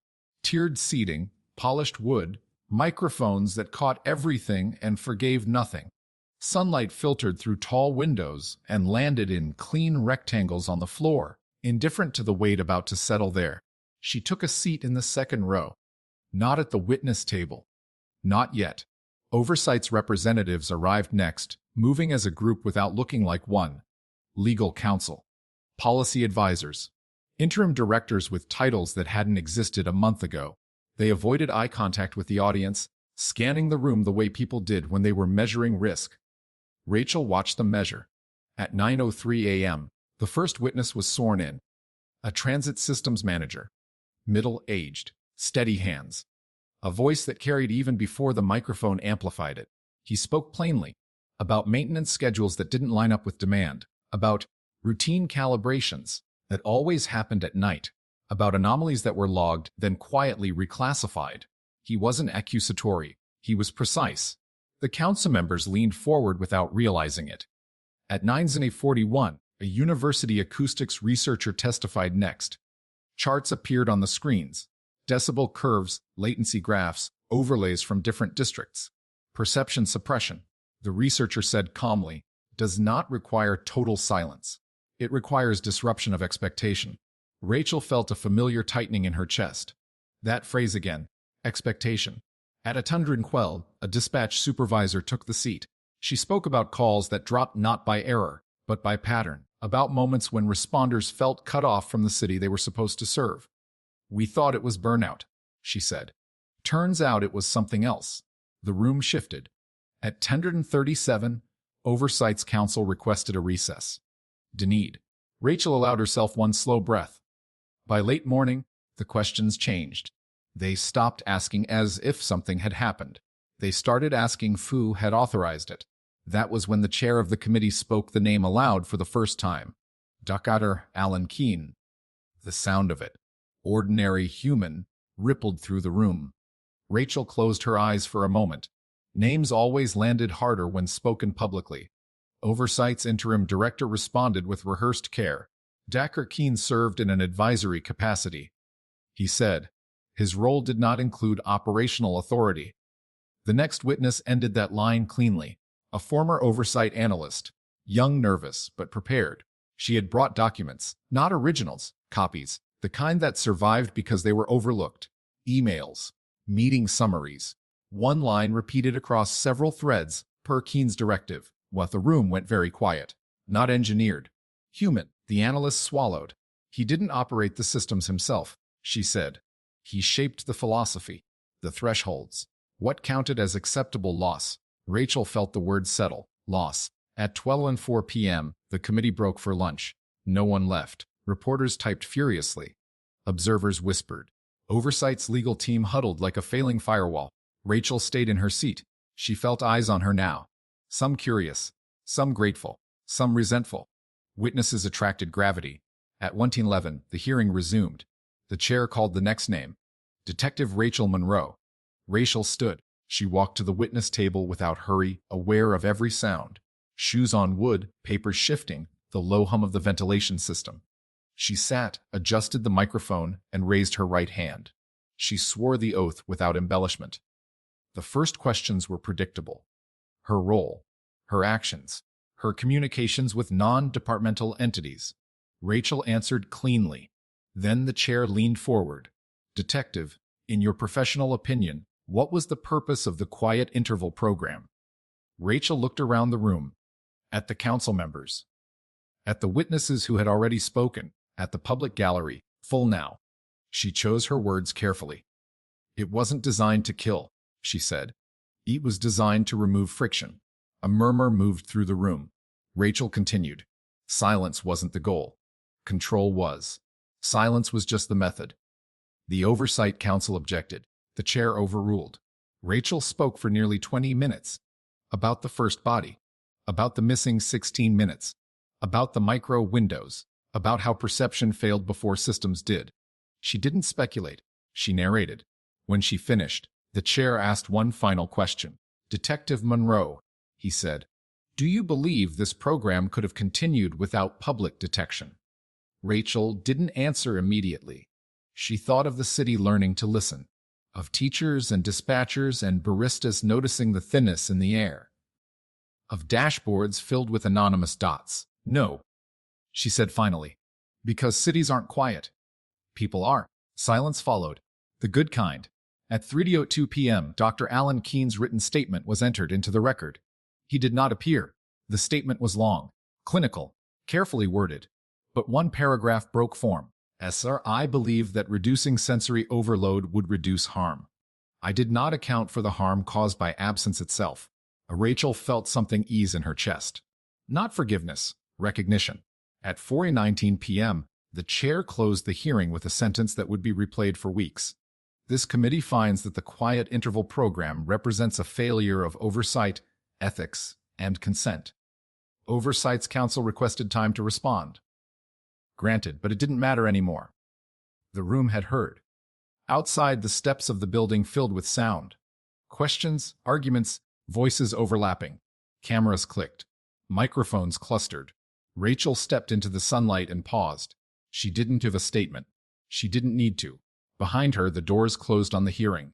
Tiered seating, polished wood, microphones that caught everything and forgave nothing. Sunlight filtered through tall windows and landed in clean rectangles on the floor, indifferent to the weight about to settle there. She took a seat in the second row. Not at the witness table. Not yet. Oversight's representatives arrived next, moving as a group without looking like one. Legal counsel. Policy advisors. Interim directors with titles that hadn't existed a month ago. They avoided eye contact with the audience, scanning the room the way people did when they were measuring risk. Rachel watched them measure. At 9:03 a.m., the first witness was sworn in. A transit systems manager. Middle-aged, steady hands. A voice that carried even before the microphone amplified it. He spoke plainly, about maintenance schedules that didn't line up with demand, about routine calibrations that always happened at night, about anomalies that were logged, then quietly reclassified. He wasn't accusatory. He was precise. The council members leaned forward without realizing it. At 9:41, a university acoustics researcher testified next. Charts appeared on the screens. Decibel curves, latency graphs, overlays from different districts. Perception suppression, the researcher said calmly, does not require total silence. It requires disruption of expectation. Rachel felt a familiar tightening in her chest. That phrase again, expectation. At 112, a dispatch supervisor took the seat. She spoke about calls that dropped not by error, but by pattern, about moments when responders felt cut off from the city they were supposed to serve. We thought it was burnout, she said. Turns out it was something else. The room shifted. At 10:37, Oversight's counsel requested a recess. Denied. Rachel allowed herself one slow breath. By late morning, the questions changed. They stopped asking as if something had happened. They started asking who had authorized it. That was when the chair of the committee spoke the name aloud for the first time. Dr. Alan Keene. The sound of it, ordinary human, rippled through the room. Rachel closed her eyes for a moment. Names always landed harder when spoken publicly. Oversight's interim director responded with rehearsed care. Dr. Keene served in an advisory capacity. He said, his role did not include operational authority. The next witness ended that line cleanly. A former oversight analyst, young, nervous, but prepared. She had brought documents, not originals, copies, the kind that survived because they were overlooked. Emails, meeting summaries. One line repeated across several threads, per Keene's directive, while the room went very quiet. Not engineered. Human, the analyst swallowed. He didn't operate the systems himself, she said. He shaped the philosophy, the thresholds. What counted as acceptable loss? Rachel felt the word settle, loss. At 12:04 p.m., the committee broke for lunch. No one left. Reporters typed furiously. Observers whispered. Oversight's legal team huddled like a failing firewall. Rachel stayed in her seat. She felt eyes on her now. Some curious, some grateful, some resentful. Witnesses attracted gravity. At 1:11, the hearing resumed. The chair called the next name. Detective Rachel Monroe. Rachel stood. She walked to the witness table without hurry, aware of every sound. Shoes on wood, papers shifting, the low hum of the ventilation system. She sat, adjusted the microphone, and raised her right hand. She swore the oath without embellishment. The first questions were predictable. Her role, her actions, her communications with non-departmental entities. Rachel answered cleanly. Then the chair leaned forward. Detective, in your professional opinion, what was the purpose of the quiet interval program? Rachel looked around the room, at the council members, at the witnesses who had already spoken, at the public gallery, full now. She chose her words carefully. It wasn't designed to kill, she said. It was designed to remove friction. A murmur moved through the room. Rachel continued. Silence wasn't the goal. Control was. Silence was just the method. The Oversight Council objected. The chair overruled. Rachel spoke for nearly 20 minutes. About the first body. About the missing 16 minutes. About the micro windows. About how perception failed before systems did. She didn't speculate. She narrated. When she finished, the chair asked one final question. Detective Monroe, he said, do you believe this program could have continued without public detection? Rachel didn't answer immediately. She thought of the city learning to listen, of teachers and dispatchers and baristas noticing the thinness in the air, of dashboards filled with anonymous dots. No, she said finally, because cities aren't quiet. People are. Silence followed. The good kind. At 3:02 p.m., Dr. Alan Keene's written statement was entered into the record. He did not appear. The statement was long, clinical, carefully worded. But one paragraph broke form. Sir, I believe that reducing sensory overload would reduce harm. I did not account for the harm caused by absence itself. Rachel felt something ease in her chest. Not forgiveness, recognition. At 4:19 p.m., the chair closed the hearing with a sentence that would be replayed for weeks. This committee finds that the quiet interval program represents a failure of oversight, ethics, and consent. Oversight's counsel requested time to respond. Granted, but it didn't matter anymore. The room had heard. Outside, the steps of the building filled with sound. Questions, arguments, voices overlapping. Cameras clicked. Microphones clustered. Rachel stepped into the sunlight and paused. She didn't give a statement. She didn't need to. Behind her, the doors closed on the hearing.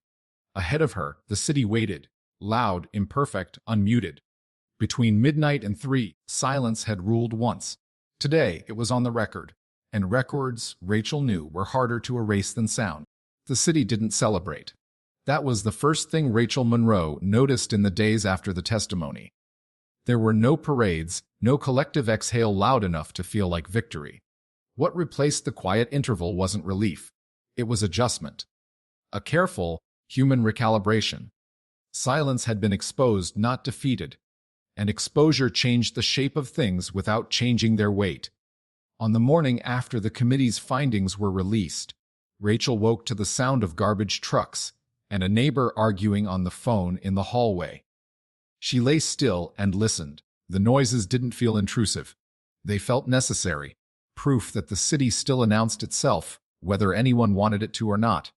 Ahead of her, the city waited, loud, imperfect, unmuted. Between midnight and 3, silence had ruled once. Today, it was on the record. And records, Rachel knew, were harder to erase than sound. The city didn't celebrate. That was the first thing Rachel Monroe noticed in the days after the testimony. There were no parades, no collective exhale loud enough to feel like victory. What replaced the quiet interval wasn't relief. It was adjustment. A careful, human recalibration. Silence had been exposed, not defeated. And exposure changed the shape of things without changing their weight. On the morning after the committee's findings were released, Rachel woke to the sound of garbage trucks and a neighbor arguing on the phone in the hallway. She lay still and listened. The noises didn't feel intrusive. They felt necessary, proof that the city still announced itself, whether anyone wanted it to or not.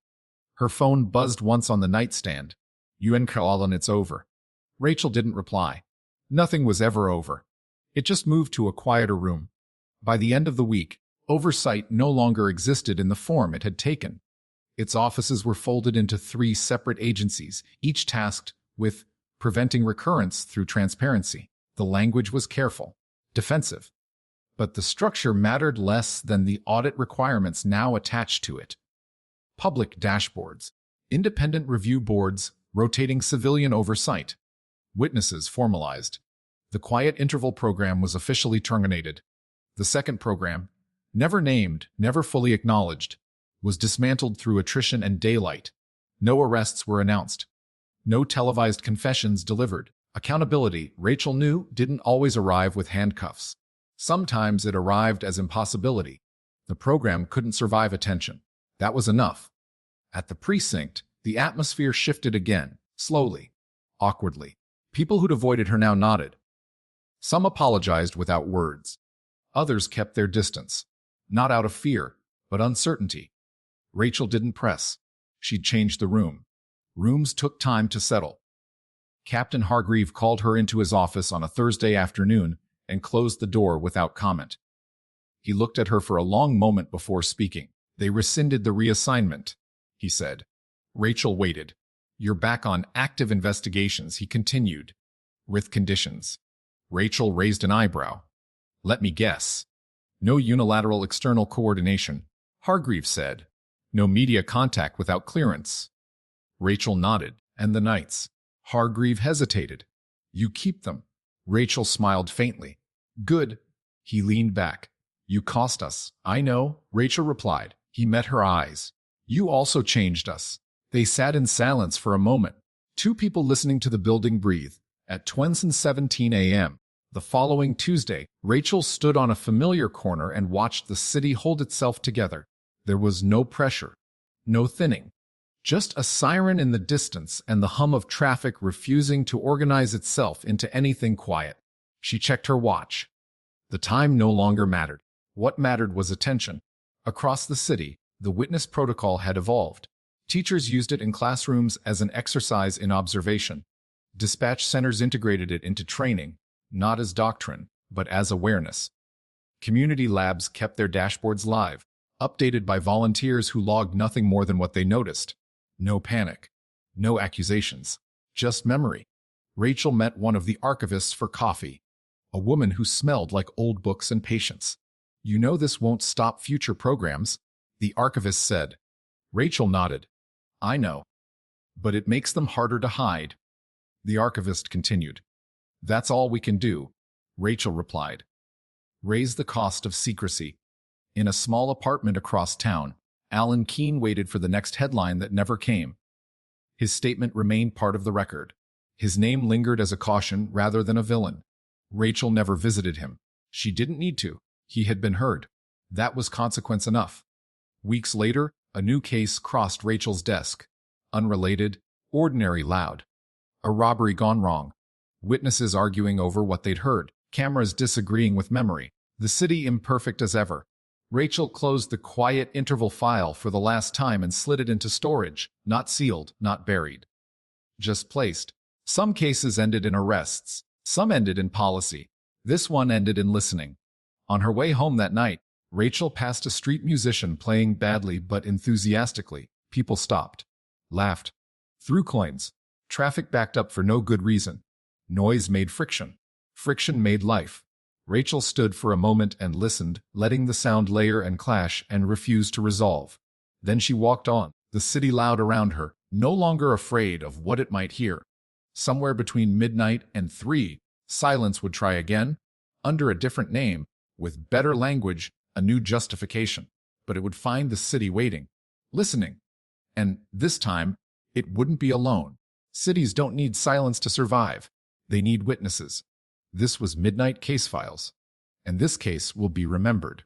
Her phone buzzed once on the nightstand. "UN call and it's over." Rachel didn't reply. Nothing was ever over. It just moved to a quieter room. By the end of the week, oversight no longer existed in the form it had taken. Its offices were folded into 3 separate agencies, each tasked with preventing recurrence through transparency. The language was careful, defensive. But the structure mattered less than the audit requirements now attached to it. Public dashboards, independent review boards, rotating civilian oversight. Witnesses formalized. The quiet interval program was officially terminated. The second program, never named, never fully acknowledged, was dismantled through attrition and daylight. No arrests were announced. No televised confessions delivered. Accountability, Rachel knew, didn't always arrive with handcuffs. Sometimes it arrived as impossibility. The program couldn't survive attention. That was enough. At the precinct, the atmosphere shifted again, slowly, awkwardly. People who'd avoided her now nodded. Some apologized without words. Others kept their distance, not out of fear, but uncertainty. Rachel didn't press. She'd changed the room. Rooms took time to settle. Captain Hargreave called her into his office on a Thursday afternoon and closed the door without comment. He looked at her for a long moment before speaking. "They rescinded the reassignment," he said. Rachel waited. "You're back on active investigations," he continued, "with conditions." Rachel raised an eyebrow. "Let me guess. No unilateral external coordination," Hargreave said. "No media contact without clearance." Rachel nodded. "And the nights?" Hargreave hesitated. "You keep them." Rachel smiled faintly. "Good." He leaned back. "You cost us." "I know," Rachel replied. He met her eyes. "You also changed us." They sat in silence for a moment. Two people listening to the building breathe. At 17 a.m. the following Tuesday, Rachel stood on a familiar corner and watched the city hold itself together. There was no pressure, no thinning. Just a siren in the distance and the hum of traffic refusing to organize itself into anything quiet. She checked her watch. The time no longer mattered. What mattered was attention. Across the city, the witness protocol had evolved. Teachers used it in classrooms as an exercise in observation. Dispatch centers integrated it into training, not as doctrine, but as awareness. Community labs kept their dashboards live, updated by volunteers who logged nothing more than what they noticed. No panic, no accusations, just memory. Rachel met one of the archivists for coffee, a woman who smelled like old books and patience. "You know this won't stop future programs," the archivist said. Rachel nodded. "I know. But it makes them harder to hide." The archivist continued. "That's all we can do," Rachel replied. "Raise the cost of secrecy." In a small apartment across town, Alan Keene waited for the next headline that never came. His statement remained part of the record. His name lingered as a caution rather than a villain. Rachel never visited him. She didn't need to. He had been heard. That was consequence enough. Weeks later, a new case crossed Rachel's desk. Unrelated, ordinary loud. A robbery gone wrong. Witnesses arguing over what they'd heard. Cameras disagreeing with memory. The city imperfect as ever. Rachel closed the quiet interval file for the last time and slid it into storage, not sealed, not buried. Just placed. Some cases ended in arrests. Some ended in policy. This one ended in listening. On her way home that night, Rachel passed a street musician playing badly but enthusiastically. People stopped, laughed, threw coins. Traffic backed up for no good reason. Noise made friction. Friction made life. Rachel stood for a moment and listened, letting the sound layer and clash and refuse to resolve. Then she walked on, the city loud around her, no longer afraid of what it might hear. Somewhere between midnight and 3, silence would try again, under a different name, with better language, a new justification. But it would find the city waiting, listening. And this time, it wouldn't be alone. Cities don't need silence to survive. They need witnesses. This was Midnight Casefiles, and this case will be remembered.